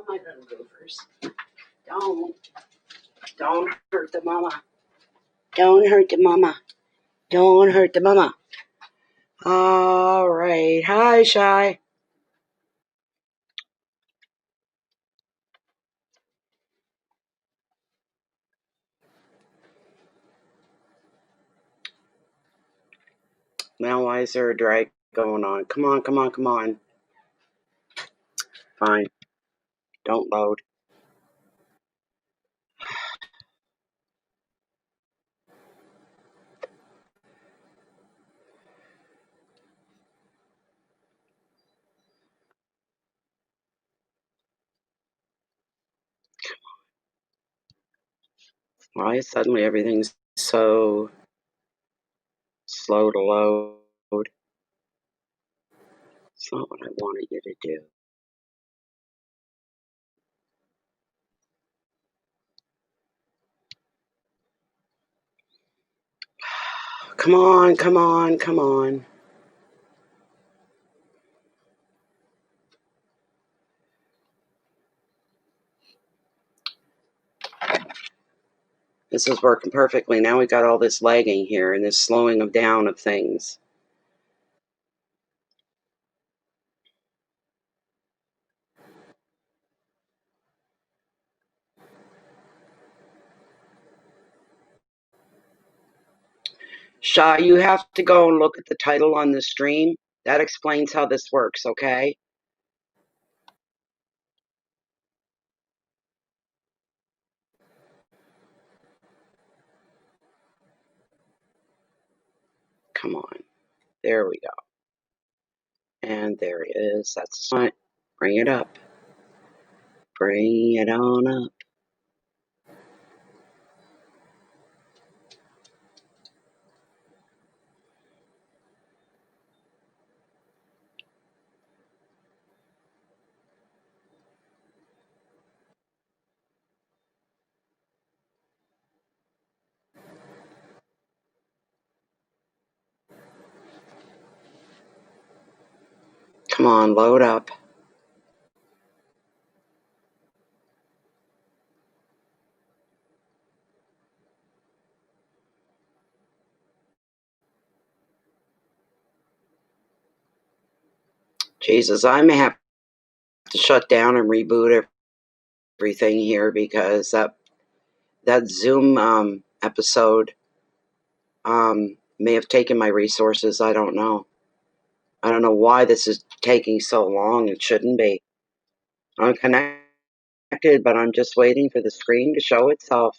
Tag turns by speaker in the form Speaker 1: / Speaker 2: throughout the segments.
Speaker 1: my little goofers. Don't hurt the mama. Don't hurt the mama. Don't hurt the mama. All right. Hi, Shy. Now, why is there a drag going on? Come on, come on, come on. Fine. Don't load. Why is suddenly everything's so slow to load? It's not what I wanted you to do. Come on, come on, come on. This is working perfectly. Now we got all this lagging here and this slowing of down of things. Shy, you have to go and look at the title on the stream. That explains how this works, okay? Come on. There we go. And there it is. That's the front. Bring it up. Bring it on up. Come on, load up. Jesus, I may have to shut down and reboot everything here because that Zoom episode may have taken my resources. I don't know. I don't know why this is taking so long. It shouldn't be. I'm connected, but I'm just waiting for the screen to show itself.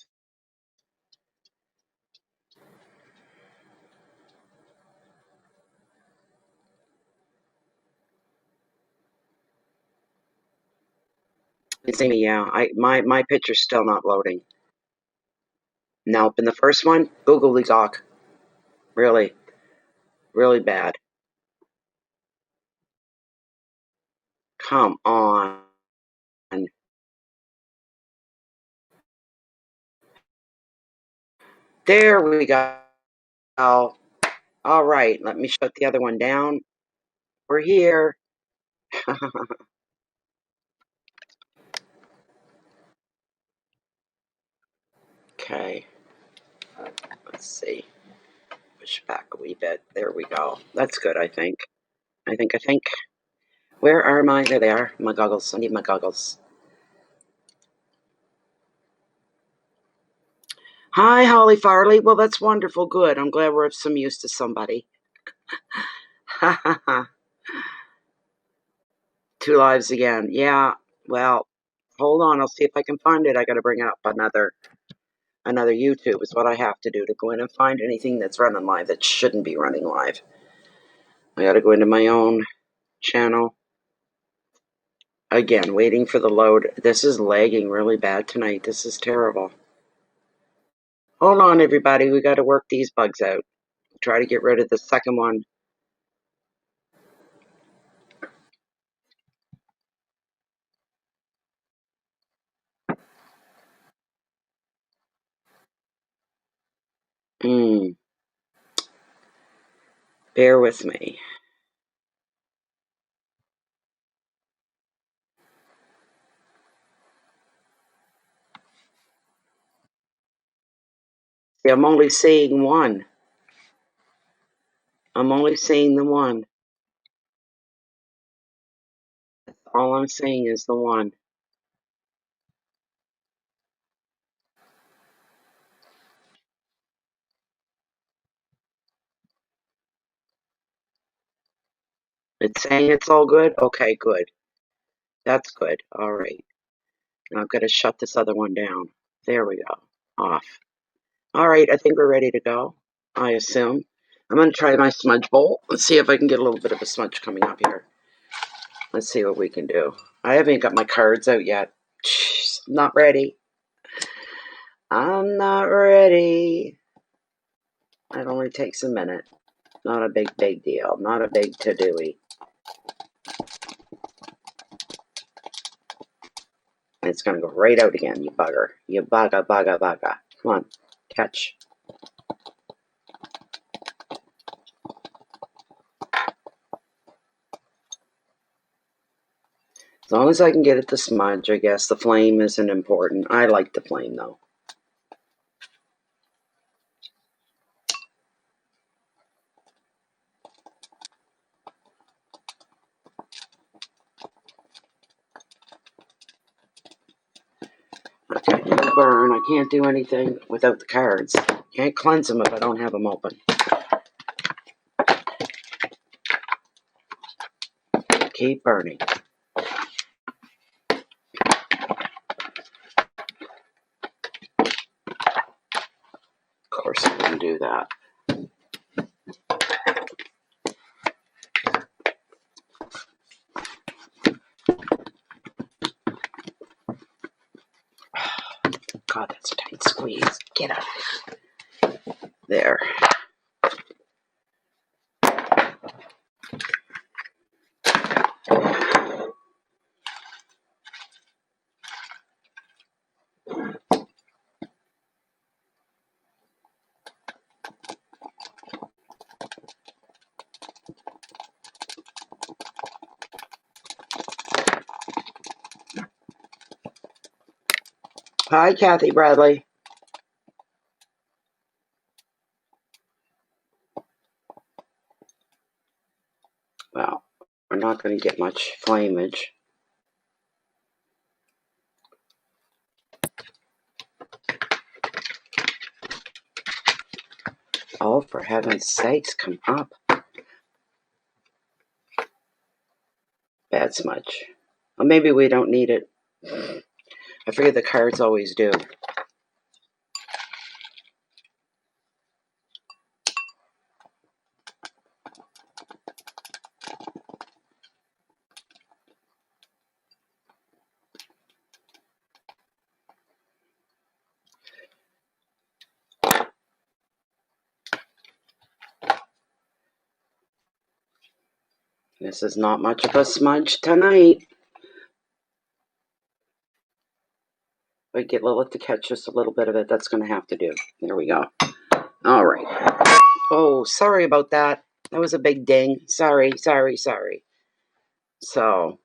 Speaker 1: Yeah, my picture's still not loading. Nope. In the first one, googly gawk. Really, really bad. Come on. There we go. All right, let me shut the other one down. We're here. Okay. Let's see. Push back a wee bit. There we go. That's good, I think. I think. Where are my... There they are. My goggles. I need my goggles. Hi, Holly Farley. Well, that's wonderful. Good. I'm glad we're of some use to somebody. Ha ha ha. 2 lives again. Yeah. Well, hold on. I'll see if I can find it. I got to bring up another YouTube is what I have to do to go in and find anything that's running live that shouldn't be running live. I got to go into my own channel. Again, waiting for the load. This is lagging really bad tonight. This is terrible. Hold on, everybody. We got to work these bugs out. Try to get rid of the second one. Bear with me. I'm only seeing one. I'm only seeing the one. All I'm seeing is the one. It's saying it's all good? Okay, good. That's good. All right. Now I've got to shut this other one down. There we go. Off. All right, I think we're ready to go, I assume. I'm going to try my smudge bowl. Let's see if I can get a little bit of a smudge coming up here. Let's see what we can do. I haven't got my cards out yet. Not ready. I'm not ready. It only takes a minute. Not a big deal. Not a big to-do-y. It's going to go right out again, you bugger. You bugger. Come on, catch. As long as I can get it to smudge, I guess the flame isn't important. I like the flame, though. Okay, no burn. I can't do anything without the cards. Can't cleanse them if I don't have them open. Keep burning. Of course I wouldn't do that. God, that's a tight squeeze. Get out of there. There. Hi, Kathy Bradley. Well, we're not going to get much flameage. Oh, for heaven's sakes, come up. Bad smudge. Well, maybe we don't need it. I forget the cards always do. This is not much of a smudge tonight. I get Lilith to catch just a little bit of it. That's going to have to do. There we go. All right. Oh, sorry about that. That was a big ding. Sorry. So,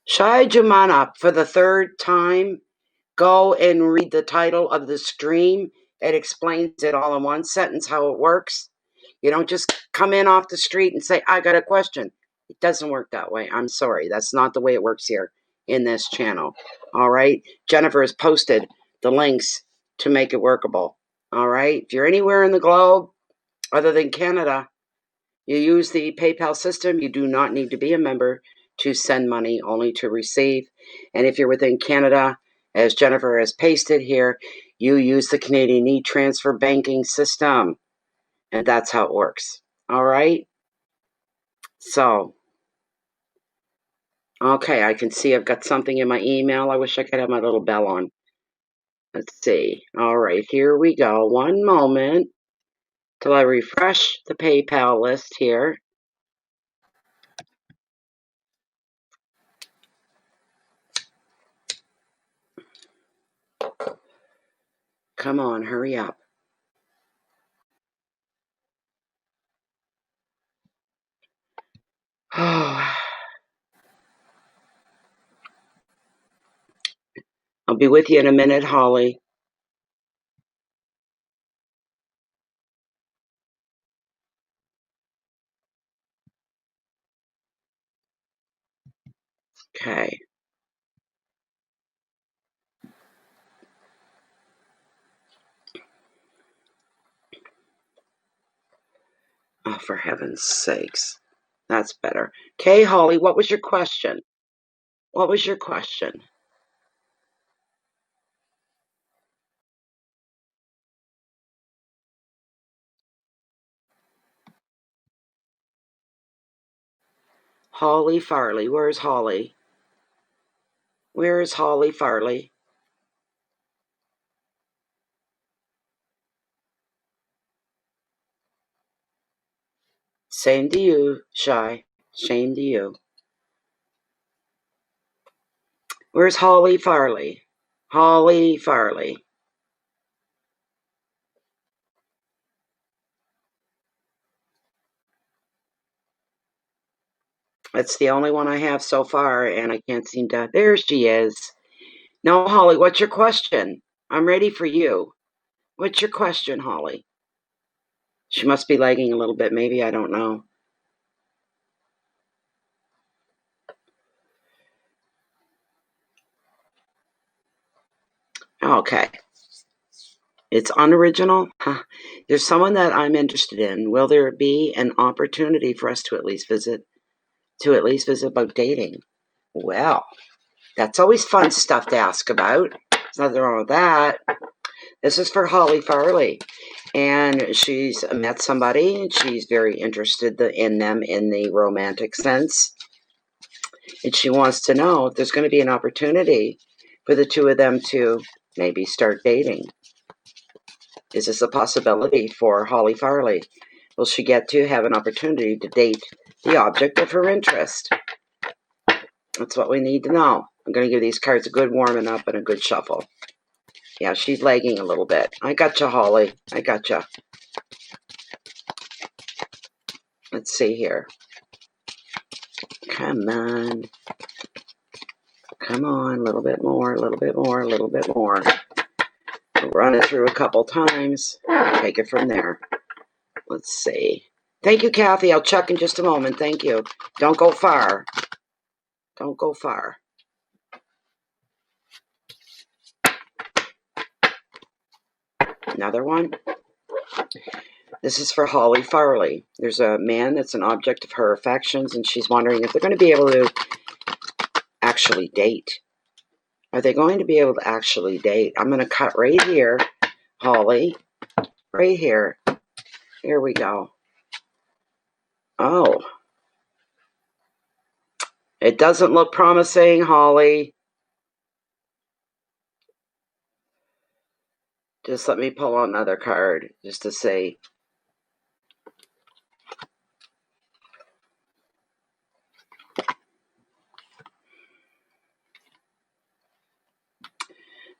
Speaker 1: Shai Jumana, for the third time, go and read the title of the stream. It explains it all in one sentence how it works. You don't just come in off the street and say, I got a question. It doesn't work that way. I'm sorry. That's not the way it works here in this channel. All right. Jennifer has posted the links to make it workable. All right. If you're anywhere in the globe other than Canada, you use the PayPal system. You do not need to be a member to send money, only to receive. And if you're within Canada, as Jennifer has pasted here, you use the Canadian e-transfer banking system. And that's how it works. All right. So, okay, I can see I've got something in my email. I wish I could have my little bell on. Let's see. All right, here we go. One moment till I refresh the PayPal list here. Come on, hurry up. Oh, I'll be with you in a minute, Holly. Okay. Oh, for heaven's sakes. That's better. Okay, Holly, what was your question? What was your question? Holly Farley. Where's Holly? Where is Holly Farley? Same to you, Shy. Shame to you. Where's Holly Farley? Holly Farley. That's the only one I have so far, and I can't seem to. There she is. No, Holly, what's your question? I'm ready for you. What's your question, Holly? She must be lagging a little bit, maybe. I don't know. Okay. It's unoriginal? Huh. There's someone that I'm interested in. Will there be an opportunity for us to at least visit about dating? Well, that's always fun stuff to ask about. There's nothing wrong with that. This is for Holly Farley. And she's met somebody and she's very interested in them in the romantic sense. And she wants to know if there's going to be an opportunity for the two of them to maybe start dating. Is this a possibility for Holly Farley? Will she get to have an opportunity to date the object of her interest? That's what we need to know. I'm going to give these cards a good warming up and a good shuffle. Yeah, she's lagging a little bit. I gotcha, Holly. I gotcha. Let's see here. Come on. Come on, a little bit more, a little bit more, a little bit more. We'll run it through a couple times. Take it from there. Let's see. Thank you, Kathy. I'll check in just a moment. Thank you. Don't go far. Don't go far. Another one. This is for Holly Farley. There's a man that's an object of her affections, and she's wondering if they're going to be able to actually date. Are they going to be able to actually date? I'm going to cut right here, Holly. Right here. Here we go. Oh. It doesn't look promising, Holly. Just let me pull another card just to say.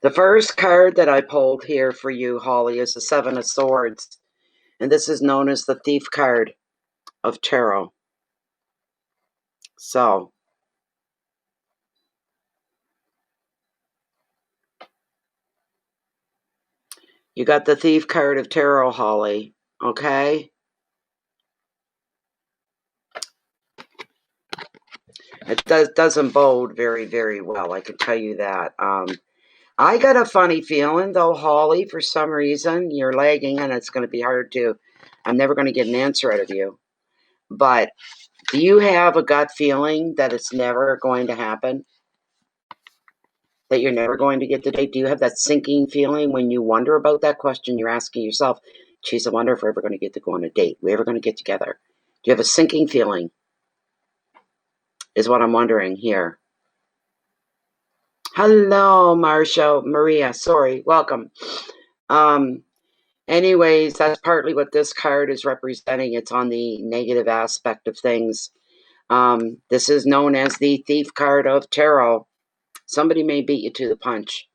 Speaker 1: The first card that I pulled here for you, Holly, is the Seven of Swords. And this is known as the Thief card of Tarot. So, you got the Thief card of Tarot, Holly. Okay? It doesn't bode very, very well, I can tell you that. I got a funny feeling, though, Holly, for some reason. You're lagging, and it's going to be hard to... I'm never going to get an answer out of you. But do you have a gut feeling that it's never going to happen? That you're never going to get the date? Do you have that sinking feeling when you wonder about that question? You're asking yourself, geez, I wonder if we're ever going to get to go on a date. We're ever going to get together? Do you have a sinking feeling? Is what I'm wondering here. Hello, Maria, sorry, welcome. Anyways, that's partly what this card is representing. It's on the negative aspect of things. This is known as the Thief card of Tarot. Somebody may beat you to the punch,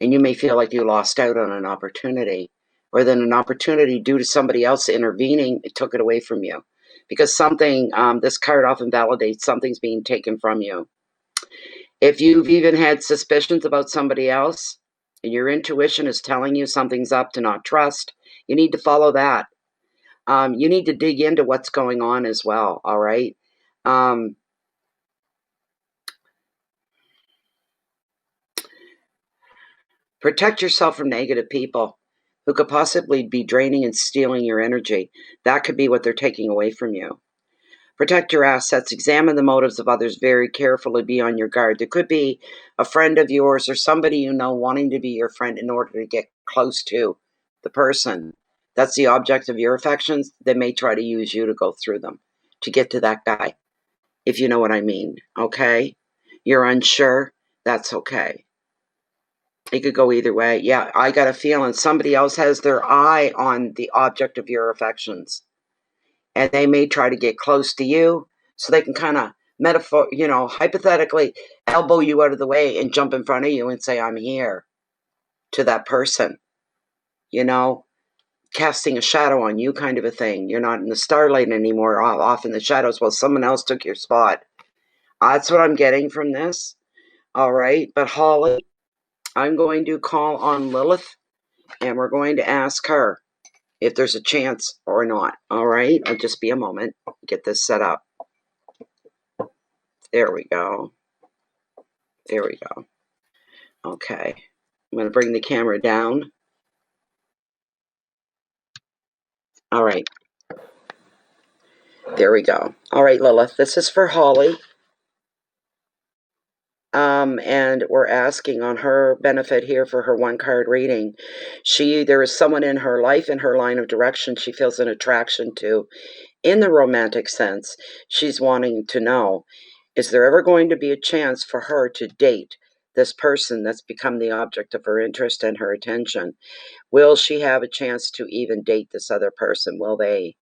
Speaker 1: and you may feel like you lost out on an opportunity, or then an opportunity due to somebody else intervening, it took it away from you. Because something, this card often validates something's being taken from you. If you've even had suspicions about somebody else, and your intuition is telling you something's up to not trust, you need to follow that. You need to dig into what's going on as well, all right? Protect yourself from negative people who could possibly be draining and stealing your energy. That could be what they're taking away from you. Protect your assets. Examine the motives of others very carefully. Be on your guard. There could be a friend of yours or somebody you know wanting to be your friend in order to get close to the person that's the object of your affections. They may try to use you to go through them to get to that guy, if you know what I mean. Okay? You're unsure? That's okay. It could go either way. Yeah, I got a feeling somebody else has their eye on the object of your affections. And they may try to get close to you so they can kind of hypothetically elbow you out of the way and jump in front of you and say, I'm here, to that person, casting a shadow on you, kind of a thing. You're not in the starlight anymore, off in the shadows. Well, someone else took your spot. That's what I'm getting from this. All right. But Holly, I'm going to call on Lilith and we're going to ask her if there's a chance or not. All right. I'll just be a moment. Get this set up. There we go. There we go. Okay. I'm going to bring the camera down. All right. There we go. All right, Lilith. This is for Holly. And we're asking on her benefit here for her one-card reading. There is someone in her life, in her line of direction, she feels an attraction to. In the romantic sense, she's wanting to know, is there ever going to be a chance for her to date this person that's become the object of her interest and her attention? Will she have a chance to even date this other person? Will they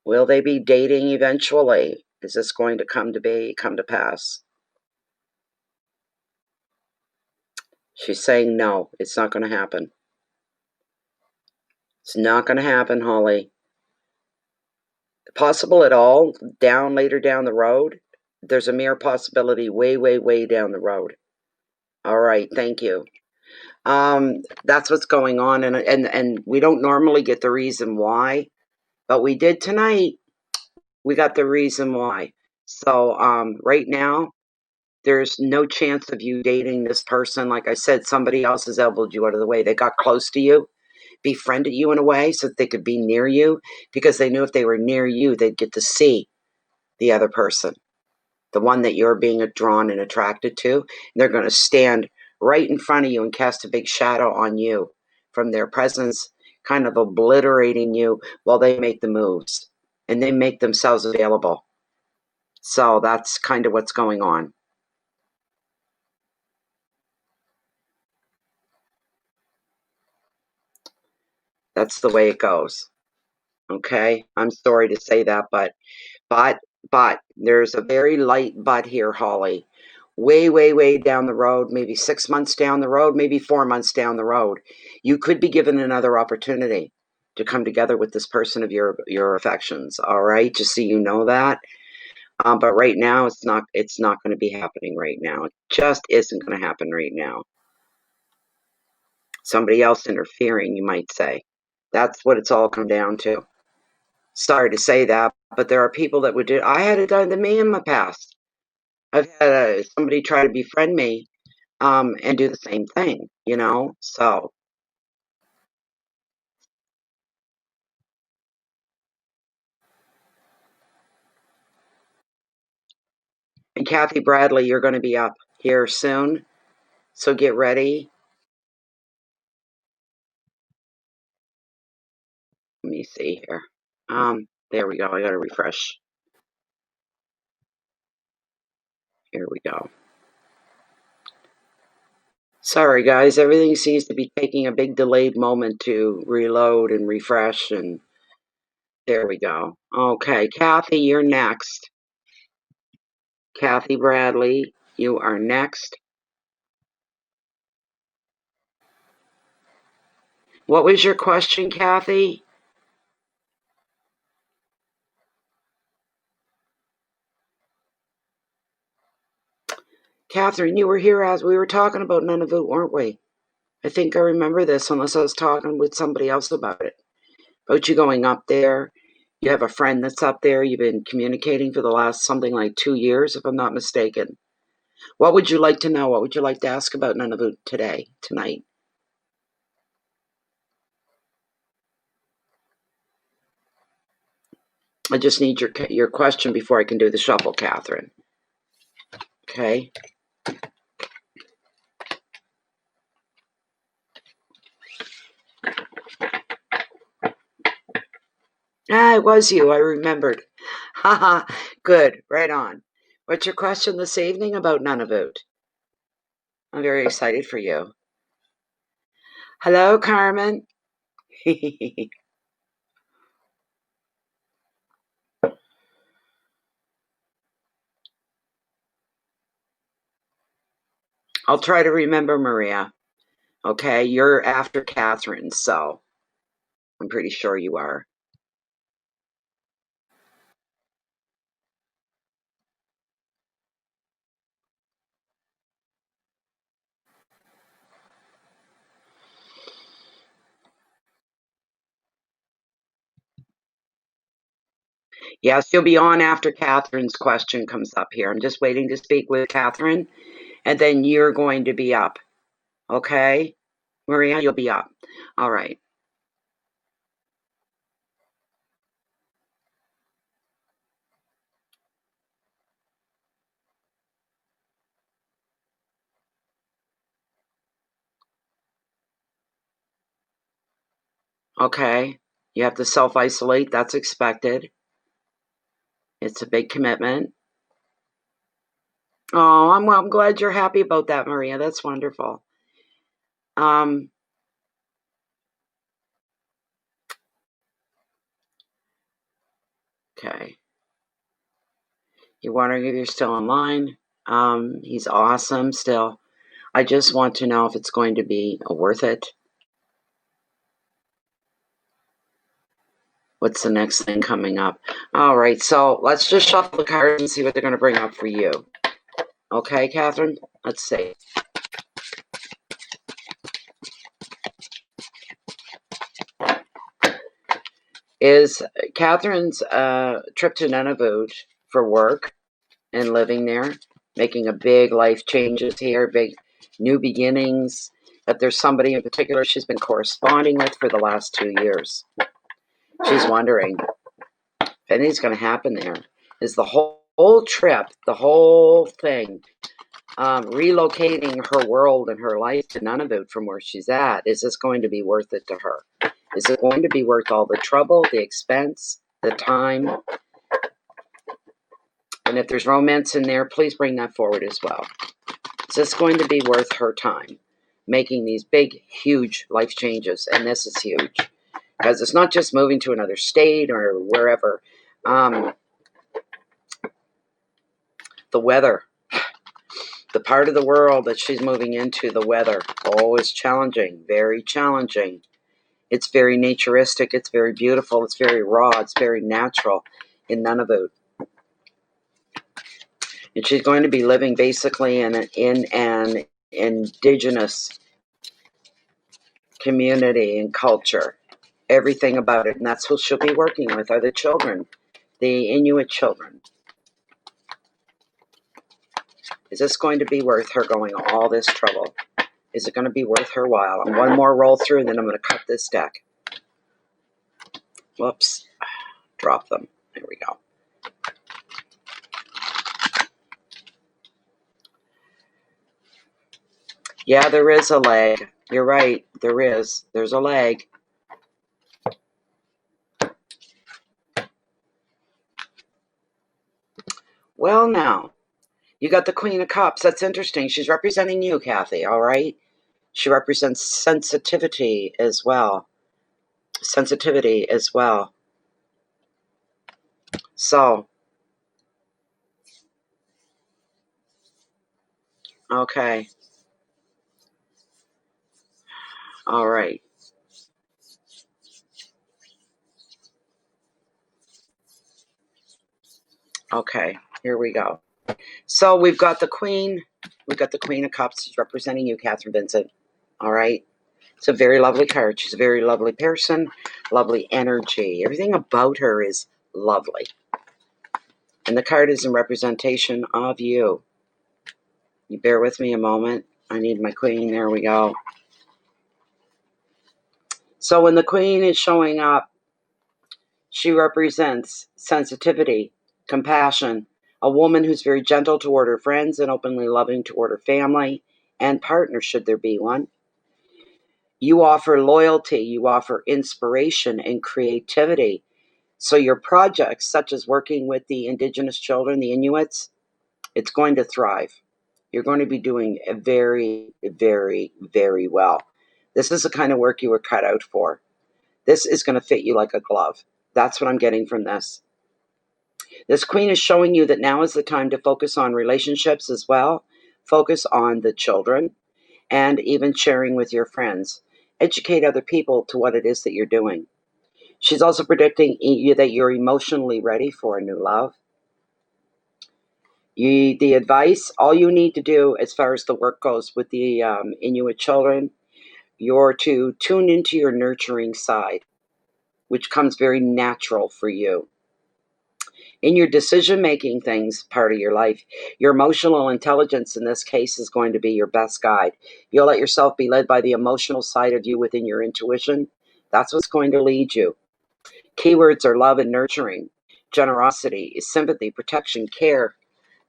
Speaker 1: be dating eventually? Is this going to come to pass? She's saying no, it's not going to happen. It's not going to happen, Holly. Possible at all, later down the road? There's a mere possibility way, way, way down the road. All right, thank you. That's what's going on, and we don't normally get the reason why, but we did tonight. We got the reason why. So right now, there's no chance of you dating this person. Like I said, somebody else has elbowed you out of the way. They got close to you, befriended you in a way so that they could be near you, because they knew if they were near you, they'd get to see the other person, the one that you're being drawn and attracted to. And they're going to stand right in front of you and cast a big shadow on you from their presence, kind of obliterating you while they make the moves and they make themselves available. So that's kind of what's going on. That's the way it goes. Okay? I'm sorry to say that, but there's a very light but here, Holly. Way, way, way down the road, maybe 6 months down the road, maybe 4 months down the road, you could be given another opportunity to come together with this person of your affections. All right, just so you know that. But right now, it's not going to be happening right now. It just isn't going to happen right now. Somebody else interfering, you might say. That's what it's all come down to. Sorry to say that, but there are people that would do. I had it done to me in my past. I've had somebody try to befriend me, and do the same thing, so. And Kathy Bradley, you're going to be up here soon, so get ready. Let me see here. There we go. I got to refresh. Here we go. Sorry, guys. Everything seems to be taking a big delayed moment to reload and refresh, and there we go. Okay, Kathy, you're next. Kathy Bradley, you are next. What was your question, Kathy? Catherine, you were here as we were talking about Nunavut, weren't we? I think I remember this, unless I was talking with somebody else about it. About you going up there. You have a friend that's up there. You've been communicating for the last something like 2 years, if I'm not mistaken. What would you like to know? What would you like to ask about Nunavut tonight? I just need your question before I can do the shuffle, Catherine. Okay. Ah, it was you. I remembered. Haha. Good. Right on. What's your question this evening about Nunavut? I'm very excited for you. Hello, Carmen. I'll try to remember, Maria. Okay, you're after Catherine, so I'm pretty sure you are. Yes, you'll be on after Catherine's question comes up here. I'm just waiting to speak with Catherine, and then you're going to be up. Okay? Maria, you'll be up. All right. Okay. You have to self-isolate. That's expected. It's a big commitment. Oh, I'm glad you're happy about that, Maria. That's wonderful. Okay. You're wondering if you're still online. He's awesome still. I just want to know if it's going to be worth it. What's the next thing coming up? All right, so let's just shuffle the cards and see what they're going to bring up for you. Okay, Catherine? Let's see. Is Catherine's trip to Nunavut for work and living there, making a big life changes here, big new beginnings, that there's somebody in particular she's been corresponding with for the last 2 years. She's wondering if anything's going to happen there. Is the whole trip, the whole thing, relocating her world and her life to Nunavut from where she's at, is this going to be worth it to her? Is it going to be worth all the trouble, the expense, the time? And if there's romance in there, please bring that forward as well. Is this going to be worth her time making these big, huge life changes? And this is huge because it's not just moving to another state or wherever. The weather, the part of the world that she's moving into, the weather, is challenging, very challenging. It's very naturistic, it's very beautiful, it's very raw, it's very natural in Nunavut. And she's going to be living basically in an indigenous community and culture, everything about it. And that's who she'll be working with, are the children, the Inuit children. Is this going to be worth her going all this trouble? Is it going to be worth her while? And one more roll through, and then I'm going to cut this deck. Whoops. Drop them. There we go. Yeah, there is a lag. You're right. There is. There's a lag. Well, now, you got the Queen of Cups. That's interesting. She's representing you, Kathy, all right? She represents sensitivity as well. Sensitivity as well. So, okay. All right. Okay, here we go. So we've got the Queen. We've got the Queen of Cups. She's representing you, Catherine Vincent. All right. It's a very lovely card. She's a very lovely person, lovely energy. Everything about her is lovely. And the card is in representation of you. You bear with me a moment. I need my queen. There we go. So when the queen is showing up, she represents sensitivity, compassion, a woman who's very gentle toward her friends and openly loving toward her family and partner, should there be one. You offer loyalty, you offer inspiration and creativity. So your projects, such as working with the indigenous children, the Inuits, it's going to thrive. You're going to be doing very, very, very well. This is the kind of work you were cut out for. This is going to fit you like a glove. That's what I'm getting from this. This queen is showing you that now is the time to focus on relationships as well. Focus on the children and even sharing with your friends. Educate other people to what it is that you're doing. She's also predicting that you're emotionally ready for a new love. The advice, all you need to do as far as the work goes with the Inuit children, you're to tune into your nurturing side, which comes very natural for you. In your decision-making things, part of your life, your emotional intelligence in this case is going to be your best guide. You'll let yourself be led by the emotional side of you within your intuition. That's what's going to lead you. Keywords are love and nurturing, generosity, sympathy, protection, care,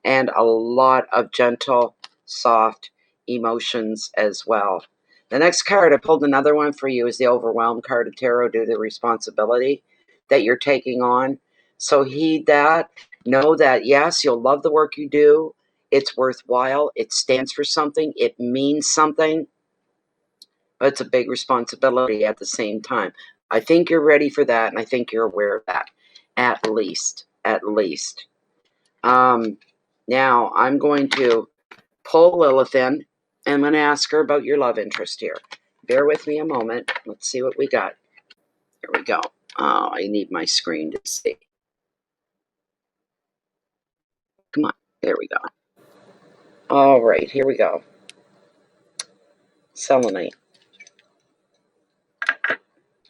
Speaker 1: and a lot of gentle, soft emotions as well. The next card, I pulled another one for you, is the Overwhelmed card of Tarot due to the responsibility that you're taking on. So heed that. Know that, yes, you'll love the work you do. It's worthwhile. It stands for something. It means something. But it's a big responsibility at the same time. I think you're ready for that, and I think you're aware of that. At least. At least. Now, I'm going to pull Lilith in, and I'm going to ask her about your love interest here. Bear with me a moment. Let's see what we got. Here we go. Oh, I need my screen to see. Come on. There we go. All right, here we go. Selenite.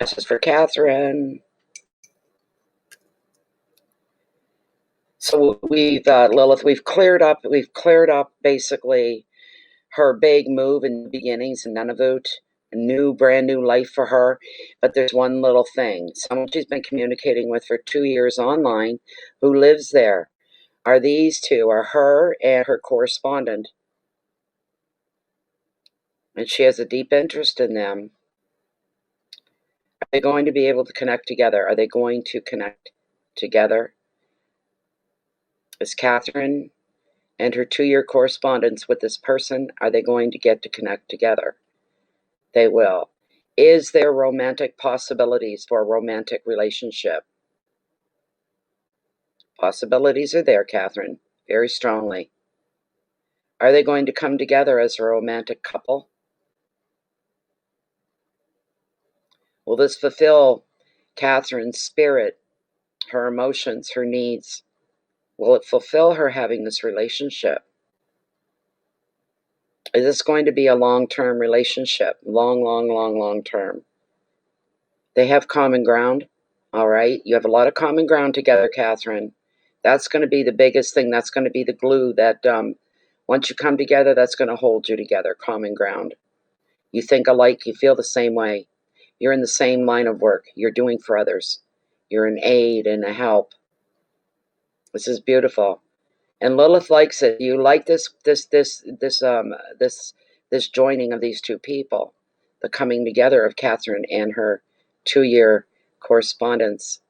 Speaker 1: This is for Catherine. So we've Lilith, we've cleared up basically her big move in the beginnings in Nunavut, a brand new life for her. But there's one little thing. Someone she's been communicating with for 2 years online who lives there. Are these two, are her and her correspondent. And she has a deep interest in them. Are they going to be able to connect together? Are they going to connect together? Is Catherine and her 2-year correspondence with this person, are they going to get to connect together? They will. Is there romantic possibilities for a romantic relationship? Possibilities are there, Catherine, very strongly. Are they going to come together as a romantic couple? Will this fulfill Catherine's spirit, her emotions, her needs? Will it fulfill her having this relationship? Is this going to be a long-term relationship? Long term. They have common ground. All right. You have a lot of common ground together, Catherine. That's going to be the biggest thing. That's going to be the glue that once you come together, that's going to hold you together. Common ground. You think alike. You feel the same way. You're in the same line of work. You're doing for others. You're an aid and a help. This is beautiful. And Lilith likes it. You like this joining of these two people, the coming together of Catherine and her 2-year correspondence.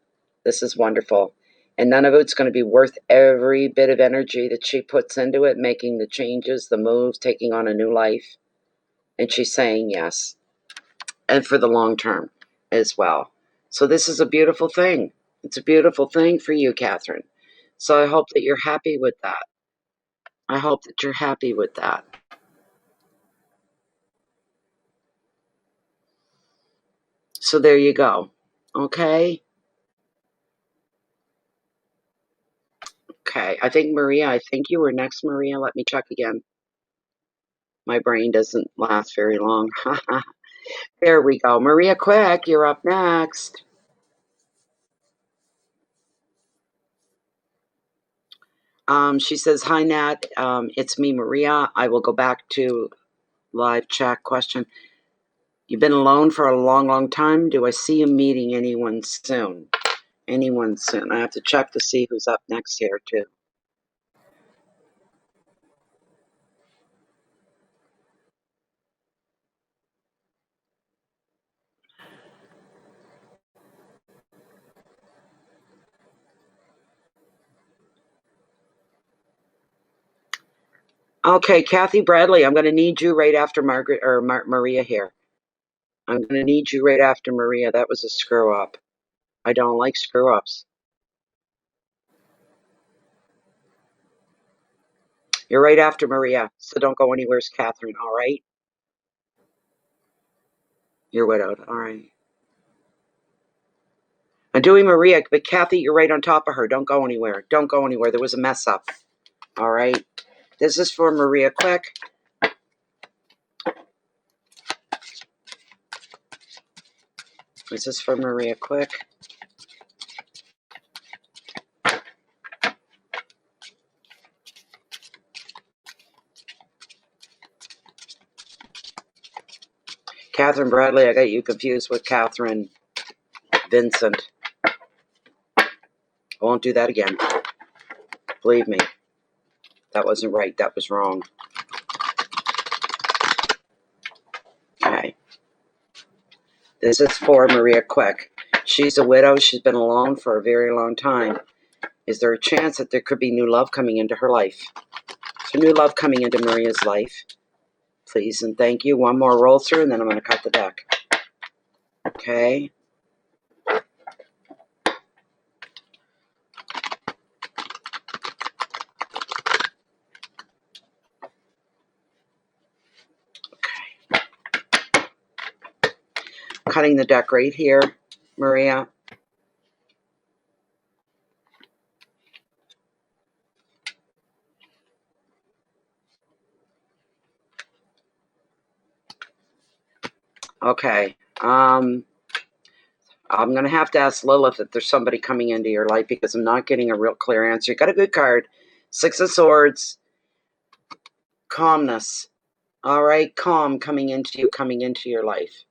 Speaker 1: This is wonderful. And none of it's going to be worth every bit of energy that she puts into it, making the changes, the moves, taking on a new life. And she's saying yes. And for the long term as well. So this is a beautiful thing. It's a beautiful thing for you, Catherine. So I hope that you're happy with that. I hope that you're happy with that. So there you go. Okay? Okay. I think you were next, Maria. Let me check again. My brain doesn't last very long. There we go. Maria, quick, you're up next. She says, hi, Nat. It's me, Maria. I will go back to live chat question. You've been alone for a long, long time. Do I see you meeting anyone soon? Anyone soon? I have to check to see who's up next here, too. Okay, Kathy Bradley, I'm going to need you right after Margaret or Maria here. I'm going to need you right after Maria. That was a screw up. I don't like screw ups. You're right after Maria, so don't go anywhere, Catherine, all right? You're widowed, all right. I'm doing Maria, but Kathy, you're right on top of her. Don't go anywhere. Don't go anywhere. There was a mess up, all right? This is for Maria Quick. This is for Maria Quick. Catherine Bradley, I got you confused with Catherine Vincent. I won't do that again. Believe me. That wasn't right. That was wrong. Okay. This is for Maria Quick. She's a widow. She's been alone for a very long time. Is there a chance that there could be new love coming into her life? So new love coming into Maria's life. Please and thank you. One more roll through, and then I'm going to cut the deck. Okay. Cutting the deck right here, Maria. Okay. I'm going to have to ask Lilith if there's somebody coming into your life because I'm not getting a real clear answer. You got a good card. Six of Swords. Calmness. All right. Calm coming into you, coming into your life.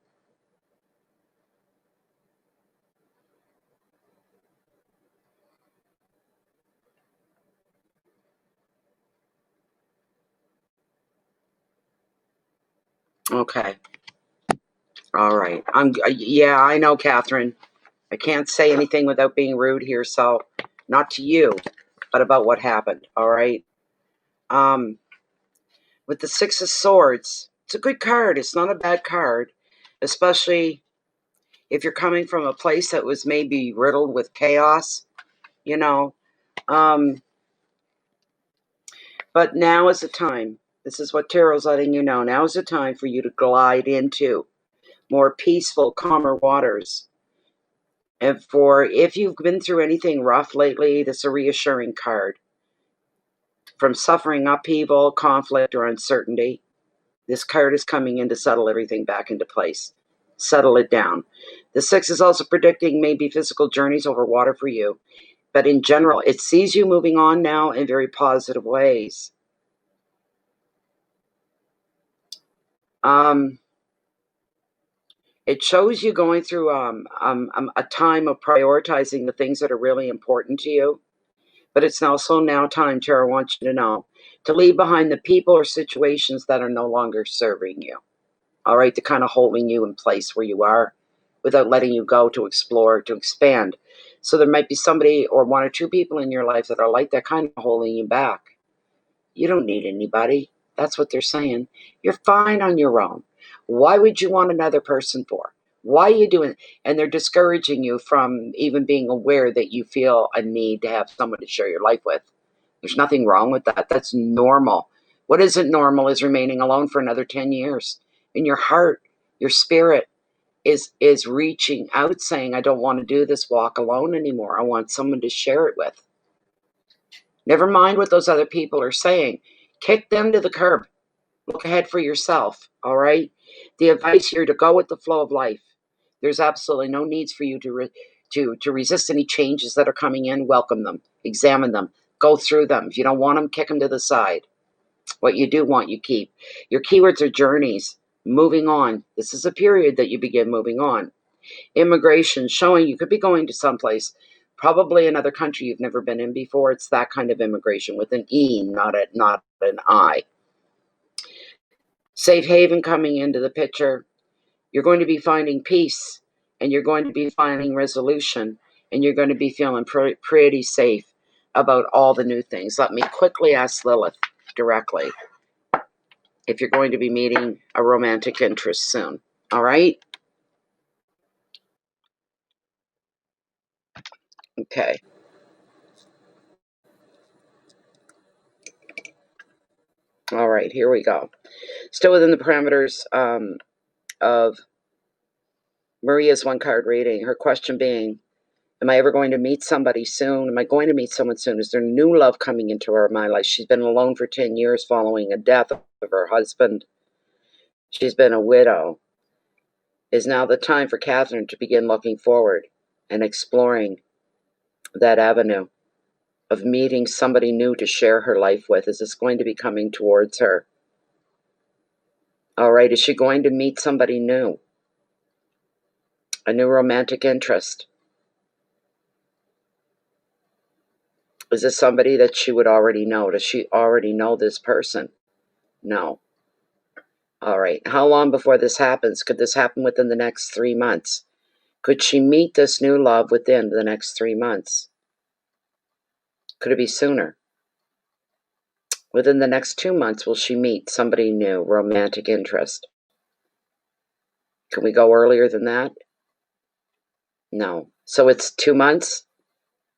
Speaker 1: Okay. All right. Yeah, I know, Catherine. I can't say anything without being rude here, so not to you, but about what happened. All right. With the Six of Swords, it's a good card. It's not a bad card, especially if you're coming from a place that was maybe riddled with chaos, you know. But now is the time. This is what Tarot's letting you know. Now is the time for you to glide into more peaceful, calmer waters. And for if you've been through anything rough lately, this is a reassuring card. From suffering, upheaval, conflict, or uncertainty, this card is coming in to settle everything back into place. Settle it down. The Six is also predicting maybe physical journeys over water for you. But in general, it sees you moving on now in very positive ways. It shows you going through a time of prioritizing the things that are really important to you. But it's also now time, Tara wants you to know, to leave behind the people or situations that are no longer serving you. All right, to kind of holding you in place where you are without letting you go to explore, to expand. So there might be somebody or one or two people in your life that are like that, kind of holding you back. You don't need anybody. That's what they're saying. You're fine on your own. Why would you want another person for? Why are you doing it? And they're discouraging you from even being aware that you feel a need to have someone to share your life with. There's nothing wrong with that. That's normal. What isn't normal is remaining alone for another 10 years. And your heart, your spirit is reaching out saying, I don't want to do this walk alone anymore. I want someone to share it with. Never mind what those other people are saying. Kick them to the curb. Look ahead for yourself, all right? The advice here to go with the flow of life. There's absolutely no needs for you to resist any changes that are coming in. Welcome them. Examine them. Go through them. If you don't want them, kick them to the side. What you do want, you keep. Your keywords are journeys, moving on. This is a period that you begin moving on. Immigration, showing you could be going to someplace, probably another country you've never been in before. It's that kind of immigration with an E, not an I. Safe haven coming into the picture. You're going to be finding peace, and you're going to be finding resolution, and you're going to be feeling pretty safe about all the new things. Let me quickly ask Lilith directly if you're going to be meeting a romantic interest soon. All right? Okay. All right, here we go. Still within the parameters of Maria's one-card reading. Her question being, am I ever going to meet somebody soon? Am I going to meet someone soon? Is there new love coming into my life? She's been alone for 10 years following a death of her husband. She's been a widow. Is now the time for Catherine to begin looking forward and exploring that avenue of meeting somebody new to share her life with? Is this going to be coming towards her? All right, is she going to meet somebody new? A new romantic interest? Is this somebody that she would already know? Does she already know this person? No. All right. How long before this happens? Could this happen within the next 3 months? Could she meet this new love within the next 3 months? Could it be sooner? Within the next 2 months, will she meet somebody new, romantic interest? Can we go earlier than that? No. So it's 2 months?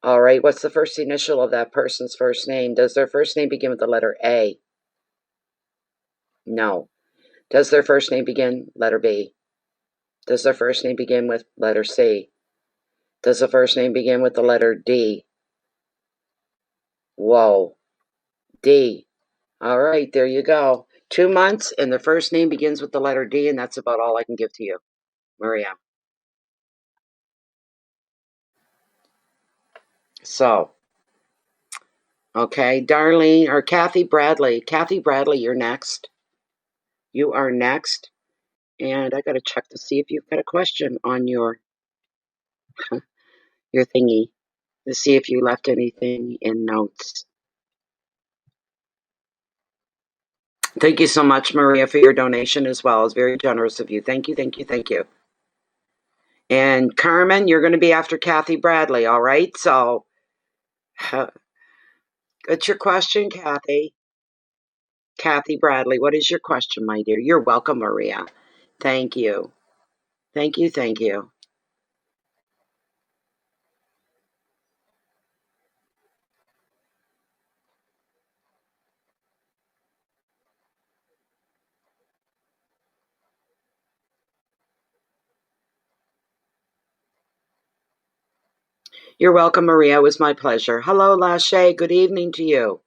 Speaker 1: All right. What's the first initial of that person's first name? Does their first name begin with the letter A? No. Does their first name begin letter B? Does their first name begin with letter C? Does the first name begin with the letter D? Whoa. D. All right, there you go. 2 months, and the first name begins with the letter D, and that's about all I can give to you, Maria. So, okay, Darlene, or Kathy Bradley. Kathy Bradley, you're next. You are next. And I got to check to see if you've got a question on your thingy, to see if you left anything in notes. Thank you so much, Maria, for your donation as well. It's very generous of you. Thank you, thank you, thank you. And Carmen, you're going to be after Kathy Bradley, all right? So, what's your question, Kathy? Kathy Bradley, what is your question, my dear? You're welcome, Maria. Thank you. Thank you, thank you. You're welcome, Maria. It was my pleasure. Hello, Lachey. Good evening to you.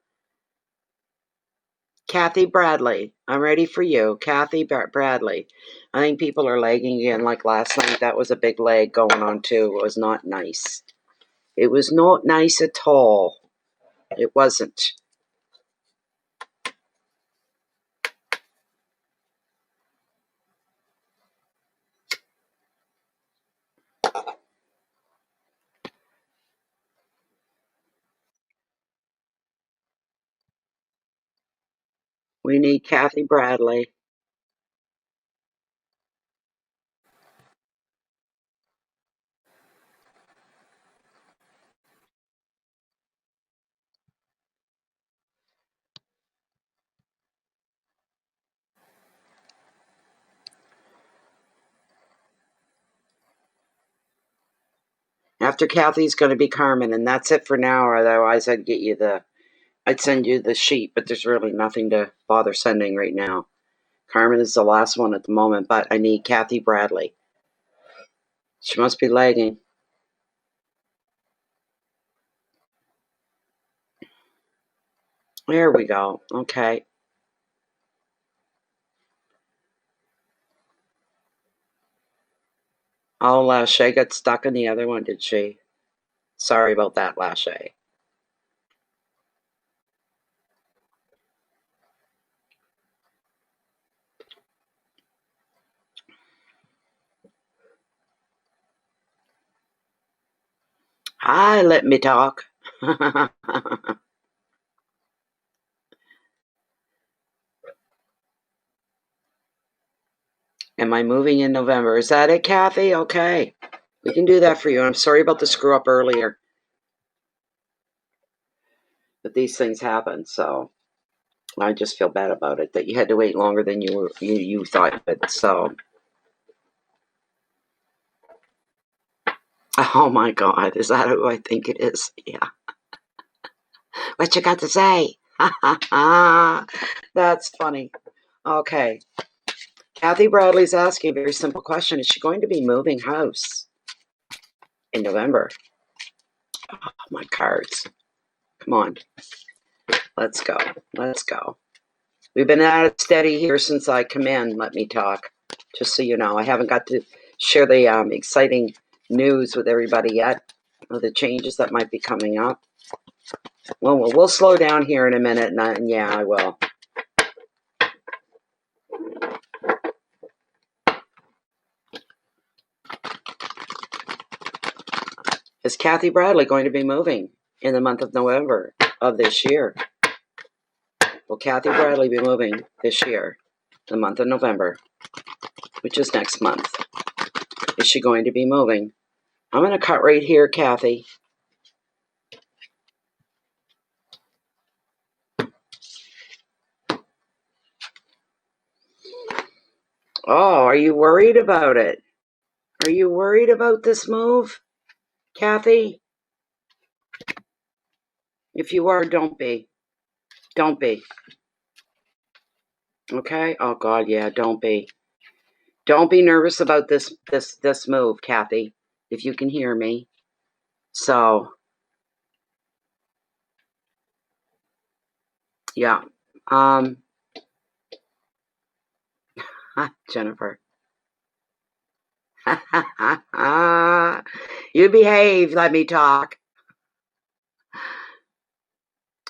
Speaker 1: Kathy Bradley, I'm ready for you. Kathy Bradley. I think people are lagging again like last night. That was a big lag going on, too. It was not nice. It was not nice at all. It wasn't. We need Kathy Bradley. After Kathy's going to be Carmen, and that's it for now. Otherwise, I'd send you the sheet, but there's really nothing to bother sending right now. Carmen is the last one at the moment, but I need Kathy Bradley. She must be lagging. There we go. Okay. Oh, Lachey got stuck in the other one, did she? Sorry about that, Lachey. Hi, let me talk. Am I moving in November? Is that it, Kathy? Okay. We can do that for you. I'm sorry about the screw up earlier. But these things happen, so I just feel bad about it that you had to wait longer than you thought. But so, oh my God, is that who I think it is? Yeah. What you got to say? That's funny. Okay. Kathy Bradley's asking a very simple question. Is she going to be moving house in November? Oh, my cards. Come on. Let's go. Let's go. We've been at it steady here since I come in. Let me talk. Just so you know, I haven't got to share the exciting news with everybody yet of the changes that might be coming up. Well, we'll slow down here in a minute, and yeah, I will. Is Kathy Bradley going to be moving in the month of November of this year? Will Kathy Bradley be moving this year, the month of November, which is next month? Is she going to be moving? I'm going to cut right here, Kathy. Oh, are you worried about it? Are you worried about this move, Kathy? If you are, don't be. Don't be. Okay? Oh God, yeah, don't be. Don't be nervous about this move, Kathy, if you can hear me. So, yeah. Jennifer. You behave, let me talk.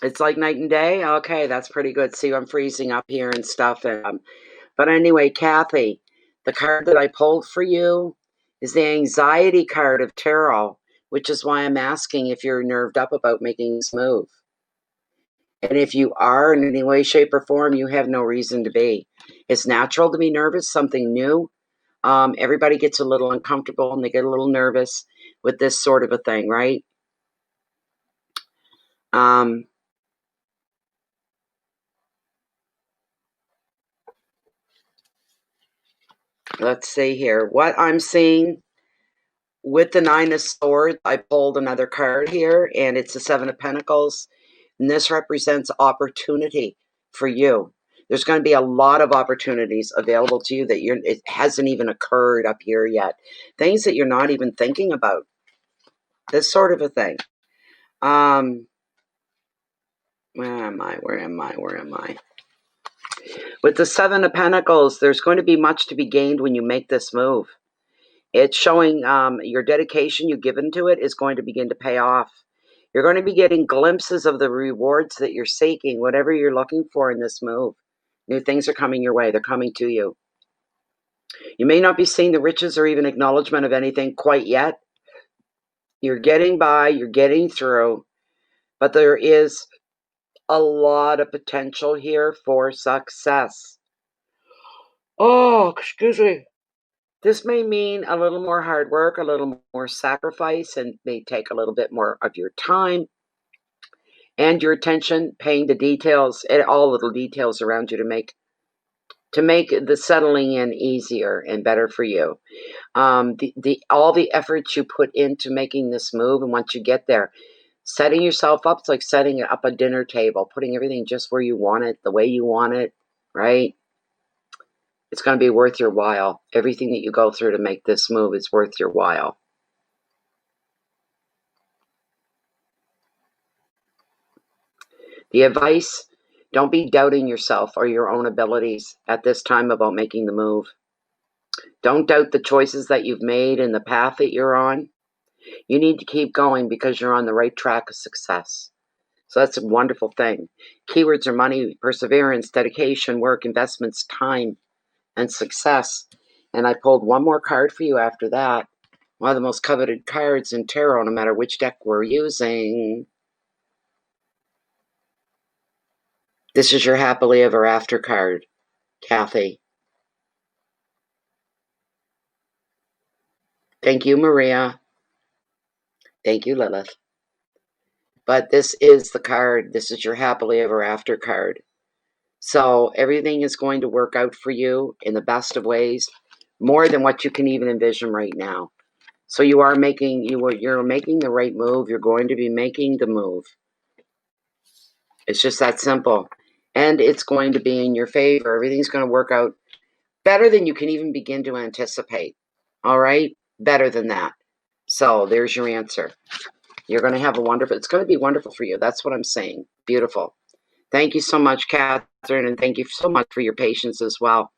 Speaker 1: It's like night and day? Okay, that's pretty good. See, I'm freezing up here and stuff. But anyway, Kathy, the card that I pulled for you is the anxiety card of tarot, which is why I'm asking if you're nerved up about making this move. And if you are in any way, shape, or form, you have no reason to be. It's natural to be nervous, something new. Everybody gets a little uncomfortable and they get a little nervous with this sort of a thing, right? Let's see here. What I'm seeing with the Nine of Swords, I pulled another card here, and it's the Seven of Pentacles. And this represents opportunity for you. There's going to be a lot of opportunities available to you that it hasn't even occurred up here yet. Things that you're not even thinking about. This sort of a thing. Where am I? Where am I? Where am I? With the Seven of Pentacles, there's going to be much to be gained when you make this move. It's showing your dedication you've given to it is going to begin to pay off. You're going to be getting glimpses of the rewards that you're seeking, whatever you're looking for in this move. New things are coming your way. They're coming to you. You may not be seeing the riches or even acknowledgement of anything quite yet. You're getting by, you're getting through, but there is a lot of potential here for success. Oh, excuse me. This may mean a little more hard work, a little more sacrifice, and may take a little bit more of your time and your attention, paying the details, and all little details around you to make the settling in easier and better for you. All the efforts you put into making this move, and once you get there, setting yourself up, it's like setting up a dinner table, putting everything just where you want it, the way you want it, right? It's going to be worth your while. Everything that you go through to make this move is worth your while. The advice, don't be doubting yourself or your own abilities at this time about making the move. Don't doubt the choices that you've made and the path that you're on. You need to keep going because you're on the right track of success. So that's a wonderful thing. Keywords are money, perseverance, dedication, work, investments, time, and success. And I pulled one more card for you after that. One of the most coveted cards in tarot, no matter which deck we're using. This is your happily ever after card, Kathy. Thank you, Maria. Thank you, Lilith. But this is the card. This is your happily ever after card. So everything is going to work out for you in the best of ways, more than what you can even envision right now. So you're making the right move. You're going to be making the move. It's just that simple. And it's going to be in your favor. Everything's going to work out better than you can even begin to anticipate. All right? Better than that. So there's your answer. You're going to have it's going to be wonderful for you. That's what I'm saying. Beautiful. Thank you so much, Catherine, and thank you so much for your patience as well.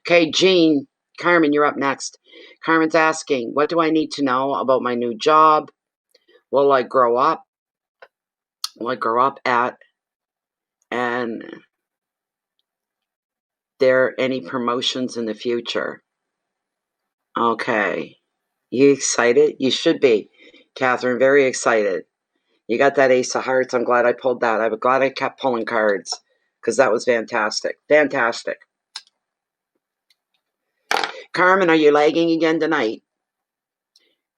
Speaker 1: Okay, Jean, Carmen, you're up next. Carmen's asking, what do I need to know about my new job? Will I grow up? Will I grow up at? And there any promotions in the future? Okay. You excited? You should be, Catherine, very excited. You got that Ace of Hearts. I'm glad I pulled that. I'm glad I kept pulling cards because that was fantastic. Fantastic. Carmen, are you lagging again tonight?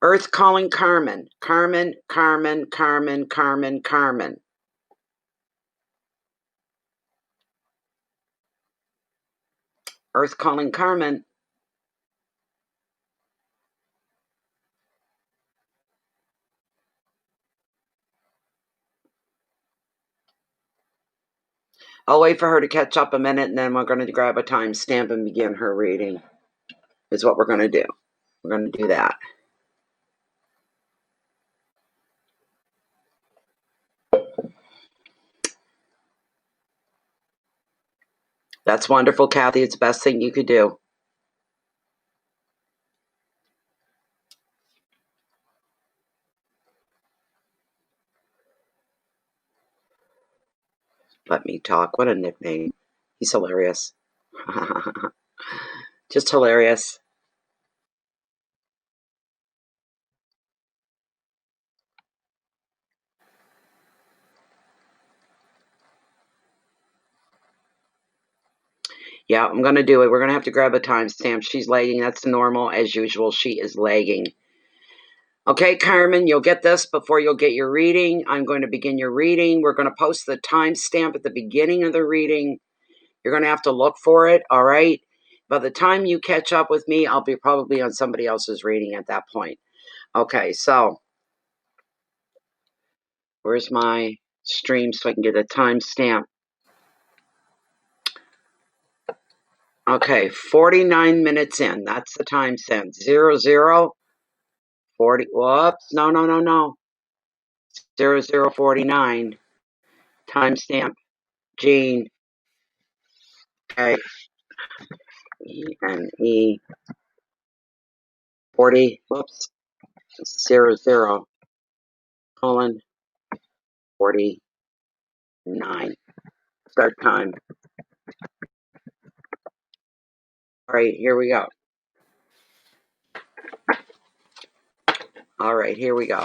Speaker 1: Earth calling Carmen. Carmen, Carmen, Carmen, Carmen, Carmen. Earth calling Carmen. I'll wait for her to catch up a minute, and then we're going to grab a timestamp and begin her reading. Is what we're going to do. We're going to do that. That's wonderful, Kathy. It's the best thing you could do. Let me talk. What a nickname. He's hilarious. Just hilarious. Yeah, I'm going to do it. We're going to have to grab a timestamp. She's lagging. That's normal. As usual, she is lagging. Okay, Carmen, you'll get this before you'll get your reading. I'm going to begin your reading. We're going to post the timestamp at the beginning of the reading. You're going to have to look for it, all right? By the time you catch up with me, I'll be probably on somebody else's reading at that point. Okay, so where's my stream so I can get a timestamp? Okay, 49 minutes in. That's the timestamp. 00, 40. Whoops. No. 0049. Timestamp. Jean. Okay. E-N-E. 40. Whoops. 00. Colon. 49. Start time. All right, here we go. All right, here we go.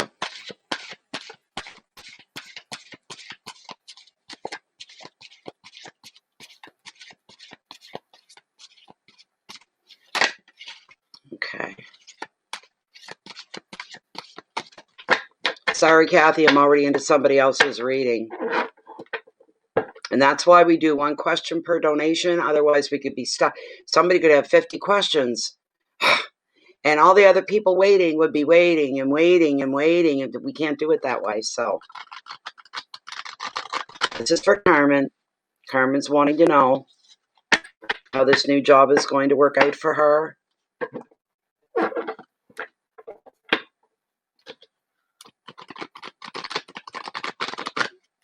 Speaker 1: Okay. Sorry, Kathy, I'm already into somebody else's reading. And that's why we do one question per donation. Otherwise, we could be stuck. Somebody could have 50 questions. And all the other people waiting would be waiting and waiting and waiting. And we can't do it that way. So this is for Carmen. Carmen's wanting to know how this new job is going to work out for her.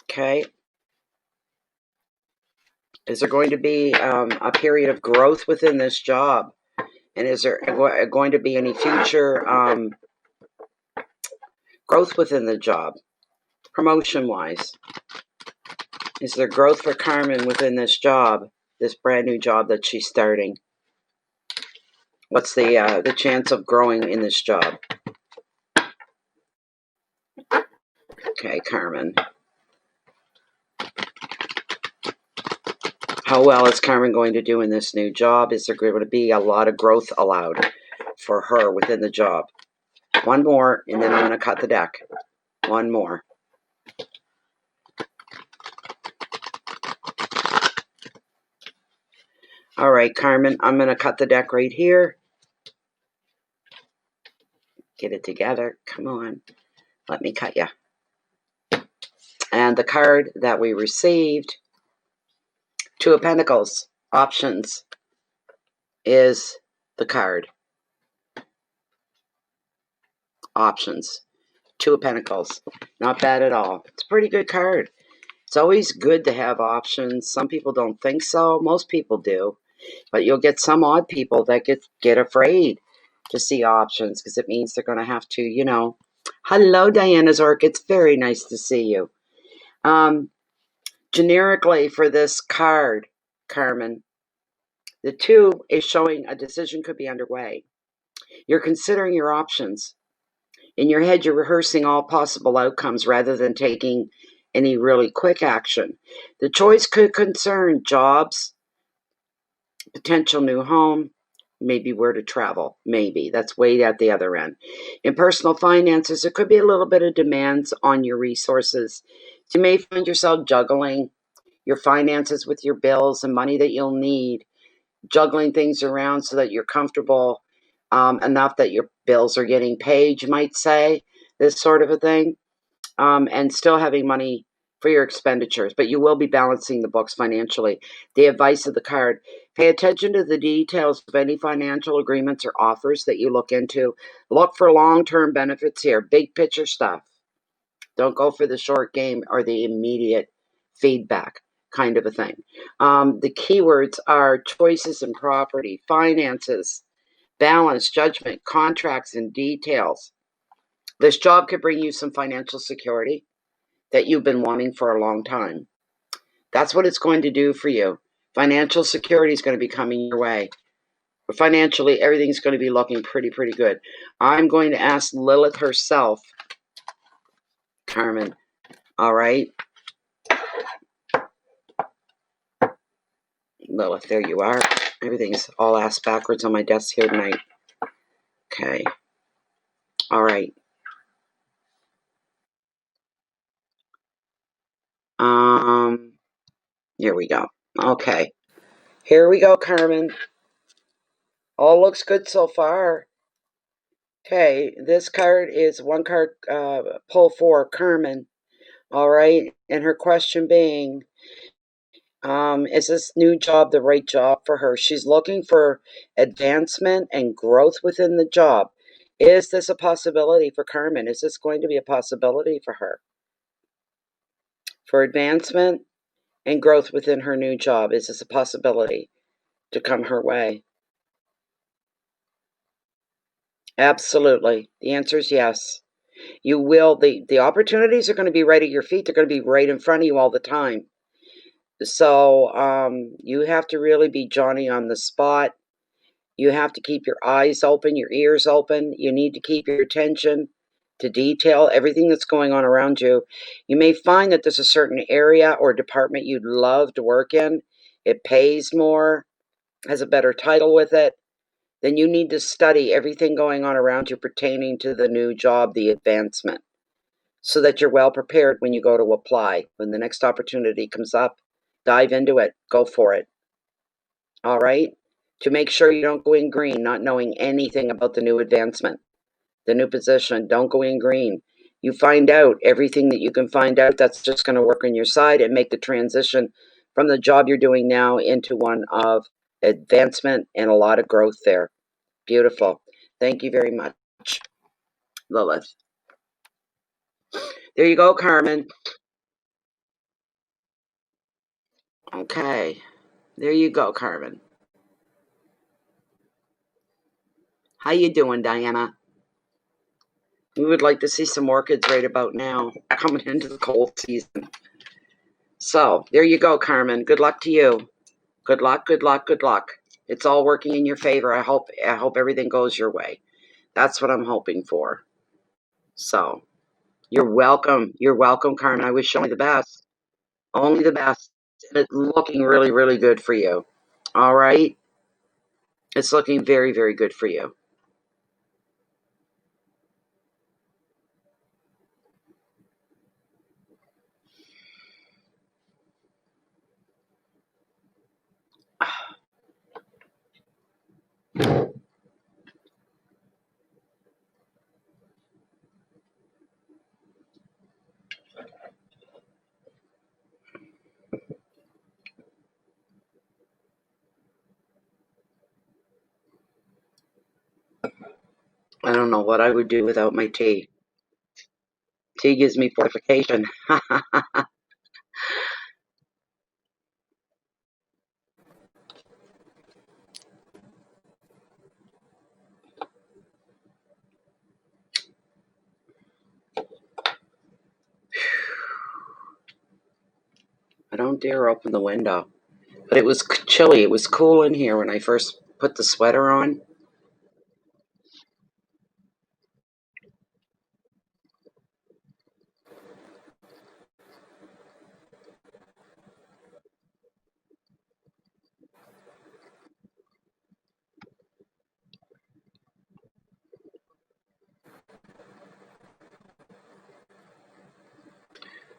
Speaker 1: Okay. Is there going to be a period of growth within this job? And is there going to be any future growth within the job, promotion-wise? Is there growth for Carmen within this job, this brand new job that she's starting? What's the chance of growing in this job? Okay, Carmen. How well is Carmen going to do in this new job? Is there going to be a lot of growth allowed for her within the job? One more, and then I'm going to cut the deck. One more. All right, Carmen, I'm going to cut the deck right here. Get it together. Come on. Let me cut you. And the card that we received, Two of Pentacles, options, is the card. Options. Two of Pentacles. Not bad at all. It's a pretty good card. It's always good to have options. Some people don't think so. Most people do. But you'll get some odd people that get afraid to see options because it means they're going to have to, you know. Hello, Diana Zork. It's very nice to see you. Generically for this card, Carmen, the 2 is showing a decision could be underway. You're considering your options. In your head, you're rehearsing all possible outcomes rather than taking any really quick action. The choice could concern jobs, potential new home, maybe where to travel. Maybe. That's way at the other end. In personal finances, there could be a little bit of demands on your resources. You may find yourself juggling your finances with your bills and money that you'll need, juggling things around so that you're comfortable enough that your bills are getting paid, you might say, this sort of a thing, and still having money for your expenditures, but you will be balancing the books financially. The advice of the card, pay attention to the details of any financial agreements or offers that you look into. Look for long-term benefits here, big picture stuff. Don't go for the short game or the immediate feedback kind of a thing. The keywords are choices and property, finances, balance, judgment, contracts, and details. This job could bring you some financial security that you've been wanting for a long time. That's what it's going to do for you. Financial security is going to be coming your way. But financially, everything's going to be looking pretty good. I'm going to ask Lilith herself, Carmen, all right? Lilith, there you are. Everything's all ass backwards on my desk here tonight. Okay. All right. Here we go. Okay. Here we go, Carmen. All looks good so far. Okay, this card is one card pull for Carmen. All right, and her question being, is this new job the right job for her? She's looking for advancement and growth within the job. Is this a possibility for Carmen? Is this going to be a possibility for her? For advancement and growth within her new job, is this a possibility to come her way? Absolutely. The answer is yes. You will. The opportunities are going to be right at your feet. They're going to be right in front of you all the time. So you have to really be Johnny on the spot. You have to keep your eyes open, your ears open. You need to keep your attention to detail, everything that's going on around you. You may find that there's a certain area or department you'd love to work in. It pays more, has a better title with it. Then you need to study everything going on around you pertaining to the new job, the advancement, so that you're well prepared when you go to apply. When the next opportunity comes up, dive into it. Go for it. All right? To make sure you don't go in green, not knowing anything about the new advancement, the new position. Don't go in green. You find out everything that you can find out that's just going to work on your side and make the transition from the job you're doing now into one of advancement and a lot of growth there. Beautiful. Thank you very much, Lilith. There you go, Carmen. Okay. There you go, Carmen. How you doing, Diana? We would like to see some orchids right about now, coming into the cold season. So, there you go, Carmen. Good luck to you. Good luck, good luck, good luck. It's all working in your favor. I hope everything goes your way. That's what I'm hoping for. So, You're welcome. You're welcome, Carmen. I wish you only the best. Only the best. It's looking really, really good for you. All right? It's looking very, very good for you. I don't know what I would do without my tea. Tea gives me fortification. I don't dare open the window. But it was chilly. It was cool in here when I first put the sweater on.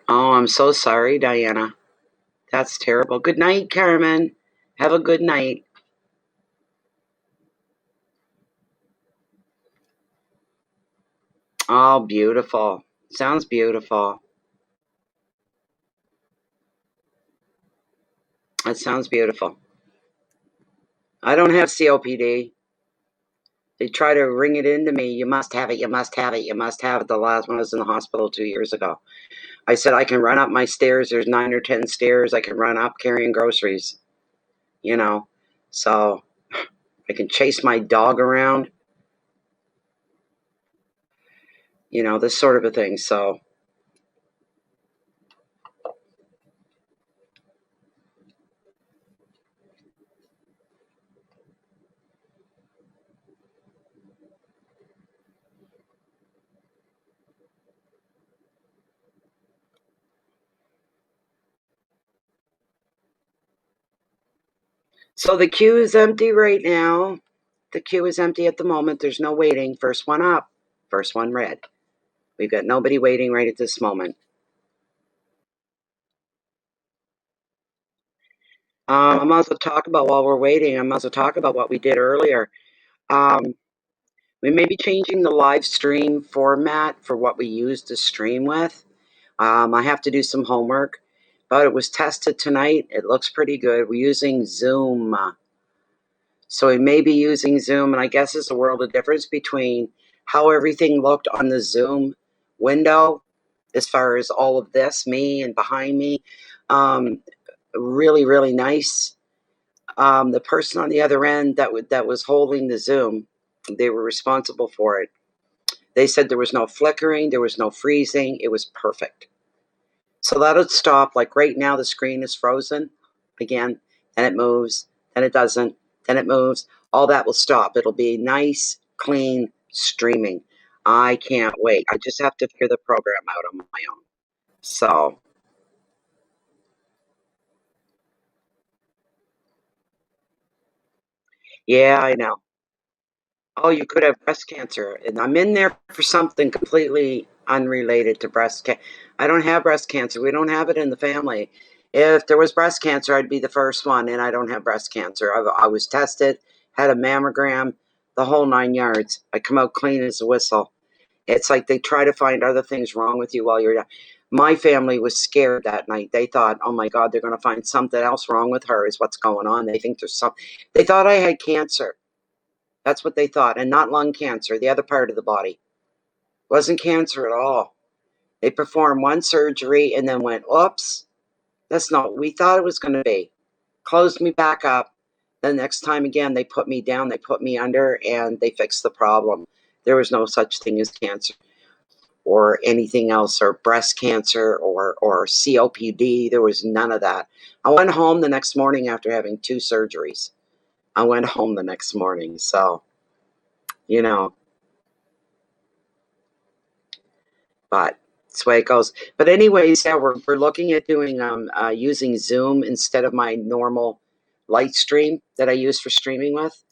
Speaker 1: Oh, I'm so sorry, Diana. That's terrible. Good night, Carmen. Have a good night. Oh, beautiful. Sounds beautiful. That sounds beautiful. I don't have COPD. They try to ring it into me. You must have it. You must have it. You must have it. The last one I was in the hospital 2 years ago. I said I can run up my stairs. There's 9 or 10 stairs. I can run up carrying groceries. You know, so I can chase my dog around. This sort of a thing. So the queue is empty right now. The queue is empty at the moment. There's no waiting. First one up, first one red. We've got nobody waiting right at this moment. I might as well talk about while we're waiting. I might as well talk about what we did earlier. Um, we may be changing the live stream format for what we use to stream with. I have to do some homework, but it was tested tonight. It looks pretty good. We're using Zoom. So we may be using Zoom, and I guess there's a world of difference between how everything looked on the Zoom window, as far as all of this, me and behind me. Really, really nice. The person on the other end that was holding the Zoom, they were responsible for it. They said there was no flickering, there was no freezing. It was perfect. So that'll stop. Like right now, the screen is frozen again, and it moves, then it doesn't, then it moves. All that will stop. It'll be nice, clean streaming. I can't wait. I just have to figure the program out on my own. So, yeah, I know. Oh, you could have breast cancer. And I'm in there for something completely unrelated to breast cancer. I don't have breast cancer. We don't have it in the family. If there was breast cancer, I'd be the first one, and I don't have breast cancer. I was tested, had a mammogram, the whole 9 yards. I come out clean as a whistle. It's like they try to find other things wrong with you while you're down. My family was scared that night. They thought, oh my God, they're going to find something else wrong with her, is what's going on. They think there's something. They thought I had cancer. That's what they thought, and not lung cancer, the other part of the body. Wasn't cancer at all. They performed one surgery and then went, oops, that's not what we thought it was going to be. Closed me back up. The next time again, they put me down, they put me under, and they fixed the problem. There was no such thing as cancer or anything else, or breast cancer or COPD. There was none of that. I went home the next morning after having 2 surgeries. I went home the next morning. So, you know, but That's the way it goes. But anyways, yeah, we're looking at doing using Zoom instead of my normal light stream that I use for streaming with.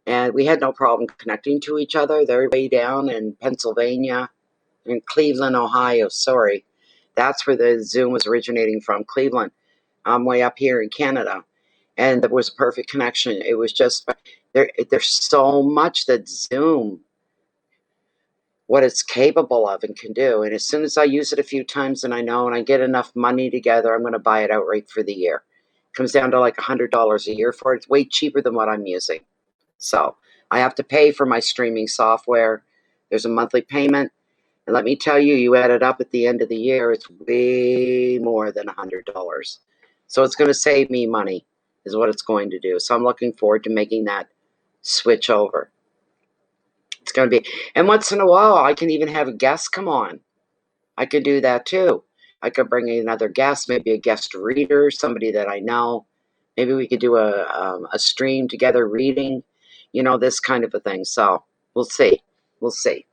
Speaker 1: And we had no problem connecting to each other. They're way down in Pennsylvania, in Cleveland, Ohio. Sorry, that's where the Zoom was originating from, Cleveland. I'm way up here in Canada, and there was a perfect connection. It was just there's so much that Zoom, what it's capable of and can do. And as soon as I use it a few times and I know and I get enough money together, I'm going to buy it outright for the year. It comes down to like $100 a year for it. It's way cheaper than what I'm using. So I have to pay for my streaming software. There's a monthly payment. And let me tell you, you add it up at the end of the year, it's way more than $100. So it's going to save me money is what it's going to do. So I'm looking forward to making that switch over. It's going to be, and once in a while, I can even have a guest come on. I could do that too. I could bring another guest, maybe a guest reader, somebody that I know. Maybe we could do a stream together reading, this kind of a thing. So we'll see. We'll see.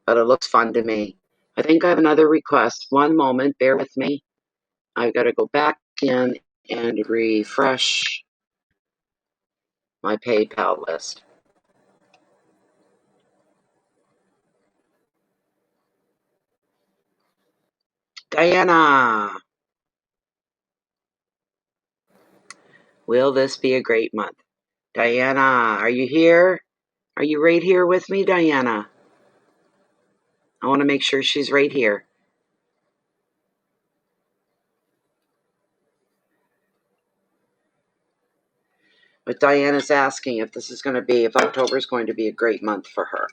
Speaker 1: But it looks fun to me. I think I have another request. One moment. Bear with me. I've got to go back in and refresh my PayPal list. Diana, will this be a great month? Diana, are you here? Are you right here with me, Diana? I want to make sure she's right here. But Diana's asking if October is going to be a great month for her.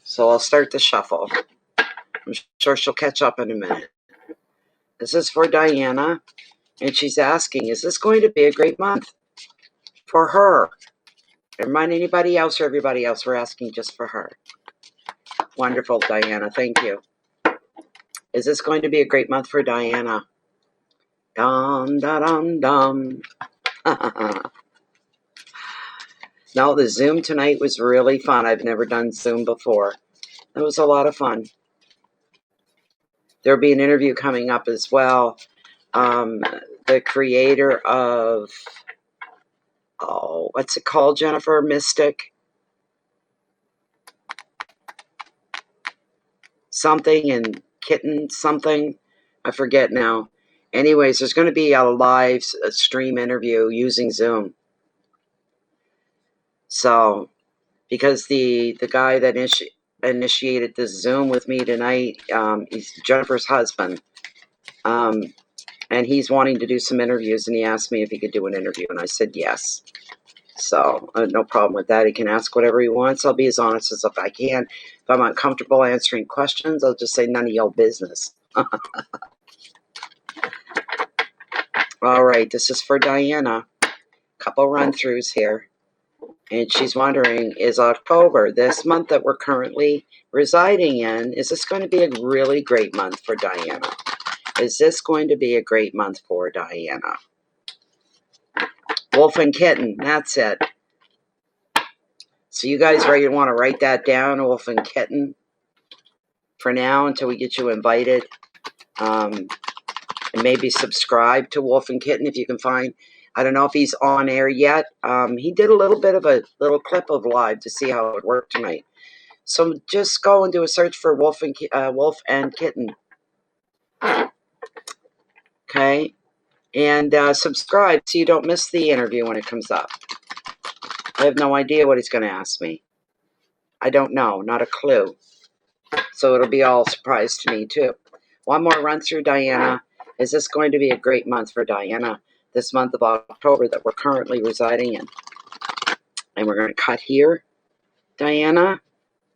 Speaker 1: So I'll start the shuffle. I'm sure she'll catch up in a minute. This is for Diana, and she's asking, is this going to be a great month for her? Never mind anybody else or everybody else. We're asking just for her. Wonderful, Diana. Thank you. Is this going to be a great month for Diana? Dum, da, dum, dum. No, the Zoom tonight was really fun. I've never done Zoom before. It was a lot of fun. There'll be an interview coming up as well. The creator of, what's it called, Jennifer? Mystic? Something and Kitten something. I forget now. Anyways, there's going to be a live stream interview using Zoom. So, because the guy that initiated this Zoom with me tonight, he's Jennifer's husband, and he's wanting to do some interviews, and he asked me if he could do an interview, and I said yes. So, no problem with that. He can ask whatever he wants. I'll be as honest as if I can. If I'm uncomfortable answering questions, I'll just say none of your business. All right, this is for Diana. Couple run-throughs here. And she's wondering, is October, this month that we're currently residing in, is this going to be a really great month for Diana? Is this going to be a great month for Diana? Wolf and Kitten, that's it. So you guys want to write that down, Wolf and Kitten, for now until we get you invited. And maybe subscribe to Wolf and Kitten if you can find. I don't know if he's on air yet. He did a little bit of a little clip of live to see how it worked tonight. So just go and do a search for Wolf and Kitten. Okay? And subscribe so you don't miss the interview when it comes up. I have no idea what he's going to ask me. I don't know. Not a clue. So it'll be all a surprise to me, too. One more run through, Diana. Is this going to be a great month for Diana? This month of October that we're currently residing in. And we're going to cut here, Diana.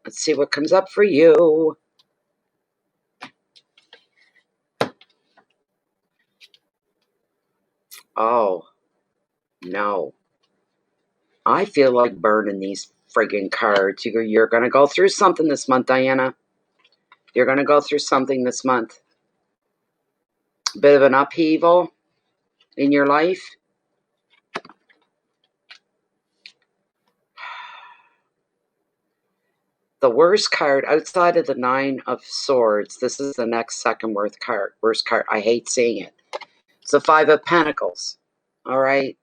Speaker 1: Let's see what comes up for you. Oh, no. I feel like burning these friggin' cards. You're going to go through something this month, Diana. You're going to go through something this month. A bit of an upheaval in your life. the worst card outside of the Nine of Swords, this is the next second worst card. I hate seeing it. It's the Five of Pentacles. All right?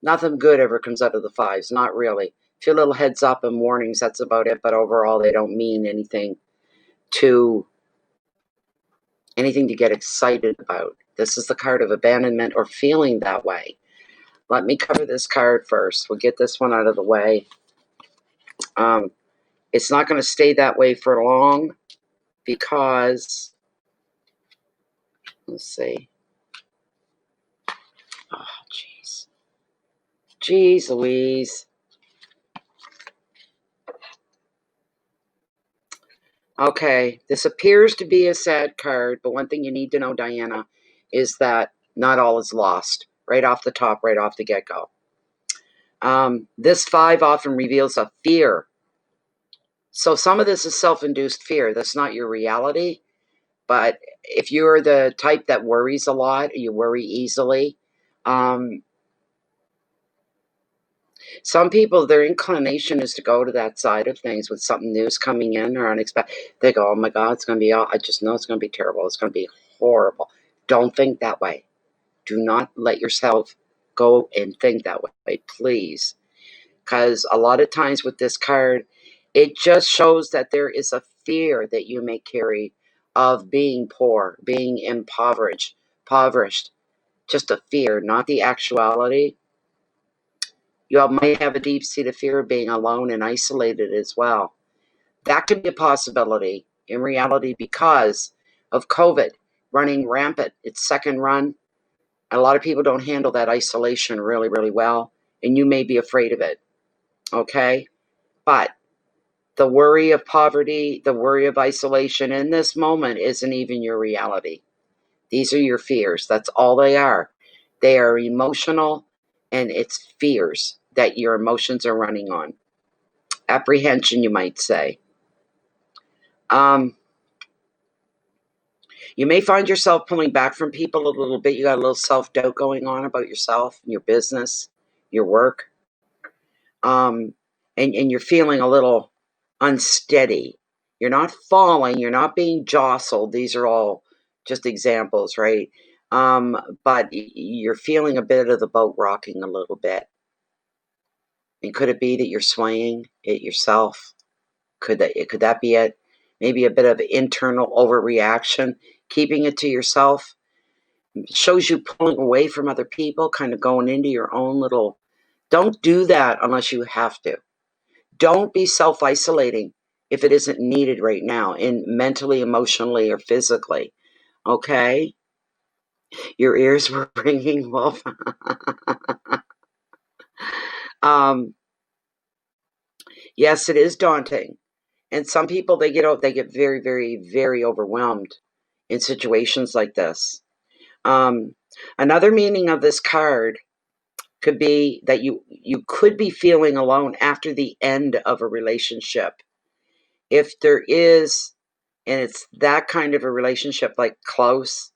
Speaker 1: Nothing good ever comes out of the fives. Not really. A few little heads up and warnings, that's about it. But overall, they don't mean anything to get excited about. This is the card of abandonment or feeling that way. Let me cover this card first. We'll get this one out of the way. It's not going to stay that way for long because, let's see. Oh, jeez. Jeez Louise. Okay, this appears to be a sad card, but one thing you need to know, Diana, is that not all is lost. Right off the top, right off the get-go. This five often reveals a fear. So some of this is self-induced fear. That's not your reality. But if you're the type that worries a lot, you worry easily, some people, their inclination is to go to that side of things with something new's coming in or unexpected. They go, oh my God, it's going to be, I just know it's going to be terrible. It's going to be horrible. Don't think that way. Do not let yourself go and think that way, please. Because a lot of times with this card, it just shows that there is a fear that you may carry of being poor, being impoverished. Just a fear, not the actuality. You might have a deep-seated fear of being alone and isolated as well. That could be a possibility in reality because of COVID running rampant. Its second run. A lot of people don't handle that isolation really, really well, and you may be afraid of it. Okay? But the worry of poverty, the worry of isolation in this moment isn't even your reality. These are your fears. That's all they are. They are emotional, and it's fears that your emotions are running on. Apprehension, you might say. You may find yourself pulling back from people a little bit. You got a little self-doubt going on about yourself, your business, your work. And you're feeling a little unsteady. You're not falling. You're not being jostled. These are all just examples, right? But you're feeling a bit of the boat rocking a little bit. And could it be that you're swaying it yourself? Could that be it? Maybe a bit of internal overreaction, keeping it to yourself. It shows you pulling away from other people, kind of going into your own little... Don't do that unless you have to. Don't be self-isolating if it isn't needed right now, mentally, emotionally, or physically. Okay? Your ears were ringing, Wolf. Yes, it is daunting. And some people, they get very, very, very overwhelmed in situations like this. Another meaning of this card could be that you could be feeling alone after the end of a relationship. If there is, and it's that kind of a relationship, like close,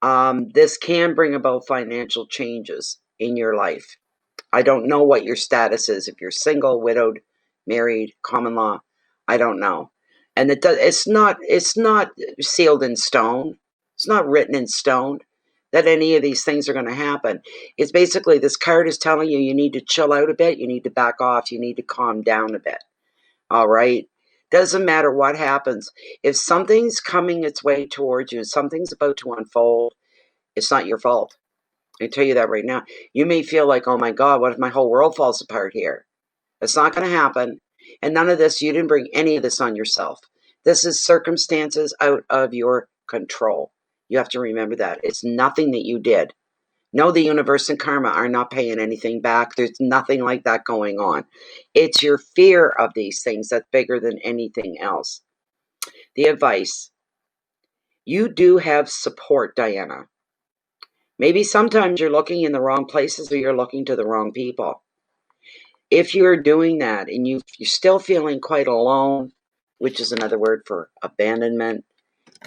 Speaker 1: this can bring about financial changes in your life. I don't know what your status is. If you're single, widowed, married, common law, I don't know. And it's not sealed in stone. It's not written in stone that any of these things are going to happen. It's basically, this card is telling you need to chill out a bit. You need to back off. You need to calm down a bit. All right? Doesn't matter what happens. If something's coming its way towards you, something's about to unfold, it's not your fault. I tell you that right now. You may feel like, oh my God, what if my whole world falls apart here? It's not going to happen. And none of this, you didn't bring any of this on yourself. This is circumstances out of your control. You have to remember that. It's nothing that you did. No, the universe and karma are not paying anything back. There's nothing like that going on. It's your fear of these things that's bigger than anything else. The advice. You do have support, Diana. Maybe sometimes you're looking in the wrong places or you're looking to the wrong people. If you're doing that and you're still feeling quite alone, which is another word for abandonment,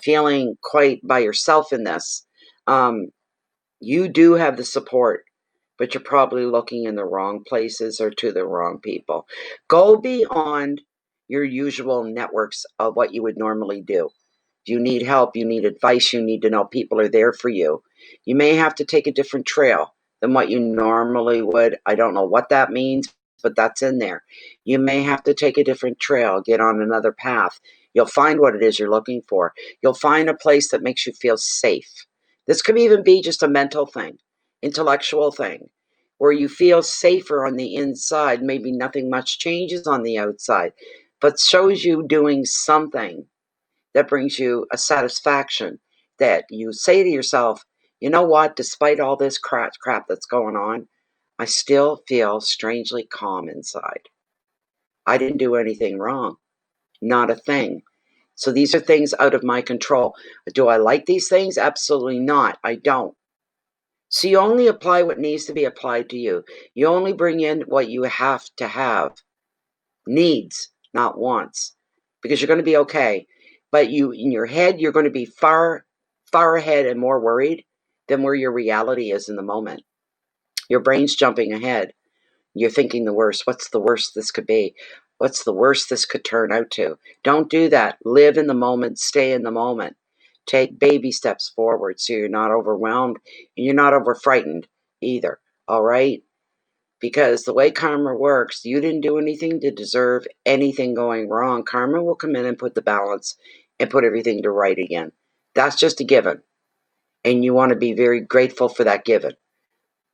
Speaker 1: feeling quite by yourself in this, you do have the support, but you're probably looking in the wrong places or to the wrong people. Go beyond your usual networks of what you would normally do. If you need help, you need advice, you need to know people are there for you. You may have to take a different trail than what you normally would. I don't know what that means, but that's in there. You may have to take a different trail, get on another path. You'll find what it is you're looking for. You'll find a place that makes you feel safe. This could even be just a mental thing, intellectual thing, where you feel safer on the inside. Maybe nothing much changes on the outside, but shows you doing something that brings you a satisfaction that you say to yourself, you know what, despite all this crap that's going on, I still feel strangely calm inside. I didn't do anything wrong. Not a thing. So these are things out of my control. Do I like these things? Absolutely not. I don't. So you only apply what needs to be applied to you. You only bring in what you have to have. Needs, not wants. Because you're going to be okay. But you, in your head, you're going to be far ahead and more worried than where your reality is in the moment. Your brain's jumping ahead. You're thinking the worst. What's the worst this could be? What's the worst this could turn out to? Don't do that. Live in the moment. Stay in the moment. Take baby steps forward so you're not overwhelmed and you're not over frightened either. All right? Because the way karma works, you didn't do anything to deserve anything going wrong. Karma will come in and put the balance and put everything to right again. That's just a given. And you want to be very grateful for that given.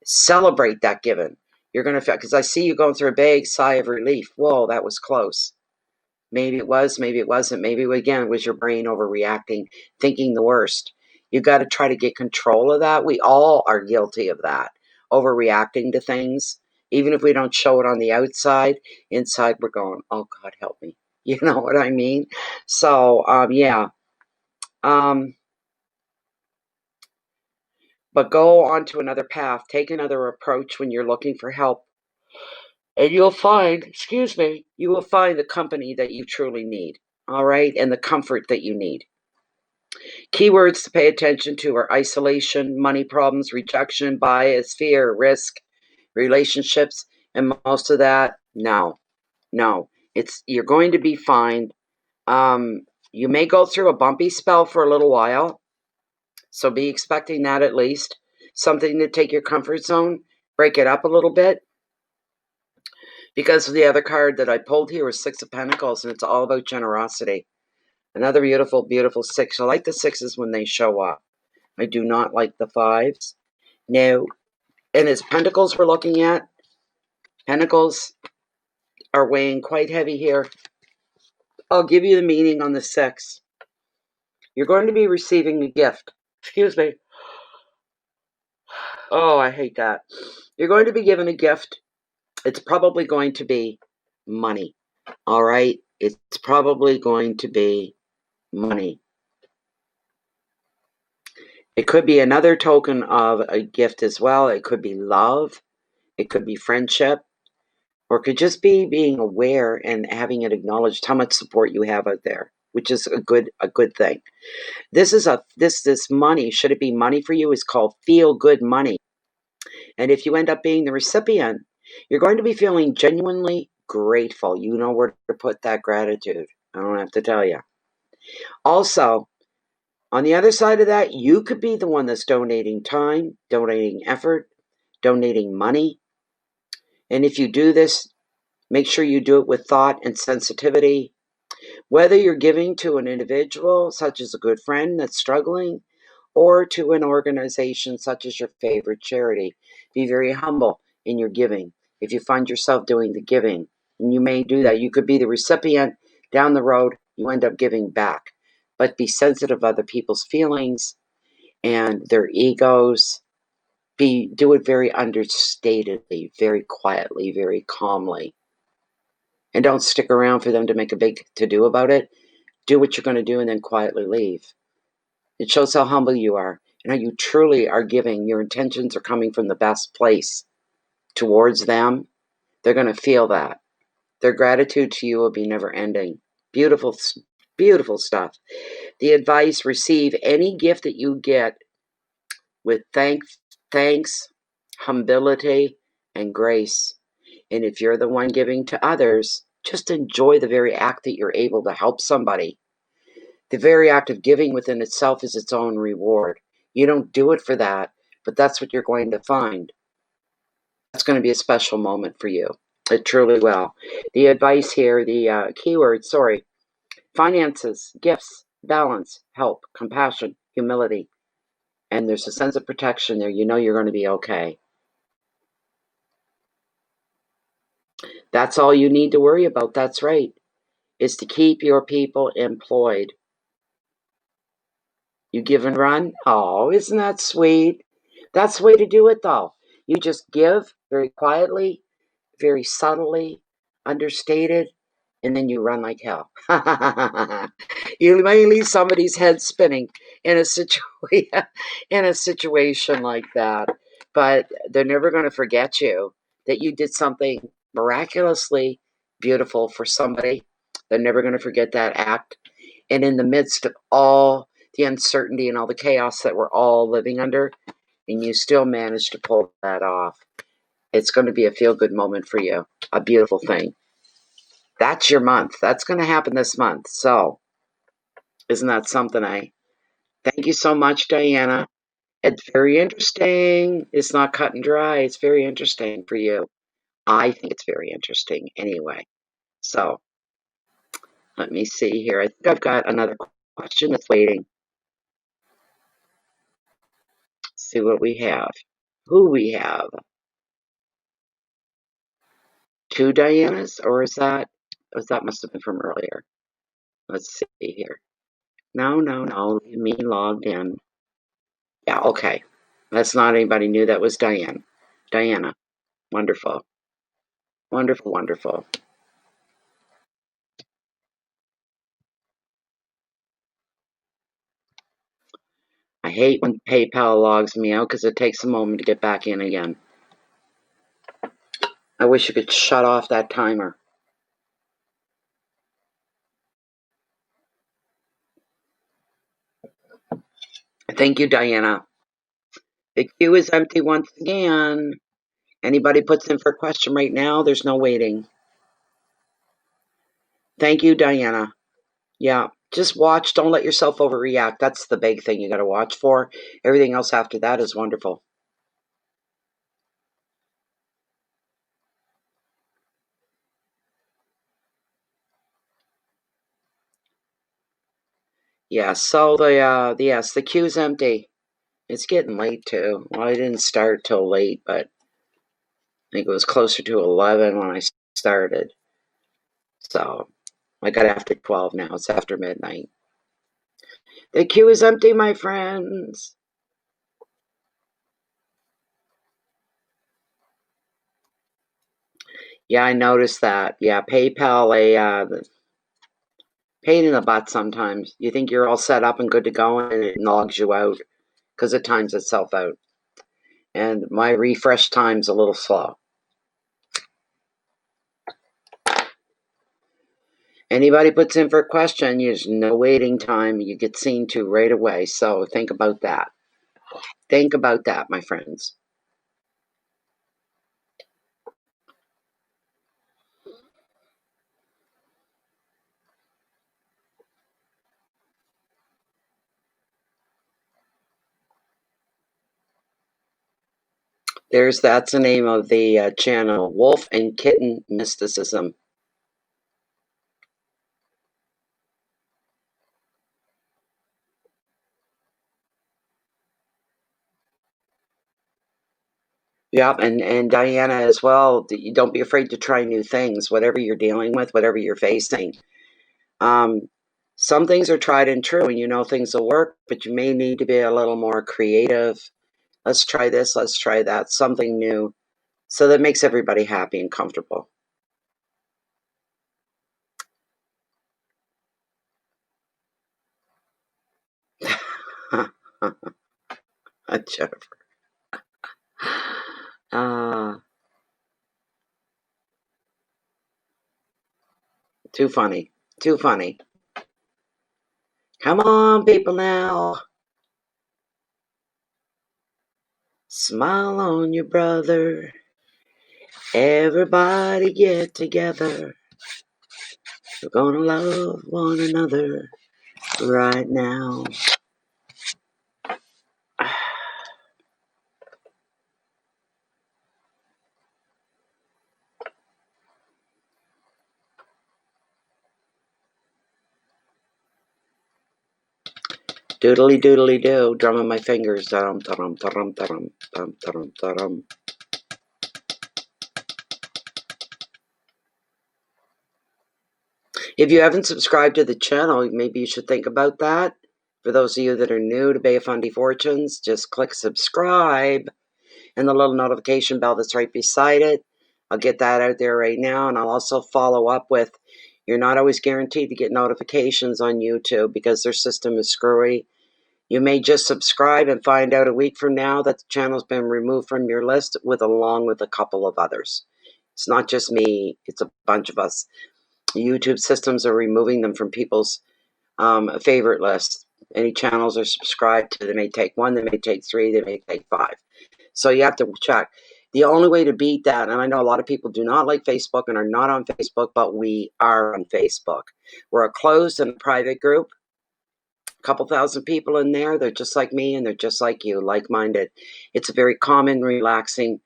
Speaker 1: Celebrate that given. You're going to feel, because I see you going through a big sigh of relief. Whoa, that was close. Maybe it was, maybe it wasn't. Maybe, again, it was your brain overreacting, thinking the worst. You got to try to get control of that. We all are guilty of that, overreacting to things. Even if we don't show it on the outside, inside we're going, oh, God, help me. You know what I mean? So, yeah. But go on to another path. Take another approach when you're looking for help. And you'll find, you will find the company that you truly need. All right? And the comfort that you need. Keywords to pay attention to are isolation, money problems, rejection, bias, fear, risk, relationships, and most of that, no. You're going to be fine. You may go through a bumpy spell for a little while, so be expecting that at least. Something to take your comfort zone, break it up a little bit. Because the other card that I pulled here was Six of Pentacles, and it's all about generosity. Another beautiful, beautiful six. I like the sixes when they show up. I do not like the fives. No. And it's Pentacles we're looking at. Pentacles are weighing quite heavy here. I'll give you the meaning on the six. You're going to be receiving a gift. Excuse me. Oh, I hate that. You're going to be given a gift. It's probably going to be money. All right? It's probably going to be money. It could be another token of a gift as well. It could be love. It could be friendship. Or it could just be being aware and having it acknowledged how much support you have out there, which is a good thing. This money, should it be money for you, is called feel good money. And if you end up being the recipient, you're going to be feeling genuinely grateful. You know where to put that gratitude. I don't have to tell you. Also, on the other side of that, you could be the one that's donating time, donating effort, donating money. And if you do this, make sure you do it with thought and sensitivity. Whether you're giving to an individual, such as a good friend that's struggling, or to an organization such as your favorite charity, be very humble in your giving. If you find yourself doing the giving, and you may do that, you could be the recipient. Down the road, you end up giving back. But be sensitive of other people's feelings and their egos. Do it very understatedly, very quietly, very calmly. And don't stick around for them to make a big to-do about it. Do what you're going to do and then quietly leave. It shows how humble you are and how you truly are giving. Your intentions are coming from the best place towards them. They're going to feel that. Their gratitude to you will be never ending. Beautiful, beautiful stuff. The advice: receive any gift that you get with thanks, humility, and grace. And if you're the one giving to others, Just enjoy the very act that you're able to help somebody. The very act of giving within itself is its own reward. You don't do it for that, but that's what you're going to find. That's going to be a special moment for you. It truly will. The advice here, the keyword, finances, gifts, balance, help, compassion, humility. And there's a sense of protection there. You know you're going to be okay. That's all you need to worry about. That's right. Is to keep your people employed. You give and run? Oh, isn't that sweet? That's the way to do it, though. You just give very quietly, very subtly, understated, and then you run like hell. You may leave somebody's head spinning in a situation like that, but they're never going to forget you, that you did something miraculously beautiful for somebody. They're never going to forget that act. And in the midst of all the uncertainty and all the chaos that we're all living under, and you still managed to pull that off, it's going to be a feel-good moment for you, a beautiful thing. That's your month. That's going to happen this month. So, isn't that something? Thank you so much, Diana. It's very interesting. It's not cut and dry. It's very interesting for you. I think it's very interesting anyway. So, let me see here. I think I've got another question that's waiting. See what we have. Who we have. 2 Dianas, or is that must have been from earlier. Let's see here. No. Leave me logged in. Yeah, okay. That's not anybody new. That was Diana. Wonderful. Wonderful. I hate when PayPal logs me out because it takes a moment to get back in again. I wish you could shut off that timer. Thank you, Diana. The queue is empty once again. Anybody puts in for a question right now, there's no waiting. Thank you, Diana. Yeah, just watch. Don't let yourself overreact. That's the big thing you got to watch for. Everything else after that is wonderful. Yeah, so the queue's empty. It's getting late too. Well, I didn't start till late, but I think it was closer to 11 when I started. So I got after 12 now. It's after midnight. The queue is empty, my friends. Yeah, I noticed that. Yeah, PayPal, pain in the butt sometimes. You think you're all set up and good to go, and it logs you out because it times itself out. And my refresh time's a little slow. Anybody puts in for a question, there's no waiting time. You get seen to right away. So think about that. Think about that, my friends. That's the name of the channel, Wolf and Kitten Mysticism. Yep, and Diana as well. You don't be afraid to try new things, whatever you're dealing with, whatever you're facing. Some things are tried and true, and you know things will work, but you may need to be a little more creative. Let's try this, let's try that, something new. So that makes everybody happy and comfortable. Jennifer. Too funny. Too funny. Come on, people now. Smile on your brother. Everybody get together. We're gonna love one another right now. Doodly doodly do, drumming my fingers. Dum dum dum dum dum dum dum. If you haven't subscribed to the channel, maybe you should think about that. For those of you that are new to Bay of Fundy Fortunes, just click subscribe and the little notification bell that's right beside it. I'll get that out there right now, and I'll also follow up with, you're not always guaranteed to get notifications on YouTube because their system is screwy. You may just subscribe and find out a week from now that the channel's been removed from your list along with a couple of others. It's not just me, it's a bunch of us. YouTube systems are removing them from people's favorite list. Any channels are subscribed to, they may take 1, they may take 3, they may take 5. So you have to check. The only way to beat that, and I know a lot of people do not like Facebook and are not on Facebook, but we are on Facebook. We're a closed and private group. A couple thousand people in there. They're just like me and they're just like you, like-minded. It's a very calm, relaxing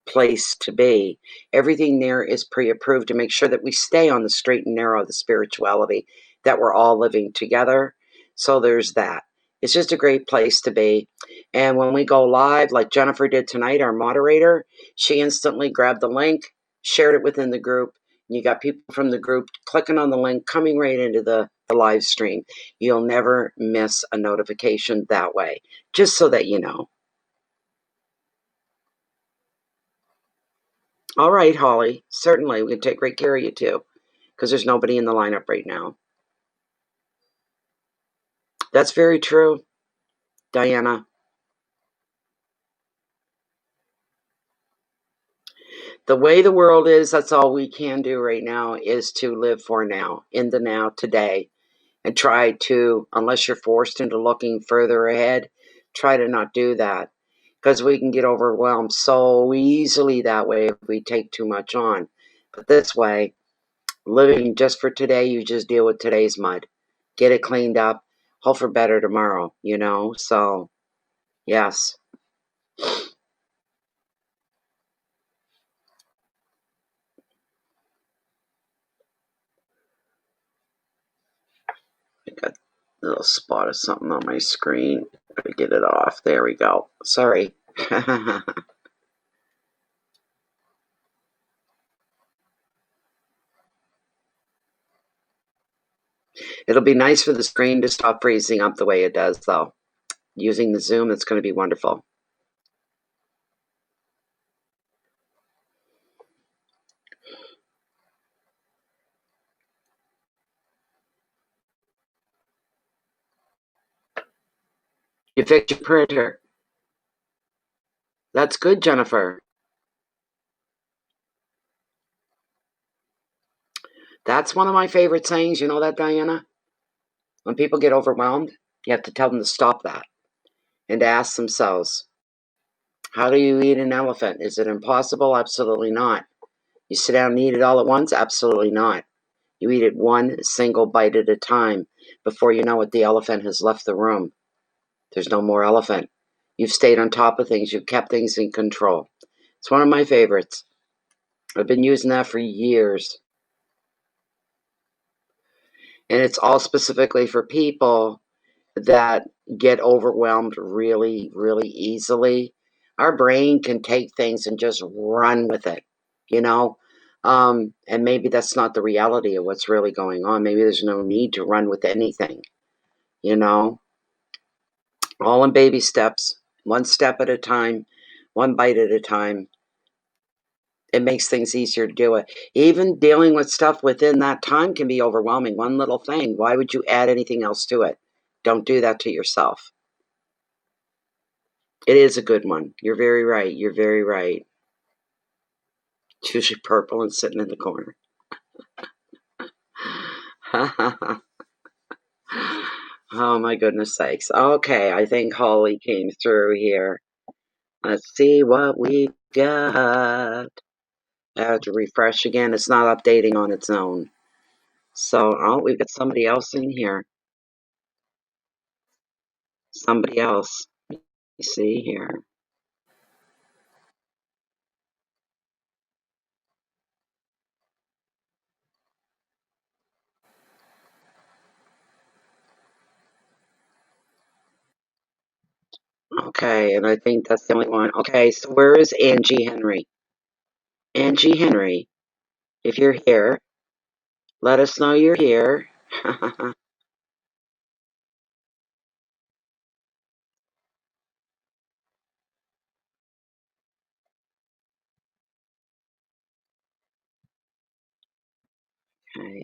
Speaker 1: place to be. Everything there is pre-approved to make sure that we stay on the straight and narrow of the spirituality, that we're all living together. So there's that. It's just a great place to be. And when we go live, like Jennifer did tonight, our moderator, she instantly grabbed the link, shared it within the group. You got people from the group clicking on the link, coming right into the live stream. You'll never miss a notification that way, just so that you know. All right, Holly. Certainly, we can take great care of you too, because there's nobody in the lineup right now. That's very true, Diana. The way the world is, that's all we can do right now is to live for now, in the now, today, and try to, unless you're forced into looking further ahead, try to not do that, because we can get overwhelmed so easily that way if we take too much on. But this way, living just for today, you just deal with today's mud. Get it cleaned up. Hope for better tomorrow, you know? So, yes. I got a little spot of something on my screen. Gotta get it off. There we go. Sorry. It'll be nice for the screen to stop freezing up the way it does, though. Using the Zoom, it's going to be wonderful. You fixed your printer. That's good, Jennifer. That's one of my favorite sayings. You know that, Diana? When people get overwhelmed, you have to tell them to stop that and to ask themselves, how do you eat an elephant? Is it impossible? Absolutely not. You sit down and eat it all at once? Absolutely not. You eat it one single bite at a time. Before you know it, the elephant has left the room. There's no more elephant. You've stayed on top of things. You've kept things in control. It's one of my favorites. I've been using that for years. And it's all specifically for people that get overwhelmed really, really easily. Our brain can take things and just run with it, you know? And maybe that's not the reality of what's really going on. Maybe there's no need to run with anything, you know? All in baby steps, one step at a time, one bite at a time. It makes things easier to do it. Even dealing with stuff within that time can be overwhelming. One little thing, why would you add anything else to it? Don't do that to yourself. It is a good one. You're very right. You're very right. It's usually purple and sitting in the corner. Oh, my goodness sakes. Okay, I think Holly came through here. Let's see what we got. I have to refresh again. It's not updating on its own. So, oh, we've got somebody else in here. Somebody else. Let me see here. Okay, and I think that's the only one. Okay, so where is Angie Henry? Angie Henry, if you're here, let us know you're here. Okay,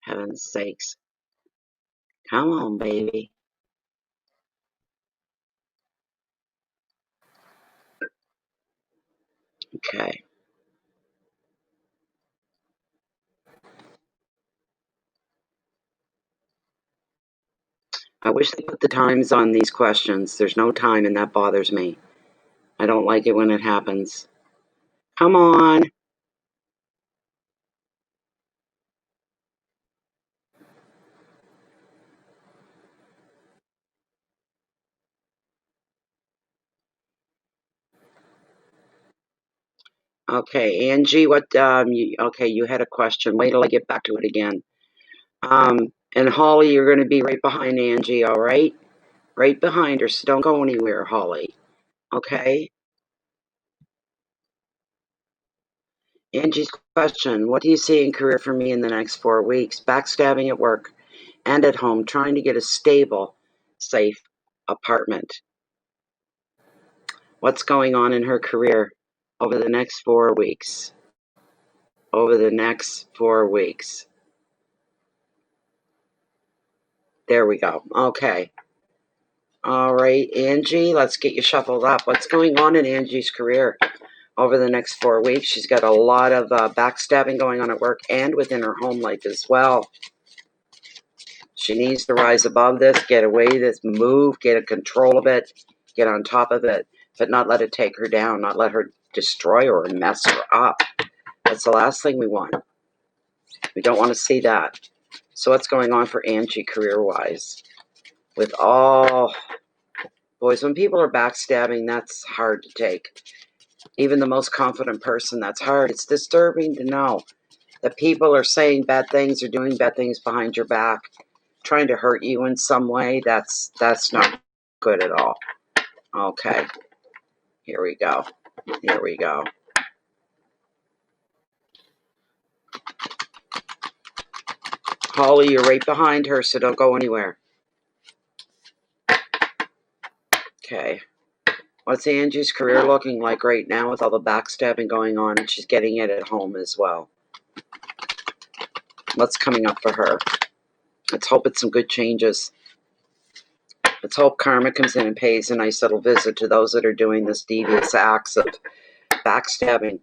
Speaker 1: heaven's sakes. Come on, baby. Okay. I wish they put the times on these questions. There's no time, and that bothers me. I don't like it when it happens. Come on. Okay, Angie, okay, you had a question. Wait till I get back to it again. And Holly, you're going to be right behind Angie, all right? Right behind her, so don't go anywhere, Holly. Okay? Angie's question, what do you see in career for me in the next 4 weeks? Backstabbing at work and at home, trying to get a stable, safe apartment. What's going on in her career over the next 4 weeks? Over the next 4 weeks. There we go. Okay. All right, Angie, let's get you shuffled up. What's going on in Angie's career over the next 4 weeks? She's got a lot of backstabbing going on at work and within her home life as well. She needs to rise above this, get away this, move, get a control of it, get on top of it, but not let it take her down, not let her destroy her and mess her up. That's the last thing we want. We don't want to see that. So what's going on for Angie career-wise? With all... Boys, when people are backstabbing, that's hard to take. Even the most confident person, that's hard. It's disturbing to know that people are saying bad things or doing bad things behind your back, trying to hurt you in some way. That's not good at all. Okay, here we go. Here we go. Holly, you're right behind her, so don't go anywhere. Okay. What's Angie's career looking like right now with all the backstabbing going on, and she's getting it at home as well? What's coming up for her? Let's hope it's some good changes. Let's hope karma comes in and pays a nice little visit to those that are doing this devious acts of backstabbing.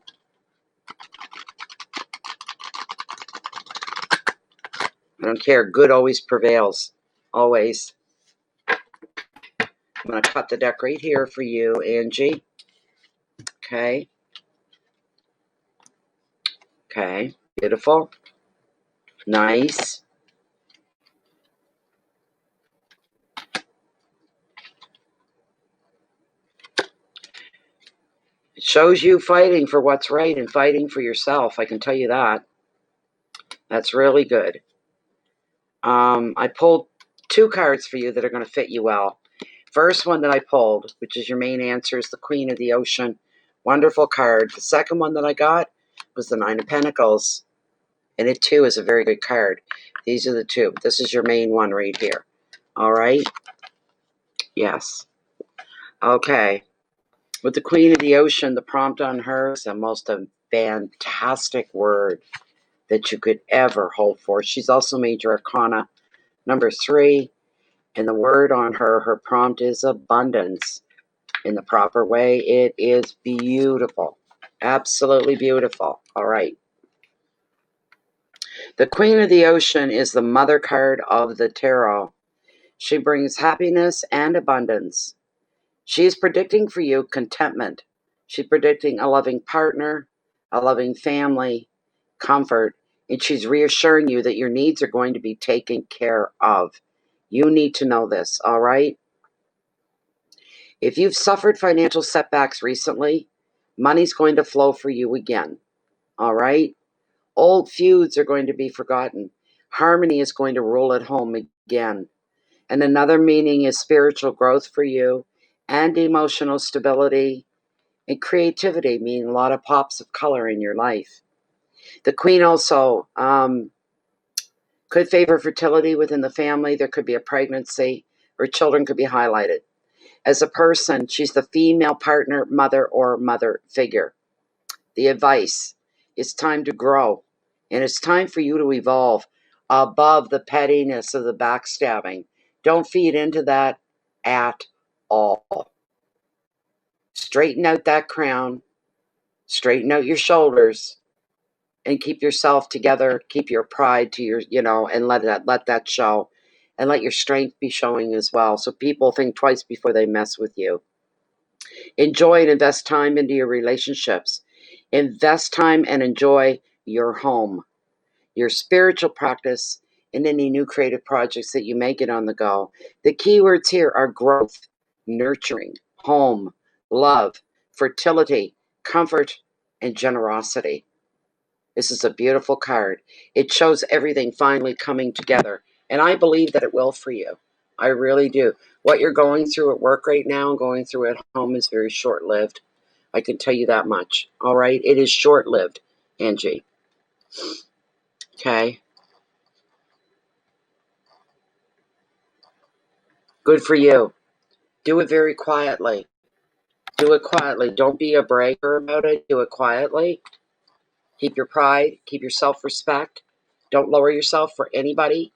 Speaker 1: I don't care. Good always prevails. Always. I'm going to cut the deck right here for you, Angie. Okay. Okay. Beautiful. Nice. It shows you fighting for what's right and fighting for yourself. I can tell you that. That's really good. I pulled 2 cards for you that are going to fit you well. First one that I pulled, which is your main answer, is the Queen of the Ocean. Wonderful card. The second one that I got was the 9 of Pentacles. And it, too, is a very good card. These are the 2. This is your main one right here. All right? Yes. Okay. With the Queen of the Ocean, the prompt on her is the most fantastic word that you could ever hope for. She's also Major Arcana number 3. And the word on her prompt is abundance. In the proper way, it is beautiful. Absolutely beautiful. All right. The Queen of the Ocean is the mother card of the tarot. She brings happiness and abundance. She is predicting for you contentment. She's predicting a loving partner, a loving family, comfort, And she's reassuring you that your needs are going to be taken care of. You need to know this, all right? If you've suffered financial setbacks recently, money's going to flow for you again, all right? Old feuds are going to be forgotten. Harmony is going to rule at home again. And another meaning is spiritual growth for you and emotional stability and creativity, meaning a lot of pops of color in your life. The Queen also could favor fertility within the family. There could be a pregnancy, or children could be highlighted. As a person, she's the female partner, mother, or mother figure. The advice: it's time to grow, and it's time for you to evolve above the pettiness of the backstabbing. Don't feed into that at all. Straighten out that crown, straighten out your shoulders, and keep yourself together. Keep your pride to your, and let that show, and let your strength be showing as well. So people think twice before they mess with you. Enjoy and invest time into your relationships. Invest time and enjoy your home, your spiritual practice, and any new creative projects that you may get on the go. The keywords here are growth, nurturing, home, love, fertility, comfort, and generosity. This is a beautiful card. It shows everything finally coming together, and I believe that it will for you. I really do. What you're going through at work right now and going through at home is very short-lived. I can tell you that much. All right? It is short-lived, Angie. Okay? Good for you. Do it very quietly. Do it quietly. Don't be a bragger about it. Do it quietly. Keep your pride. Keep your self-respect. Don't lower yourself for anybody.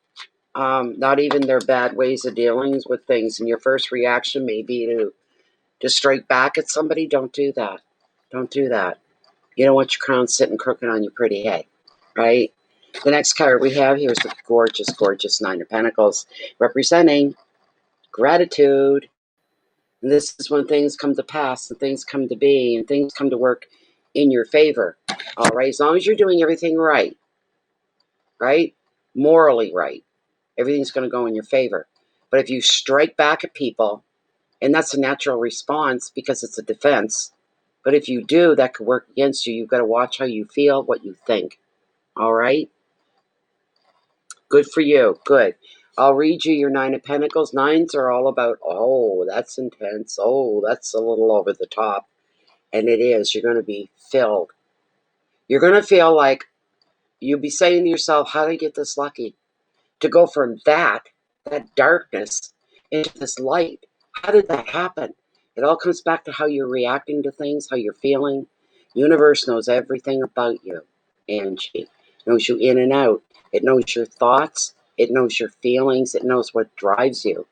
Speaker 1: Not even their bad ways of dealing with things. And your first reaction may be to strike back at somebody. Don't do that. Don't do that. You don't want your crown sitting crooked on your pretty head, right? The next card we have here is the gorgeous, gorgeous Nine of Pentacles, representing gratitude. And this is when things come to pass and things come to be and things come to work in your favor. All right, as long as you're doing everything right, right? Morally right, everything's going to go in your favor. But if you strike back at people, and that's a natural response because it's a defense, but if you do, that could work against you. You've got to watch how you feel, what you think. All right? Good for you. Good. I'll read you your Nine of Pentacles. Nines are all about, oh, that's intense. Oh, that's a little over the top. And it is. You're going to be filled. You're going to feel like you'll be saying to yourself, how did I get this lucky? To go from that darkness, into this light. How did that happen? It all comes back to how you're reacting to things, how you're feeling. Universe knows everything about you, Angie. It knows you in and out. It knows your thoughts. It knows your feelings. It knows what drives you.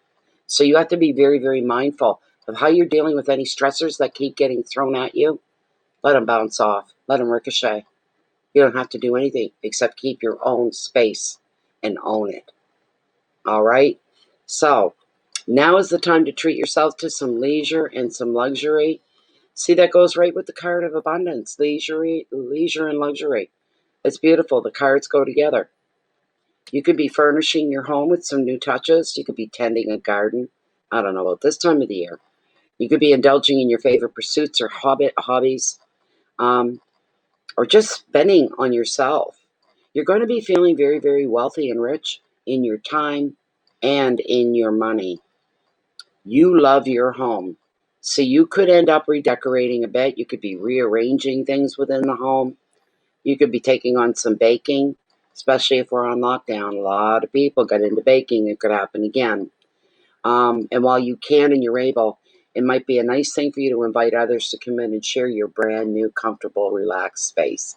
Speaker 1: So you have to be very, very mindful of how you're dealing with any stressors that keep getting thrown at you. Let them bounce off. Let them ricochet. You don't have to do anything except keep your own space and own it. All right? So now is the time to treat yourself to some leisure and some luxury. See, that goes right with the card of abundance. Leisure and luxury. It's beautiful. The cards go together. You could be furnishing your home with some new touches. You could be tending a garden. I don't know about this time of the year. You could be indulging in your favorite pursuits or hobbies, or just spending on yourself. You're going to be feeling very, very wealthy and rich in your time and in your money. You love your home. So you could end up redecorating a bit. You could be rearranging things within the home. You could be taking on some baking, especially if we're on lockdown. A lot of people got into baking. It could happen again. And while you can and you're able, it might be a nice thing for you to invite others to come in and share your brand new, comfortable, relaxed space.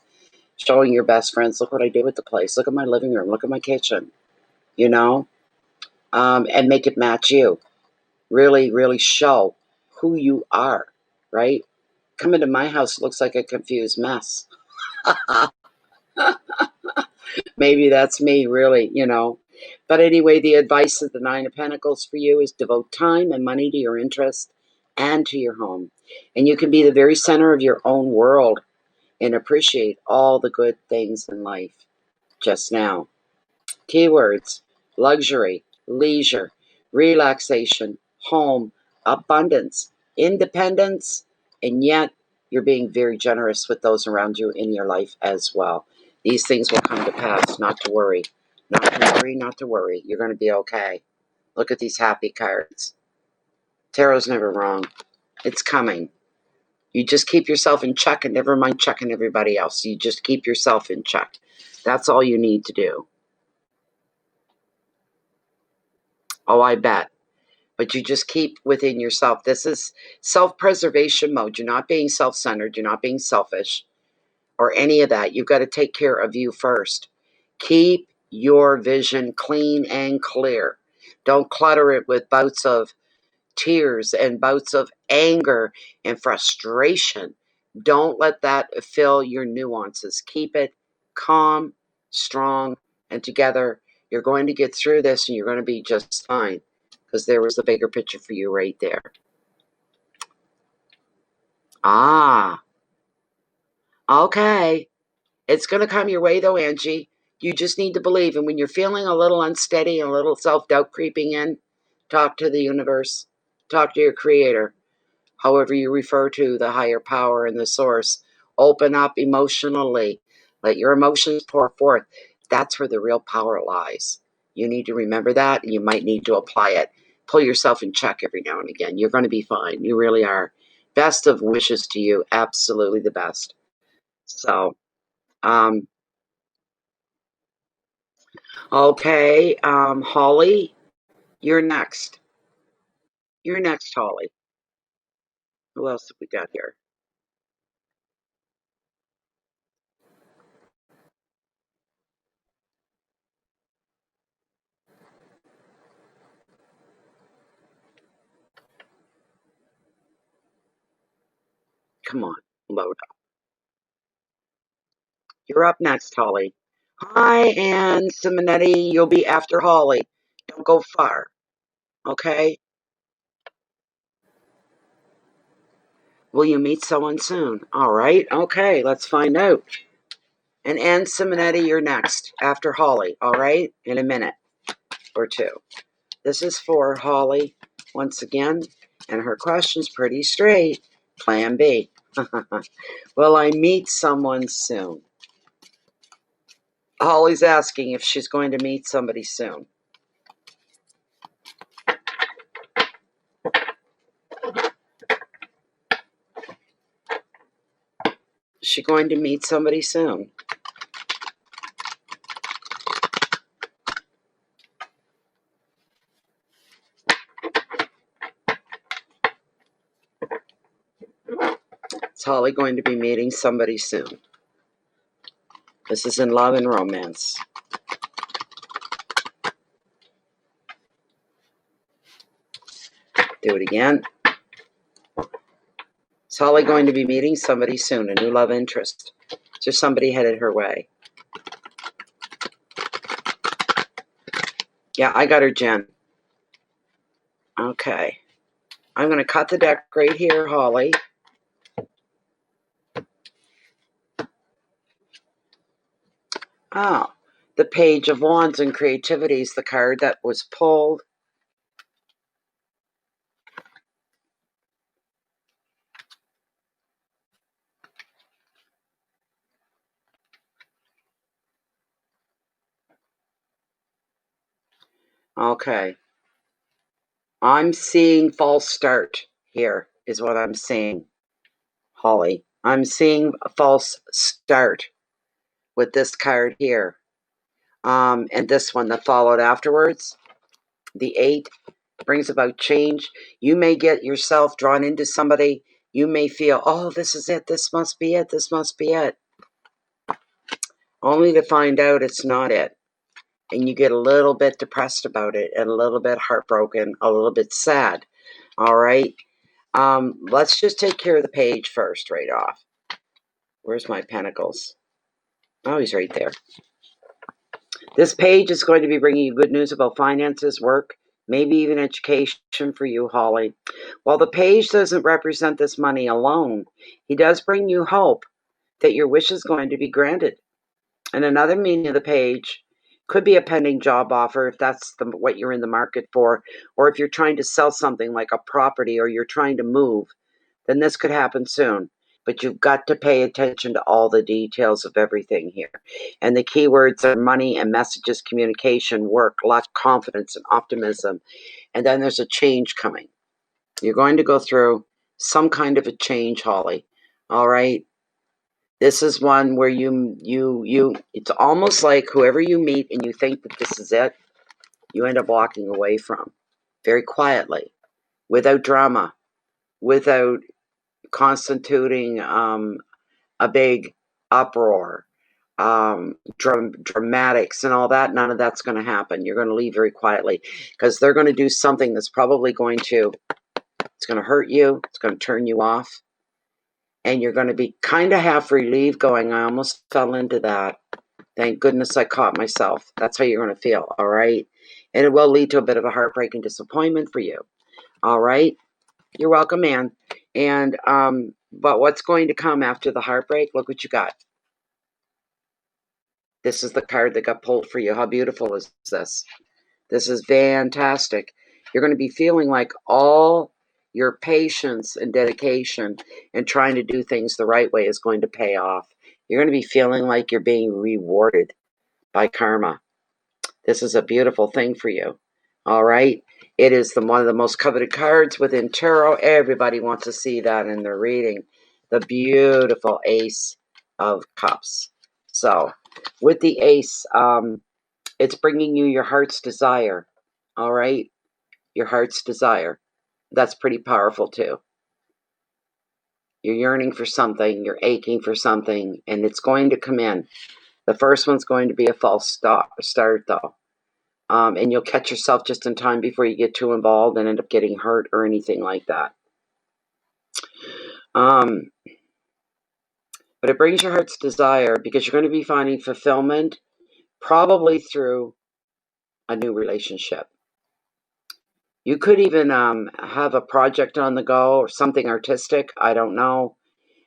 Speaker 1: Showing your best friends, look what I did with the place. Look at my living room. Look at my kitchen. And make it match you. Really, really show who you are, right? Come into my house, it looks like a confused mess. Maybe that's me, really. But anyway, the advice of the Nine of Pentacles for you is devote time and money to your interest and to your home. And you can be the very center of your own world and appreciate all the good things in life. just now. Keywords: luxury, leisure, relaxation, home, abundance, independence, and yet you're being very generous with those around you in your life as well. These things will come to pass. Not to worry. Not to worry, not to worry. You're going to be okay. Look at these happy cards. Tarot's never wrong. It's coming. You just keep yourself in check and never mind checking everybody else. You just keep yourself in check. That's all you need to do. Oh, I bet. But you just keep within yourself. This is self-preservation mode. You're not being self-centered. You're not being selfish or any of that. You've got to take care of you first. Keep your vision clean and clear. Don't clutter it with bouts of tears and bouts of anger and frustration. Don't let that fill your nuances. Keep it calm, strong, and together. You're going to get through this and you're going to be just fine, because there was the bigger picture for you right there. Ah, okay. It's going to come your way though, Angie. You just need to believe. And when you're feeling a little unsteady and a little self-doubt creeping in, talk to the universe. Talk to your creator. However you refer to the higher power and the source. Open up emotionally. Let your emotions pour forth. That's where the real power lies. You need to remember that, and you might need to apply it. Pull yourself in check every now and again. You're going to be fine. You really are. Best of wishes to you. Absolutely the best. So, okay, Holly, you're next. You're next, Holly. Who else have we got here? Come on, load up. You're up next, Holly. Hi, Anne Simonetti. You'll be after Holly. Don't go far, okay? Will you meet someone soon? All right, okay, let's find out. And Anne Simonetti, you're next after Holly, all right? In a minute or two. This is for Holly once again, and her question's pretty straight. Plan B. Will I meet someone soon? Holly's asking if she's going to meet somebody soon. Is she going to meet somebody soon? Is Holly going to be meeting somebody soon? This is in love and romance. Do it again. Is Holly going to be meeting somebody soon? A new love interest? Is there somebody headed her way? Yeah, I got her, Jen. Okay. I'm going to cut the deck right here, Holly. Oh, the Page of Wands and Creativity is the card that was pulled. Okay. I'm seeing false start here is what I'm seeing, Holly. I'm seeing a false start with this card here. And this one that followed afterwards, the 8, brings about change. You may get yourself drawn into somebody. You may feel, oh, this is it. This must be it. This must be it. Only to find out it's not it. And you get a little bit depressed about it and a little bit heartbroken, a little bit sad. All right. Let's just take care of the page first right off. Where's my pentacles? Oh, he's right there. This page is going to be bringing you good news about finances, work, maybe even education for you, Holly. While the page doesn't represent this money alone, he does bring you hope that your wish is going to be granted. And another meaning of the page could be a pending job offer if that's what you're in the market for, or if you're trying to sell something like a property or you're trying to move, then this could happen soon. But you've got to pay attention to all the details of everything here. And the keywords are money and messages, communication, work, luck, confidence, and optimism. And then there's a change coming. You're going to go through some kind of a change, Holly. All right? This is one where it's almost like whoever you meet and you think that this is it, you end up walking away from very quietly, without drama, without constituting a big uproar, dramatics and all that. None of that's going to happen. You're going to leave very quietly because they're going to do something that's probably it's going to hurt you. It's going to turn you off. And you're going to be kind of half relieved going, I almost fell into that. Thank goodness I caught myself. That's how you're going to feel, all right? And it will lead to a bit of a heartbreak and disappointment for you, all right? You're welcome, man. And, but what's going to come after the heartbreak? Look what you got. This is the card that got pulled for you. How beautiful is this? This is fantastic. You're going to be feeling like all your patience and dedication and trying to do things the right way is going to pay off. You're going to be feeling like you're being rewarded by karma. This is a beautiful thing for you. All right? It is one of the most coveted cards within tarot. Everybody wants to see that in their reading. The beautiful Ace of Cups. So, with the Ace, it's bringing you your heart's desire. All right? Your heart's desire. That's pretty powerful too. You're yearning for something, you're aching for something, and it's going to come in. The first one's going to be a false start though. And you'll catch yourself just in time before you get too involved and end up getting hurt or anything like that. But it brings your heart's desire because you're going to be finding fulfillment probably through a new relationship. You could even have a project on the go or something artistic. I don't know.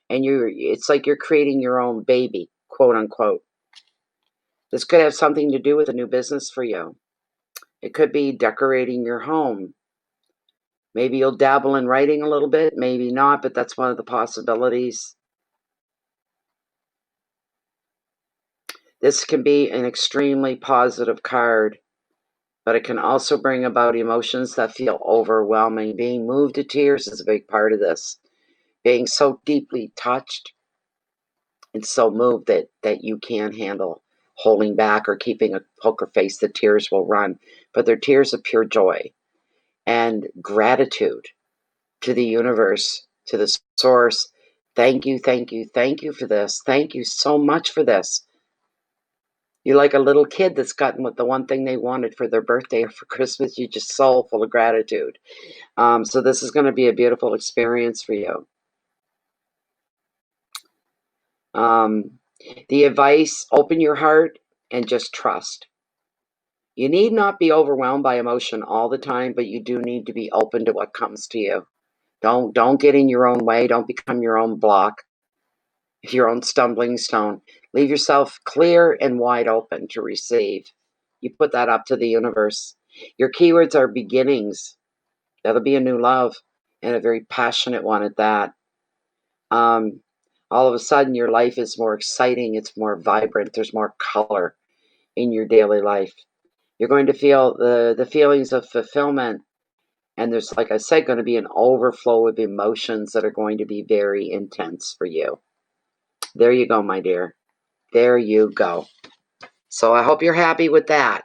Speaker 1: And it's like you're creating your own baby, quote unquote. This could have something to do with a new business for you. It could be decorating your home. Maybe you'll dabble in writing a little bit, maybe not, but that's one of the possibilities. This can be an extremely positive card, but it can also bring about emotions that feel overwhelming. Being moved to tears is a big part of this. Being so deeply touched and so moved that you can't handle holding back or keeping a poker face. The tears will run, but they're tears of pure joy and gratitude to the universe, to the source. Thank you, thank you, thank you for this. Thank you so much for this. You're like a little kid that's gotten what the one thing they wanted for their birthday or for Christmas. You're just so full of gratitude. So this is going to be a beautiful experience for you. The advice, open your heart and just trust. You need not be overwhelmed by emotion all the time, but you do need to be open to what comes to you. Don't get in your own way. Don't become your own block, your own stumbling stone. Leave yourself clear and wide open to receive. You put that up to the universe. Your keywords are beginnings. That'll be a new love, and a very passionate one at that. All of a sudden, your life is more exciting. It's more vibrant. There's more color in your daily life. You're going to feel the feelings of fulfillment. And there's, like I said, going to be an overflow of emotions that are going to be very intense for you. There you go, my dear. There you go. So I hope you're happy with that.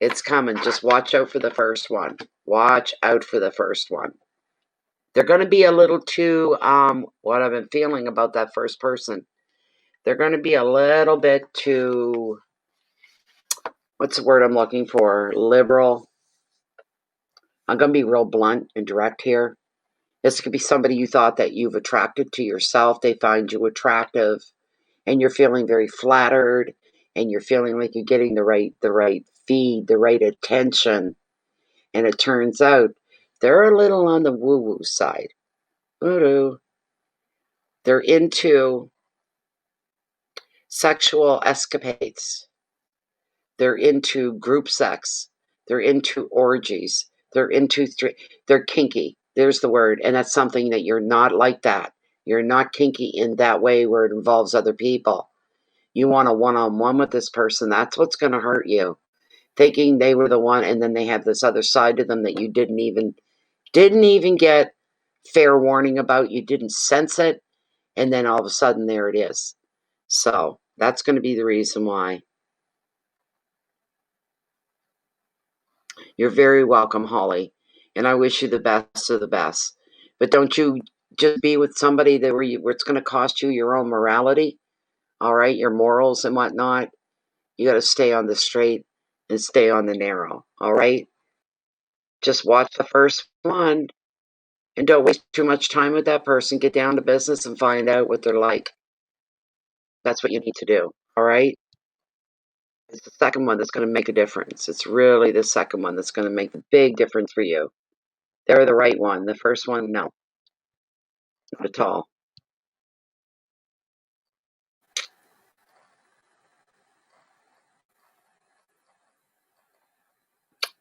Speaker 1: It's coming. Just watch out for the first one. Watch out for the first one. They're going to be a little too, what I've been feeling about that first person. They're going to be a little bit too, what's the word I'm looking for? Liberal. I'm going to be real blunt and direct here. This could be somebody you thought that you've attracted to yourself. They find you attractive and you're feeling very flattered and you're feeling like you're getting the right feed, the right attention. And it turns out they're a little on the woo-woo side. Voodoo. They're into sexual escapades. They're into group sex. They're into orgies. They're kinky. There's the word. And that's something that you're not like that. You're not kinky in that way where it involves other people. You want a one-on-one with this person. That's what's going to hurt you. Thinking they were the one, and then they have this other side to them that you didn't even get fair warning about. You didn't sense it. And then all of a sudden, there it is. So that's going to be the reason why. You're very welcome, Holly. And I wish you the best of the best. But don't you just be with somebody where it's going to cost you your own morality, all right, your morals and whatnot. You got to stay on the straight and stay on the narrow, all right? Just watch the first one and don't waste too much time with that person. Get down to business and find out what they're like. That's what you need to do, all right? It's the second one that's going to make a difference. It's really the second one that's going to make a big difference for you. They're the right one. The first one, no, not at all.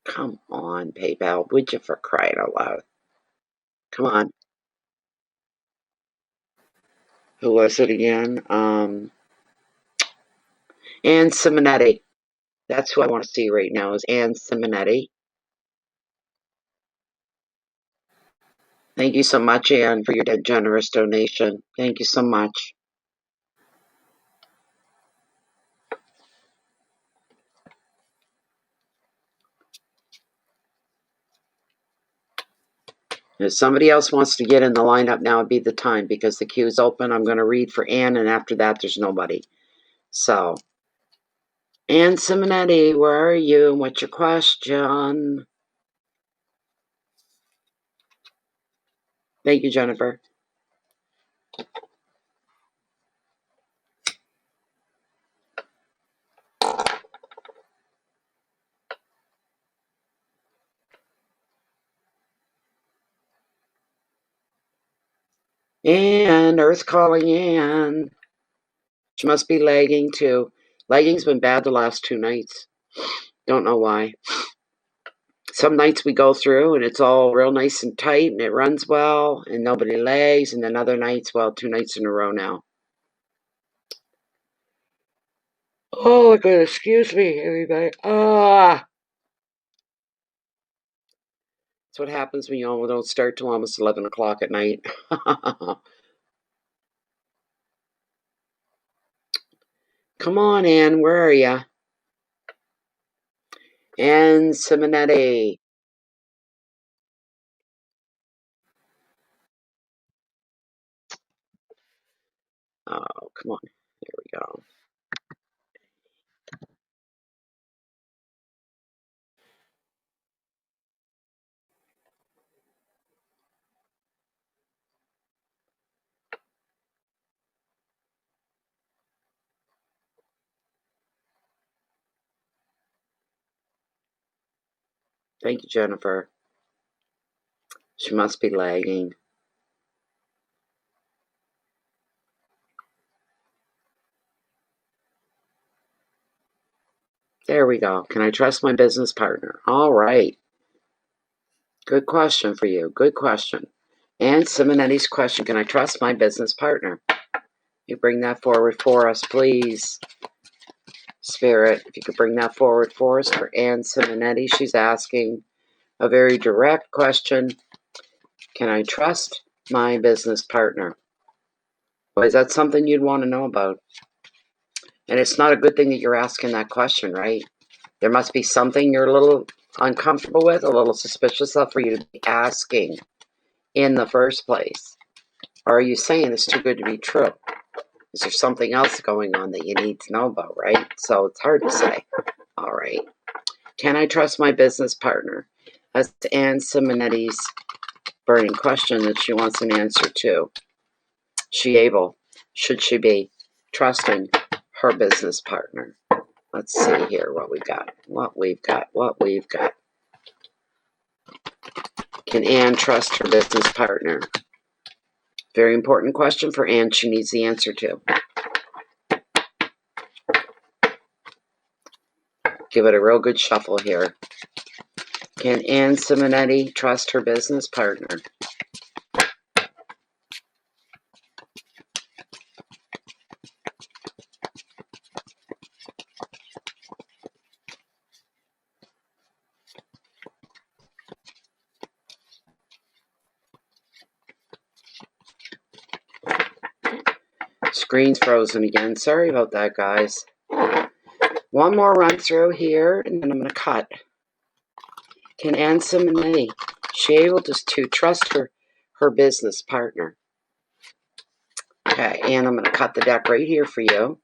Speaker 1: Come on, PayPal. Would you, for crying out loud? Come on. Who was it again? Ann Simonetti. That's who I want to see right now is Ann Simonetti. Thank you so much, Ann, for your generous donation. Thank you so much. If somebody else wants to get in the lineup now, would be the time because the queue is open. I'm going to read for Ann, and after that, there's nobody. So, Ann Simonetti, where are you? What's your question? Thank you, Jennifer. And Earth calling Ann. She must be lagging too. Lagging's been bad the last 2 nights. Don't know why. Some nights we go through and it's all real nice and tight and it runs well and nobody lags. And then other nights, well, 2 nights in a row now. Oh, good. Excuse me, everybody. That's what happens when you don't start till almost 11 o'clock at night. Come on, Ann. Where are you? Ann Simonetti. Oh, come on. Here we go. Thank you, Jennifer. She must be lagging. There we go. Can I trust my business partner? All right. Good question for you. Good question. And Simonetti's question, can I trust my business partner? You bring that forward for us, please. Spirit, if you could bring that forward for us for Ann Simonetti. She's asking a very direct question. Can I trust my business partner? Well, is that something you'd want to know about? And it's not a good thing that you're asking that question, right? There must be something you're a little uncomfortable with, a little suspicious of for you to be asking in the first place. Or are you saying it's too good to be true? Is there something else going on that you need to know about, right? So it's hard to say. All right. Can I trust my business partner? That's Ann Simonetti's burning question that she wants an answer to. Should she be trusting her business partner? Let's see here what we've got. Can Ann trust her business partner? Very important question for Ann. She needs the answer to. Give it a real good shuffle here. Can Anne Simonetti trust her business partner? Screen's frozen again. Sorry about that, guys. One more run through here, and then I'm going to cut. Can Anne Simonetti, she able to trust her business partner? Okay, and I'm going to cut the deck right here for you.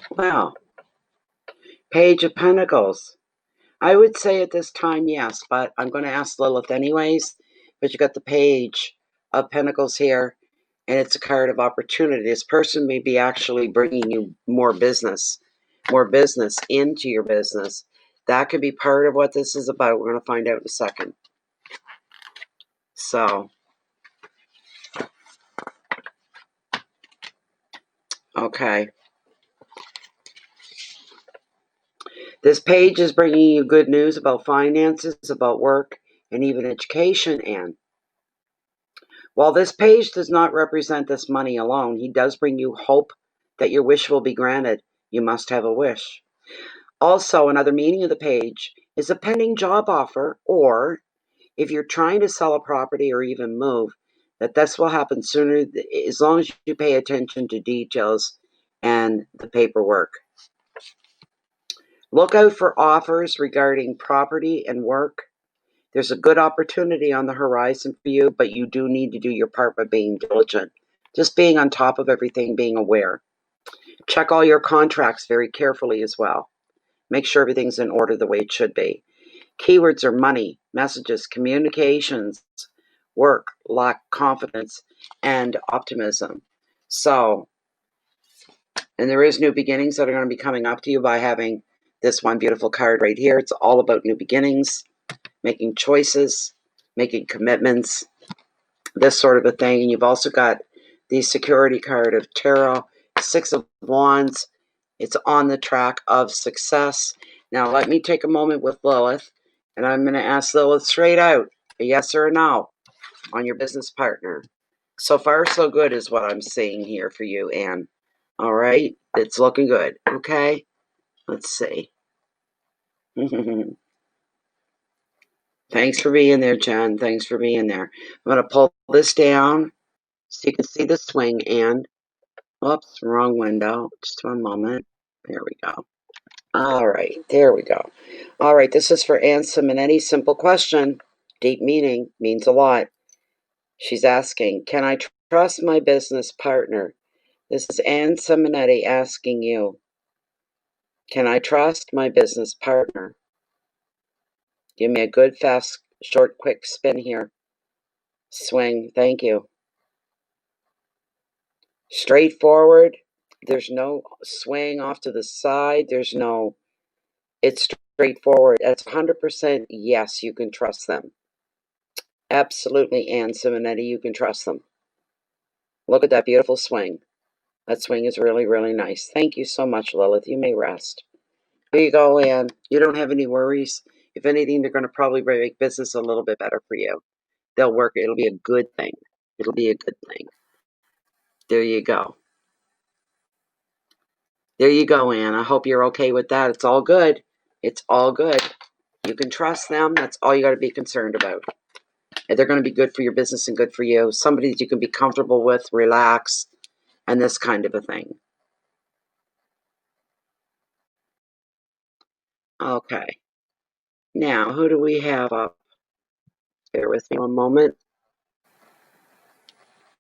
Speaker 1: Wow. Page of Pentacles. I would say at this time, yes, but I'm going to ask Lilith anyways. But you got the Page of Pentacles here, and it's a card of opportunity. This person may be actually bringing you more business into your business. That could be part of what this is about. We're going to find out in a second. So, okay. This page is bringing you good news about finances, about work, and even education. And while this page does not represent this money alone, he does bring you hope that your wish will be granted. You must have a wish. Also, another meaning of the page is a pending job offer, or if you're trying to sell a property or even move, that this will happen sooner, as long as you pay attention to details and the paperwork. Look out for offers regarding property and work. There's a good opportunity on the horizon for you, but you do need to do your part by being diligent. Just being on top of everything, being aware. Check all your contracts very carefully as well. Make sure everything's in order the way it should be. Keywords are money, messages, communications, work, lack confidence, and optimism. So, and there is new beginnings that are going to be coming up to you by having this one beautiful card right here. It's all about new beginnings, making choices, making commitments, this sort of a thing. And you've also got the security card of Tarot, Six of Wands. It's on the track of success. Now, let me take a moment with Lilith, and I'm going to ask Lilith straight out, a yes or a no on your business partner. So far, so good is what I'm seeing here for you, Anne. All right? It's looking good. Okay? Let's see. Thanks for being there, Jen. Thanks for being there. I'm going to pull this down so you can see the swing, and oops, wrong window. Just one moment. There we go. All right, there we go. All right, this is for Anne Simonetti. Simple question. Deep meaning, means a lot. She's asking, can I trust my business partner? This is Anne Simonetti asking you, can I trust my business partner? Give me a good, fast, short, quick spin here. Swing. Thank you. Straightforward. There's no swing off to the side. There's no, it's straightforward. It's 100% yes, you can trust them. Absolutely, Anne Simonetti, you can trust them. Look at that beautiful swing. That swing is really, really nice. Thank you so much, Lilith. You may rest. There you go, Anne. You don't have any worries. If anything, they're going to probably make business a little bit better for you. They'll work. It'll be a good thing. It'll be a good thing. There you go. There you go, Anne. I hope you're okay with that. It's all good. It's all good. You can trust them. That's all you got to be concerned about. And they're going to be good for your business and good for you. Somebody that you can be comfortable with, relax, and this kind of a thing. Okay. Now, who do we have up? Bear with me one moment.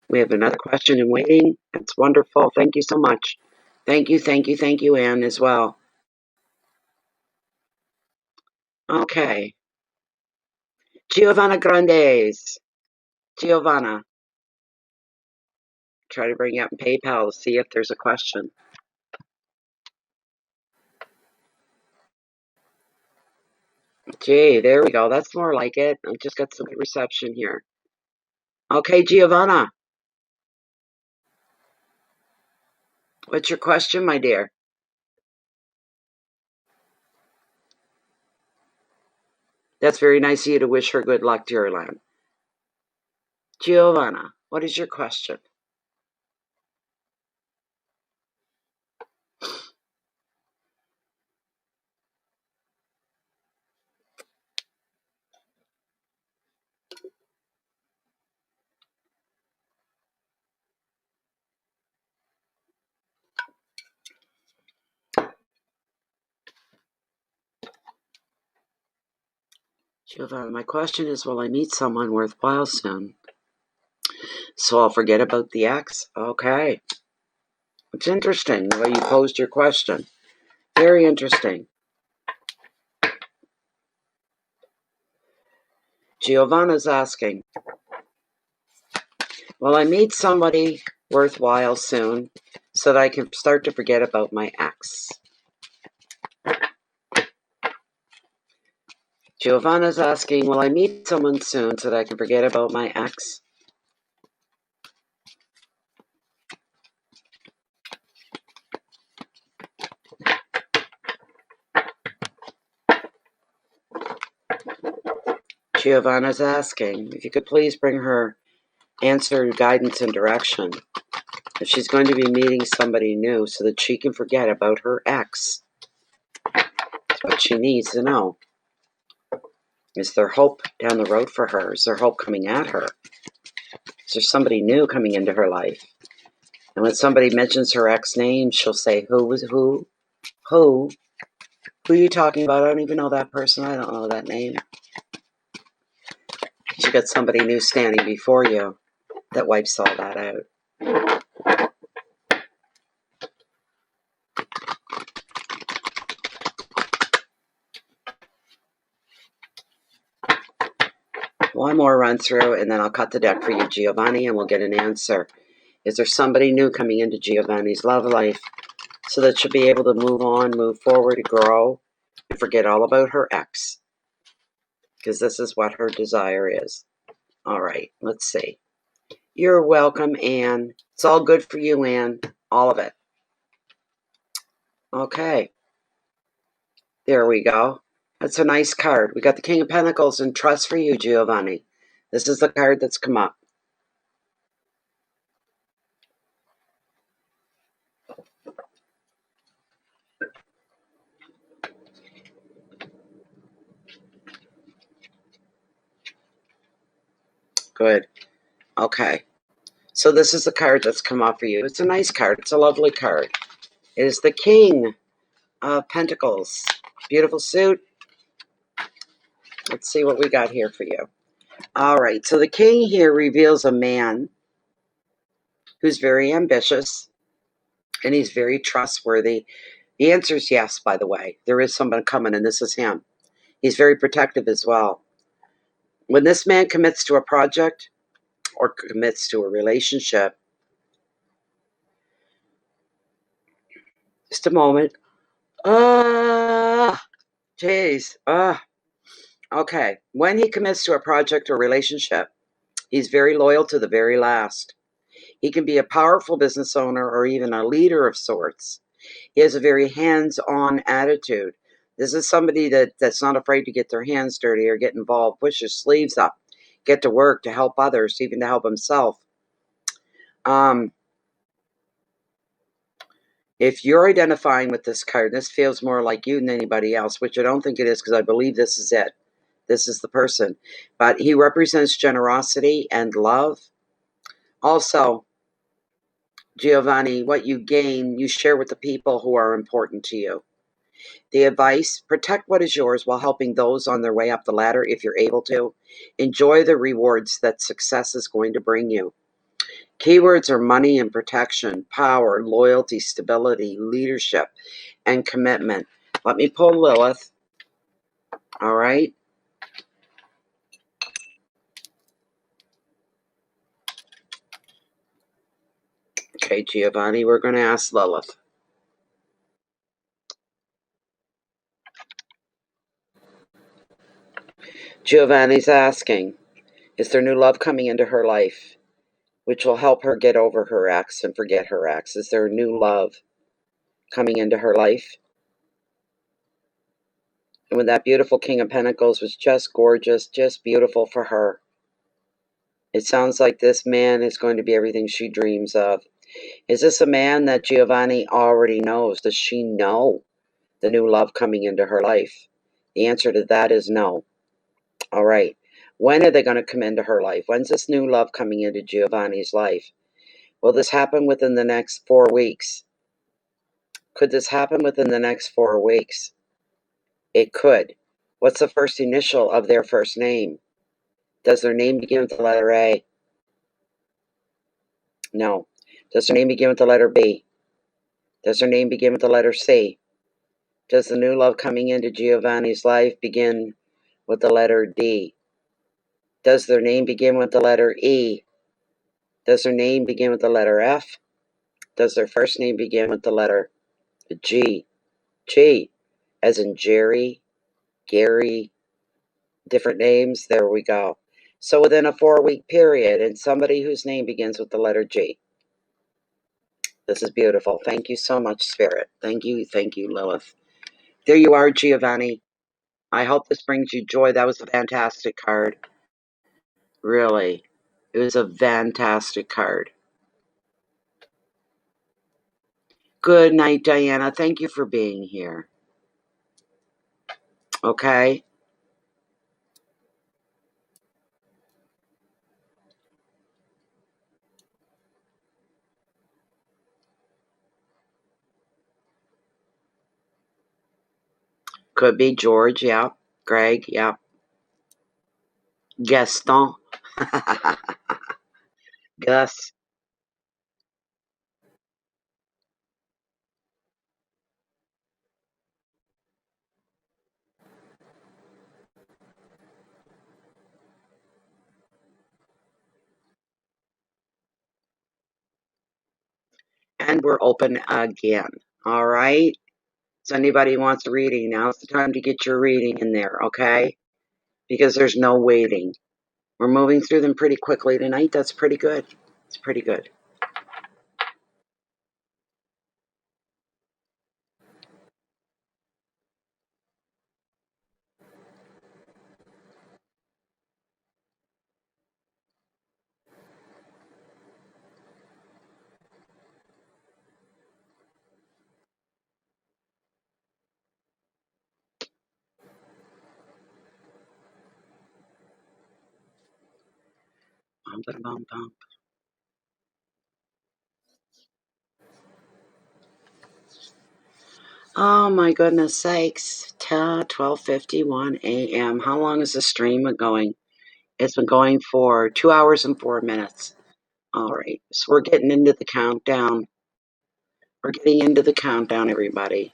Speaker 1: We have another question in waiting. That's wonderful. Thank you so much. Thank you, Anne, as well. Okay. Giovanna Grandes. Giovanna. Try to bring you up in PayPal to see if there's a question. Gee, there we go. That's more like it. I've just got some good reception here. Okay, Giovanna. What's your question, my dear? That's very nice of you to wish her good luck, dear Len. Giovanna, what is your question? Giovanna, my question is, will I meet someone worthwhile soon? So I'll forget about the ex? Okay. It's interesting the way you posed your question. Very interesting. Giovanna's asking, will I meet somebody worthwhile soon so that I can start to forget about my ex? Giovanna's asking, will I meet someone soon so that I can forget about my ex? Giovanna's asking if you could please bring her answer, guidance, and direction. If she's going to be meeting somebody new so that she can forget about her ex. That's what she needs to know. Is there hope down the road for her? Is there hope coming at her? Is there somebody new coming into her life? And when somebody mentions her ex name, she'll say, who was who? Who? Who are you talking about? I don't even know that person. I don't know that name. You got somebody new standing before you that wipes all that out. One more run through, and then I'll cut the deck for you, Giovanni, and we'll get an answer. Is there somebody new coming into Giovanni's love life so that she'll be able to move on, move forward, grow, and forget all about her ex? Because this is what her desire is. All right, let's see. You're welcome, Anne. It's all good for you, Anne. All of it. Okay. There we go. That's a nice card. We got the King of Pentacles and trust for you, Giovanni. This is the card that's come up. Good. Okay. So this is the card that's come up for you. It's a nice card. It's a lovely card. It is the King of Pentacles. Beautiful suit. Let's see what we got here for you. All right. So the King here reveals a man who's very ambitious and he's very trustworthy. The answer is yes, by the way. There is someone coming, and this is him. He's very protective as well. When this man commits to a project or commits to a relationship, just a moment. Jeez. Okay. When he commits to a project or relationship, he's very loyal to the very last. He can be a powerful business owner or even a leader of sorts. He has a very hands-on attitude. This is somebody that's not afraid to get their hands dirty or get involved, push his sleeves up, get to work to help others, even to help himself. If you're identifying with this card, this feels more like you than anybody else, which I don't think it is because I believe this is it. This is the person. But he represents generosity and love. Also, Giovanni, what you gain, you share with the people who are important to you. The advice, protect what is yours while helping those on their way up the ladder if you're able to. Enjoy the rewards that success is going to bring you. Keywords are money and protection, power, loyalty, stability, leadership, and commitment. Let me pull Lilith. All right. Okay, Giovanni, we're going to ask Lilith. Giovanni's asking, is there new love coming into her life? which will help her get over her ex and forget her ex. Is there a new love coming into her life? And when that beautiful King of Pentacles was just gorgeous, just beautiful for her, it sounds like this man is going to be everything she dreams of. Is this a man that Giovanni already knows? Does she know the new love coming into her life? The answer to that is no. All right. When are they going to come into her life? When's this new love coming into Giovanni's life? Will this happen within the next 4 weeks? Could this happen within the next 4 weeks? It could. What's the first initial of their first name? Does their name begin with the letter A? No. Does their name begin with the letter B? Does their name begin with the letter C? Does the new love coming into Giovanni's life begin with the letter D? Does their name begin with the letter E? Does their name begin with the letter F? Does their first name begin with the letter G? G, as in Jerry, Gary, different names. There we go. So within a 4-week period, and somebody whose name begins with the letter G. This is beautiful. Thank you so much, Spirit. Thank you, Lilith. There you are, Giovanni. I hope this brings you joy. That was a fantastic card. Really. It was a fantastic card. Good night, Diana. Thank you for being here. Okay? Could be George, yeah. Greg, yeah. Gaston. Gus. And we're open again. All right? So anybody who wants a reading, now's the time to get your reading in there, okay? Because there's no waiting. We're moving through them pretty quickly tonight. That's pretty good. It's pretty good. Bum, bum, bum, bum. Oh my goodness sakes. 12:51 a.m. How long is the stream going? It's been going for 2 hours and 4 minutes. All right. So we're getting into the countdown. We're getting into the countdown, everybody.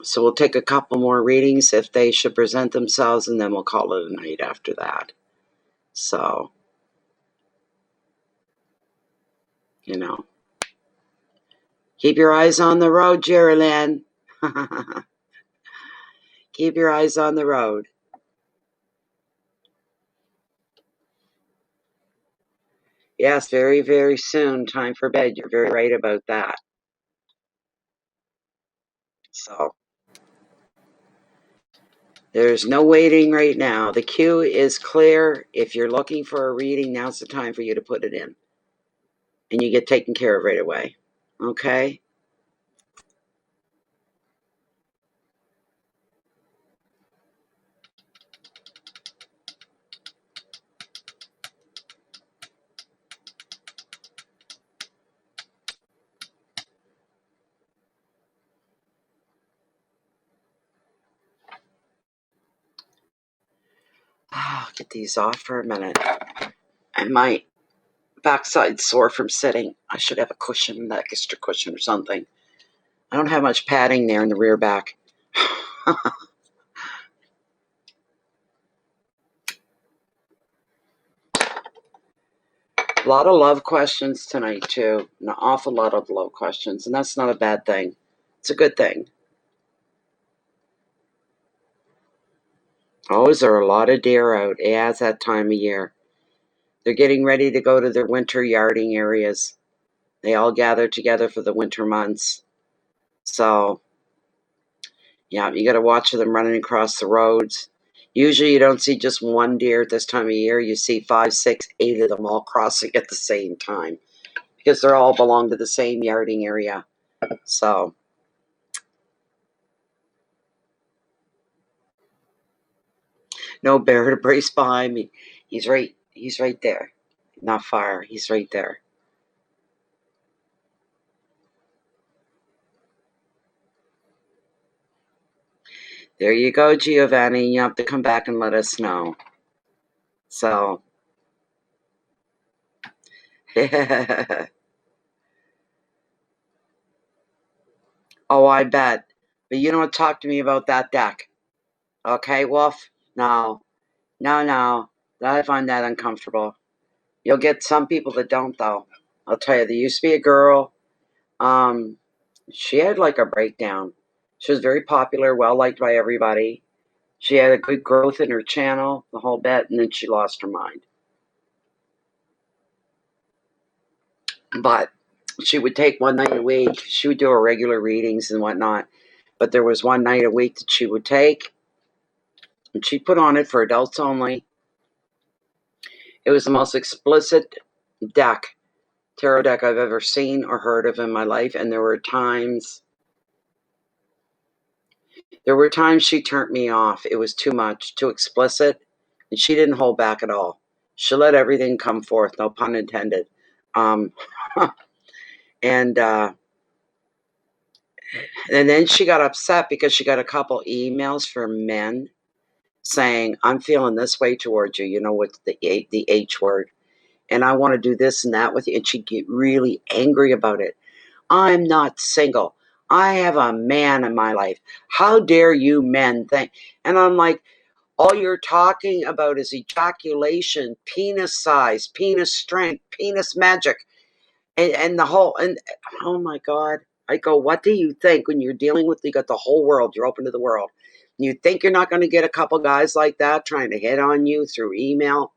Speaker 1: So we'll take a couple more readings if they should present themselves, and then we'll call it a night after that. So, you know, keep your eyes on the road, Jerry Lynn. Keep your eyes on the road. Yes, very, very soon. Time for bed. You're very right about that. So, there's no waiting right now. The queue is clear. If you're looking for a reading, now's the time for you to put it in. And you get taken care of right away. Okay? I'll get these off for a minute. And my backside's sore from sitting. I should have a cushion, that extra cushion or something. I don't have much padding there in the rear back. A lot of love questions tonight, too. An awful lot of love questions. And that's not a bad thing. It's a good thing. Oh, is there a lot of deer out? Yeah, it's that time of year. They're getting ready to go to their winter yarding areas. They all gather together for the winter months. So, yeah, you got to watch them running across the roads. Usually you don't see just one deer at this time of year. You see 5, 6, 8 of them all crossing at the same time because they're all belong to the same yarding area. So, no bear to brace behind me. He's right there. Not far. He's right there. There you go, Giovanni. You have to come back and let us know. So, oh, I bet. But you don't talk to me about that deck. Okay, Wolf? No. No. I find that uncomfortable. You'll get some people that don't, though. I'll tell you, there used to be a girl. She had like a breakdown. She was very popular, well liked by everybody. She had a good growth in her channel, the whole bit, and then she lost her mind. But she would take one night a week. She would do her regular readings and whatnot. But there was one night a week that she would take, and she'd put on it for adults only. It was the most explicit tarot deck I've ever seen or heard of in my life. And there were times she turned me off. It was too much, too explicit. And she didn't hold back at all. She let everything come forth, no pun intended. And then she got upset because she got a couple emails from men saying, I'm feeling this way towards you. You know, what's the H word. And I want to do this and that with you. And she'd get really angry about it. I'm not single. I have a man in my life. How dare you men think? And I'm like, all you're talking about is ejaculation, penis size, penis strength, penis magic, and the whole, and oh my God. I go, what do you think when you're dealing with, you got the whole world, you're open to the world. You think you're not going to get a couple guys like that trying to hit on you through email?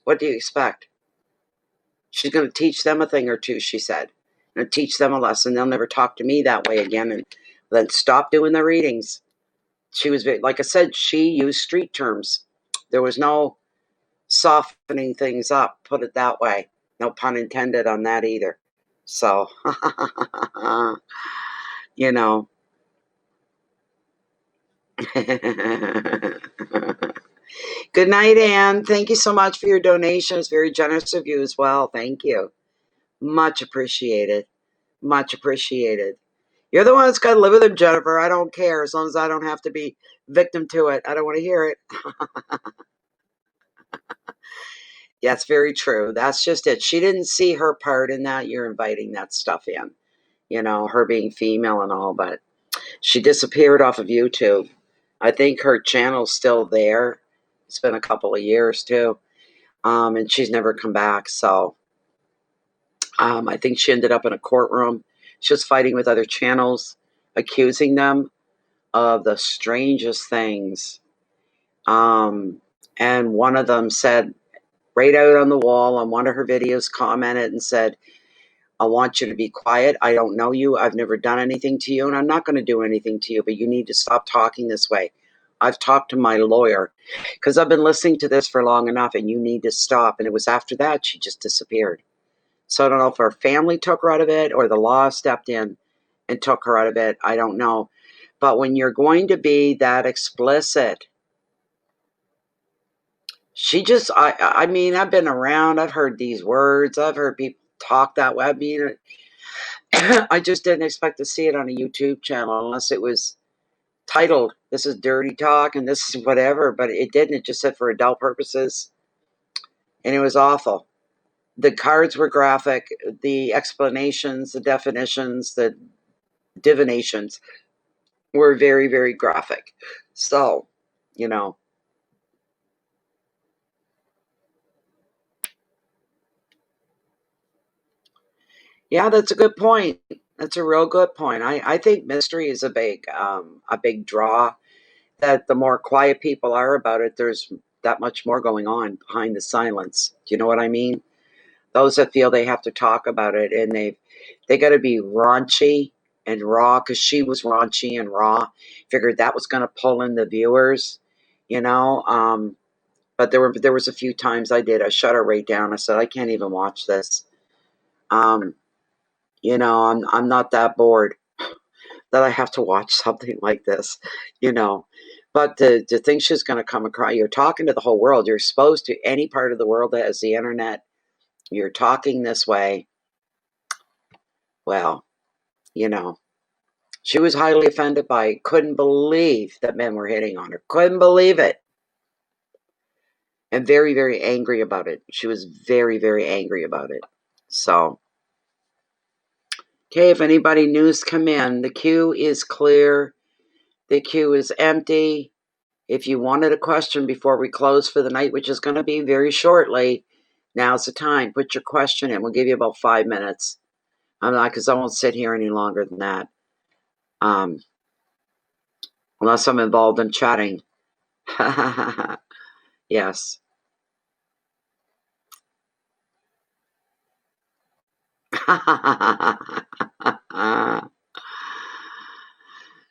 Speaker 1: What do you expect? She's going to teach them a thing or two, she said. And teach them a lesson. They'll never talk to me that way again, and then stop doing the readings. She was, like I said, she used street terms. There was no softening things up, put it that way. No pun intended on that either. So, you know. Good night, Anne. Thank you so much for your donation. It's very generous of you as well. Thank you. Much appreciated. Much appreciated. You're the one that's got to live with him, Jennifer. I don't care as long as I don't have to be victim to it. I don't want to hear it. That's very true. That's just it. She didn't see her part in that. You're inviting that stuff in, you know, her being female and all, but she disappeared off of YouTube. I think her channel's still there. It's been a couple of years too. And she's never come back. So I think she ended up in a courtroom. She was fighting with other channels, accusing them of the strangest things. And one of them said, right out on the wall on one of her videos, commented and said, I want you to be quiet. I don't know you. I've never done anything to you, and I'm not going to do anything to you, but you need to stop talking this way. I've talked to my lawyer because I've been listening to this for long enough, and you need to stop. And it was after that she just disappeared. So I don't know if her family took her out of it or the law stepped in and took her out of it. I don't know. But when you're going to be that explicit, she just, I mean, I've been around. I've heard these words. I've heard people talk that way. I mean, I just didn't expect to see it on a YouTube channel unless it was titled, this is dirty talk and this is whatever. But it didn't. It just said for adult purposes. And it was awful. The cards were graphic. The explanations, the definitions, the divinations were very, very graphic. So, you know. Yeah, that's a good point. That's a real good point. I think mystery is a big draw. That the more quiet people are about it, that much more going on behind the silence. Do you know what I mean? Those that feel they have to talk about it, and they got to be raunchy and raw, because she was raunchy and raw. Figured that was going to pull in the viewers, you know. But there was a few times I shut her right down. I said, I can't even watch this. You know, I'm not that bored that I have to watch something like this, you know. But to think she's going to come across, you're talking to the whole world. You're exposed to any part of the world that has the internet. You're talking this way. Well, you know, she was highly offended by it. Couldn't believe that men were hitting on her. Couldn't believe it. And very, very angry about it. She was very, very angry about it. So, okay, if anybody news come in, the queue is clear. The queue is empty. If you wanted a question before we close for the night, which is going to be very shortly, now's the time. Put your question in. We'll give you about 5 minutes. I'm not, because I won't sit here any longer than that. Unless I'm involved in chatting. Yes.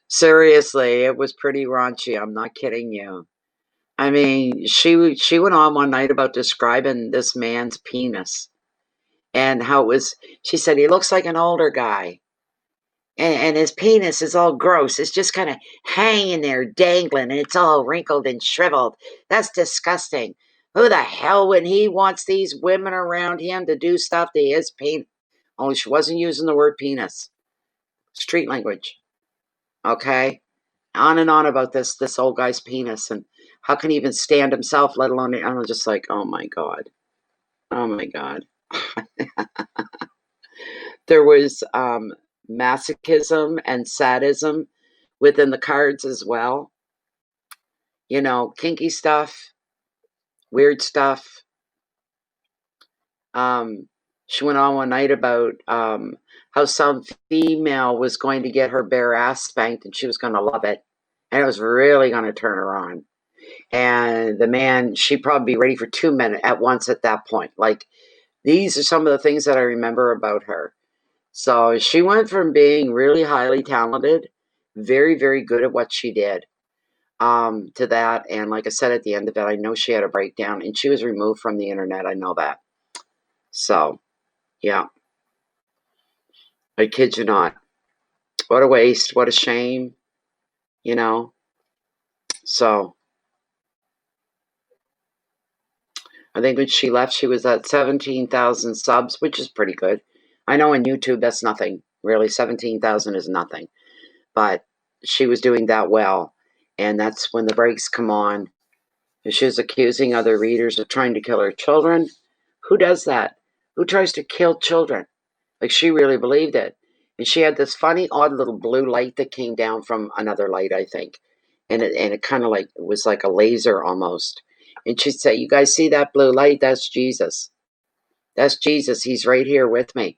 Speaker 1: Seriously, it was pretty raunchy. I'm not kidding you. I mean, she went on one night about describing this man's penis and how it was. She said he looks like an older guy, and his penis is all gross. It's just kind of hanging there, dangling, and it's all wrinkled and shriveled. That's disgusting. Who the hell, when he wants these women around him to do stuff to his penis? Only she wasn't using the word penis. Street language. Okay? On and on about this old guy's penis and how can he even stand himself, let alone, I'm just like, oh my God. Oh my God. There was masochism and sadism within the cards as well. You know, kinky stuff, weird stuff. She went on one night about how some female was going to get her bare ass spanked and she was going to love it. And it was really going to turn her on. And the man, she'd probably be ready for 2 minutes at once at that point. Like, these are some of the things that I remember about her. So she went from being really highly talented, very, very good at what she did, to that. And like I said, at the end of it, I know she had a breakdown and she was removed from the internet. I know that. So, yeah. I kid you not. What a waste. What a shame. You know? So, I think when she left, she was at 17,000 subs, which is pretty good. I know on YouTube, that's nothing. Really, 17,000 is nothing. But she was doing that well. And that's when the brakes come on. And she was accusing other readers of trying to kill her children. Who does that? Who tries to kill children? Like, she really believed it. And she had this funny, odd little blue light that came down from another light, I think. And it kind of like, it was like a laser almost. And she'd say, you guys see that blue light? That's Jesus. That's Jesus. He's right here with me.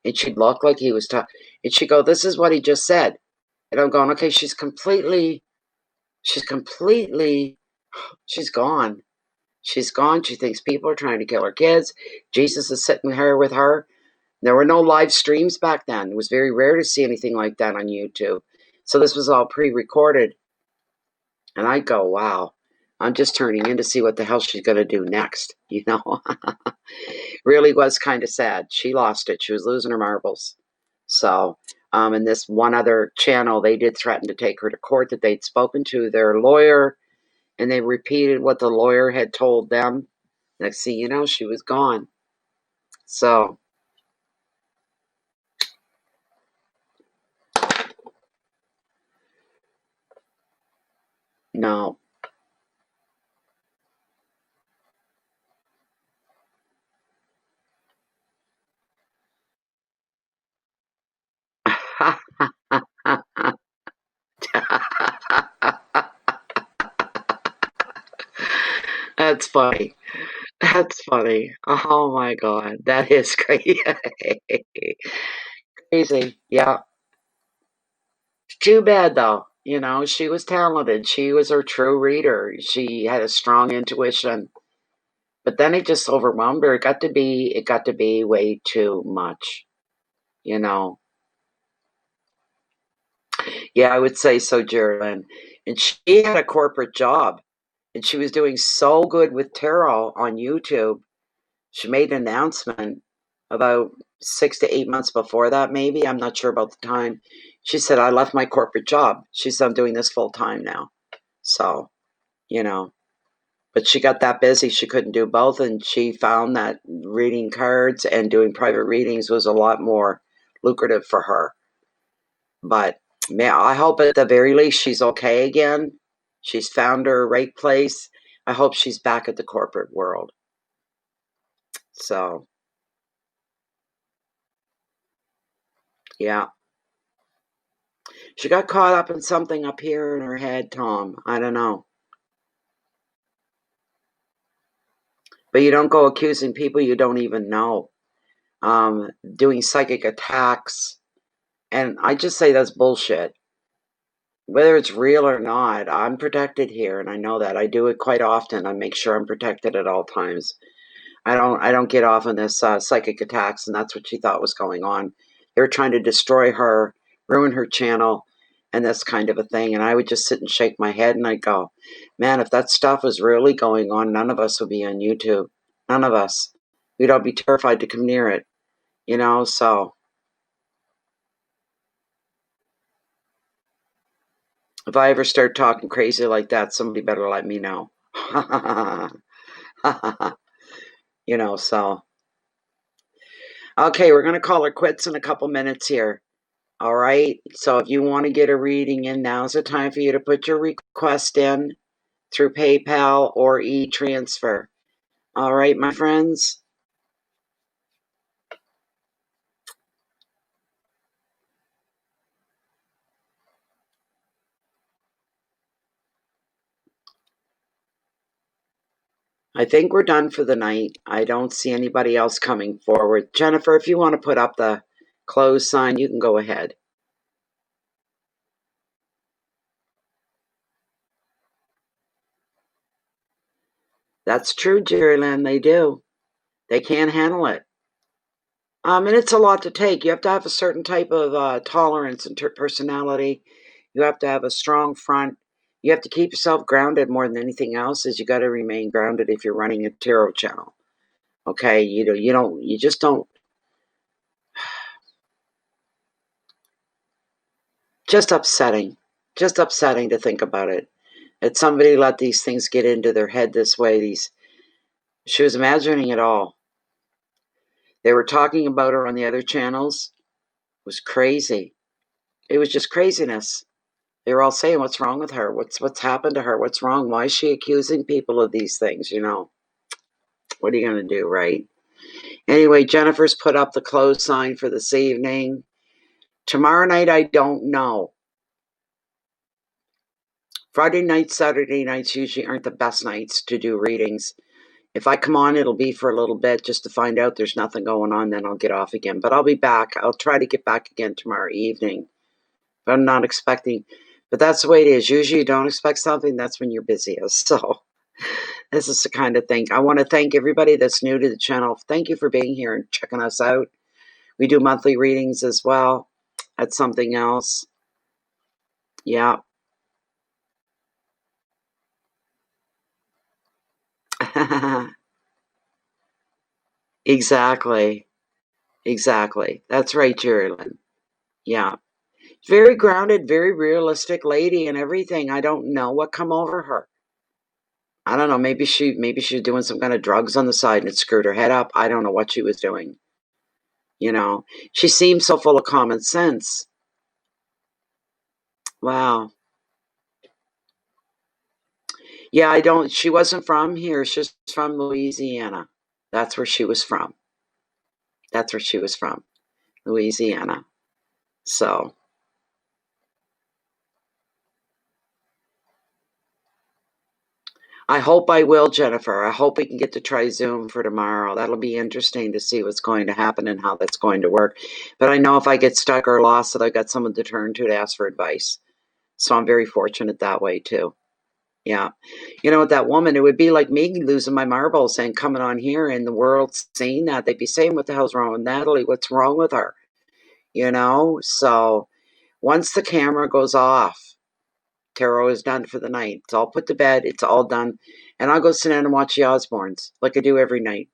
Speaker 1: And she'd look like he was talking. And she'd go, this is what he just said. And I'm going, okay, she's completely, she's gone. She's gone. She thinks people are trying to kill her kids. Jesus is sitting here with her. There were no live streams back then. It was very rare to see anything like that on YouTube. So this was all pre-recorded. And I go, wow, I'm just turning in to see what the hell she's going to do next. You know, really was kind of sad. She lost it. She was losing her marbles. So, in this one other channel, they did threaten to take her to court, that they'd spoken to their lawyer and they repeated what the lawyer had told them. Next thing you know, she was gone. So, no. That's funny. That's funny. Oh my God. That is crazy. Crazy. Yeah. It's too bad though. You know, she was talented. She was her true reader. She had a strong intuition. But then it just overwhelmed her. It got to be way too much, you know. Yeah, I would say so, Geraldine. And she had a corporate job, and she was doing so good with tarot on YouTube. She made an announcement about 6 to 8 months before that, maybe. I'm not sure about the time. She said, I left my corporate job. She said, I'm doing this full time now. So, you know, but she got that busy, she couldn't do both. And she found that reading cards and doing private readings was a lot more lucrative for her. But man, I hope at the very least she's okay again. She's found her right place. I hope she's back at the corporate world. So, yeah. She got caught up in something up here in her head, Tom. I don't know. But you don't go accusing people you don't even know. Doing psychic attacks. And I just say that's bullshit. Whether it's real or not, I'm protected here, and I know that. I do it quite often. I make sure I'm protected at all times. I don't get off on this psychic attacks, and that's what she thought was going on. They were trying to destroy her, ruin her channel, and this kind of a thing. And I would just sit and shake my head, and I'd go, man, if that stuff was really going on, none of us would be on YouTube. None of us. We'd all be terrified to come near it, you know? So if I ever start talking crazy like that, somebody better let me know. You know, so. Okay, we're going to call her quits in a couple minutes here. All right. So if you want to get a reading in, now's the time for you to put your request in through PayPal or e-transfer. All right, my friends. I think we're done for the night. I don't see anybody else coming forward. Jennifer, if you want to put up the close sign, you can go ahead. That's true, Jerry Lynn. They do. They can't handle it. And it's a lot to take. You have to have a certain type of tolerance and personality. You have to have a strong front. You have to keep yourself grounded more than anything else. Is you got to remain grounded if you're running a tarot channel. Okay, you just don't. Just upsetting to think about it. That somebody let these things get into their head this way. She was imagining it all. They were talking about her on the other channels. It was crazy. It was just craziness. They were all saying, "What's wrong with her? What's happened to her? What's wrong? Why is she accusing people of these things?" You know, what are you going to do, right? Anyway, Jennifer's put up the close sign for this evening. Tomorrow night, I don't know. Friday nights, Saturday nights usually aren't the best nights to do readings. If I come on, it'll be for a little bit just to find out there's nothing going on, then I'll get off again. But I'll be back. I'll try to get back again tomorrow evening. But I'm not expecting. But that's the way it is. Usually you don't expect something, that's when you're busiest. So this is the kind of thing. I want to thank everybody that's new to the channel. Thank you for being here and checking us out. We do monthly readings as well. That's something else. Yeah. Exactly. Exactly. That's right, Jerrilyn. Yeah. Very grounded, very realistic lady and everything. I don't know what come over her. I don't know. Maybe she was doing some kind of drugs on the side and it screwed her head up. I don't know what she was doing. You know, she seems so full of common sense. Wow. Yeah, I don't. She wasn't from here. She's from Louisiana. That's where she was from. That's where she was from, Louisiana. So I hope I will, Jennifer. I hope we can get to try Zoom for tomorrow. That'll be interesting to see what's going to happen and how that's going to work. But I know if I get stuck or lost that I've got someone to turn to ask for advice. So I'm very fortunate that way too. Yeah. You know, that woman, it would be like me losing my marbles and coming on here and the world seeing that. They'd be saying, what the hell's wrong with Natalie? What's wrong with her? You know? So once the camera goes off, tarot is done for the night. It's all put to bed. It's all done. And I'll go sit down and watch the Osbournes like I do every night.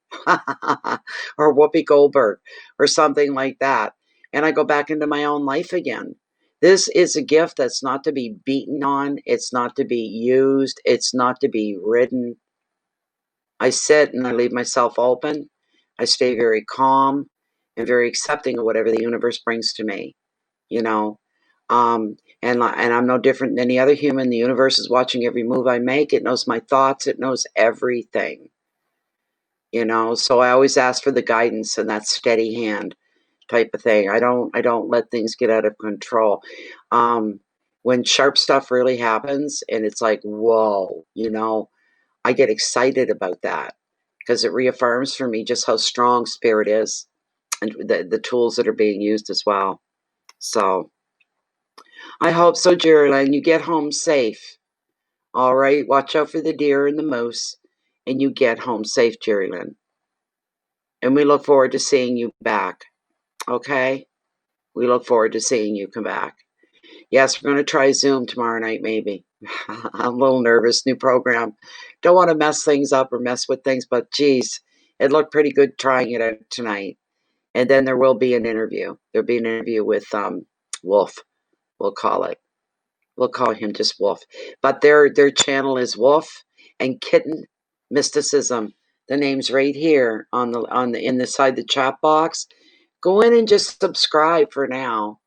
Speaker 1: Or Whoopi Goldberg or something like that. And I go back into my own life again. This is a gift that's not to be beaten on. It's not to be used. It's not to be ridden. I sit and I leave myself open. I stay very calm and very accepting of whatever the universe brings to me, you know. And I'm no different than any other human. The universe is watching every move I make. It knows my thoughts. It knows everything, you know. So I always ask for the guidance and that steady hand type of thing. I don't let things get out of control. When sharp stuff really happens and it's like, whoa, you know, I get excited about that because it reaffirms for me just how strong spirit is and the tools that are being used as well. So I hope so, Geraldine. You get home safe. All right. Watch out for the deer and the moose, and you get home safe, Geraldine. And we look forward to seeing you back. Okay? We look forward to seeing you come back. Yes, we're going to try Zoom tomorrow night, maybe. I'm a little nervous. New program. Don't want to mess things up or mess with things, but geez, it looked pretty good trying it out tonight. And then there will be an interview. There'll be an interview with Wolf, we'll call it. We'll call him just Wolf. But their channel is Wolf and Kitten Mysticism. The name's right here on the in the side the chat box. Go in and just subscribe for now.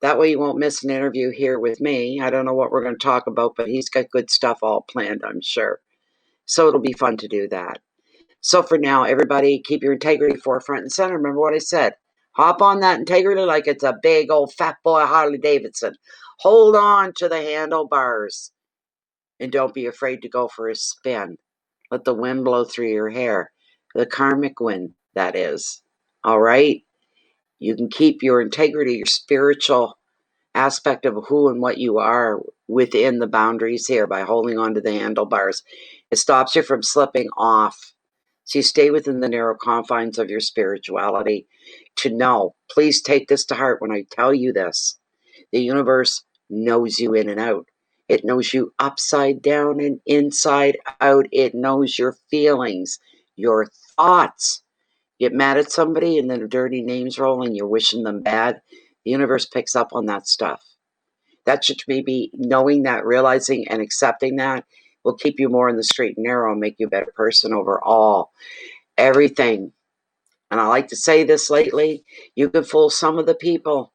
Speaker 1: That way you won't miss an interview here with me. I don't know what we're going to talk about, but he's got good stuff all planned, I'm sure. So it'll be fun to do that. So for now, everybody, keep your integrity forefront and center. Remember what I said. Hop on that integrity like it's a big old fat boy Harley Davidson. Hold on to the handlebars. And don't be afraid to go for a spin. Let the wind blow through your hair. The karmic wind, that is. All right? You can keep your integrity, your spiritual aspect of who and what you are within the boundaries here by holding on to the handlebars. It stops you from slipping off. So you stay within the narrow confines of your spirituality to know. Please take this to heart when I tell you this. The universe knows you in and out. It knows you upside down and inside out. It knows your feelings, your thoughts. Get mad at somebody and then a dirty name's rolling, you're wishing them bad. The universe picks up on that stuff. That should maybe knowing that, realizing and accepting that will keep you more in the straight and narrow and make you a better person overall. Everything. And I like to say this lately, you can fool some of the people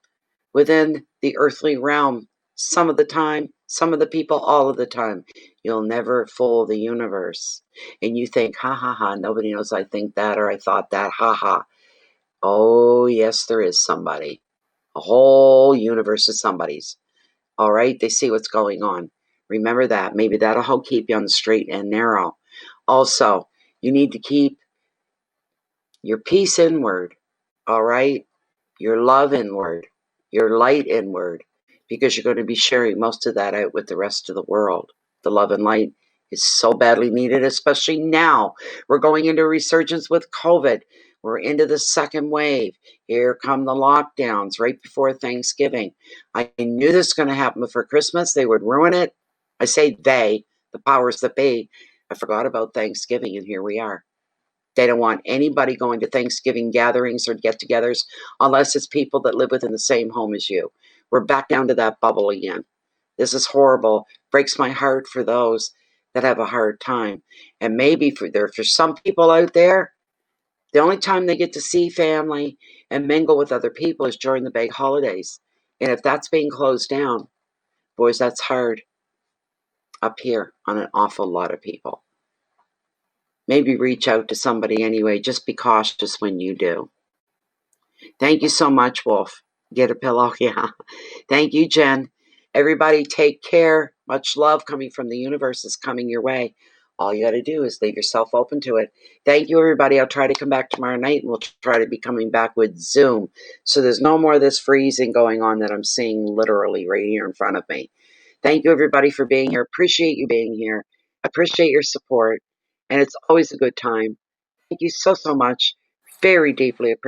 Speaker 1: within the earthly realm some of the time, some of the people all of the time. You'll never fool the universe. And you think, ha ha ha, nobody knows I think that or I thought that, ha ha. Oh, yes, there is somebody. A whole universe of somebody's. All right, they see what's going on. Remember that. Maybe that'll help keep you on the straight and narrow. Also, you need to keep your peace inward, all right? Your love inward, your light inward, because you're going to be sharing most of that out with the rest of the world. The love and light is so badly needed, especially now. We're going into a resurgence with COVID. We're into the second wave. Here come the lockdowns right before Thanksgiving. I knew this was going to happen before Christmas. They would ruin it. I say they, the powers that be. I forgot about Thanksgiving, and here we are. They don't want anybody going to Thanksgiving gatherings or get-togethers unless it's people that live within the same home as you. We're back down to that bubble again. This is horrible. Breaks my heart for those that have a hard time. And maybe for some people out there, the only time they get to see family and mingle with other people is during the big holidays. And if that's being closed down, boys, that's hard up here on an awful lot of people. Maybe reach out to somebody anyway. Just be cautious when you do. Thank you so much, Wolf. Get a pillow. Yeah. Thank you, Jen. Everybody take care. Much love coming from the universe is coming your way. All you got to do is leave yourself open to it. Thank you, everybody. I'll try to come back tomorrow night, and we'll try to be coming back with Zoom. So there's no more of this freezing going on that I'm seeing literally right here in front of me. Thank you, everybody, for being here. Appreciate you being here. Appreciate your support. And it's always a good time. Thank you so, so much. Very deeply appreciate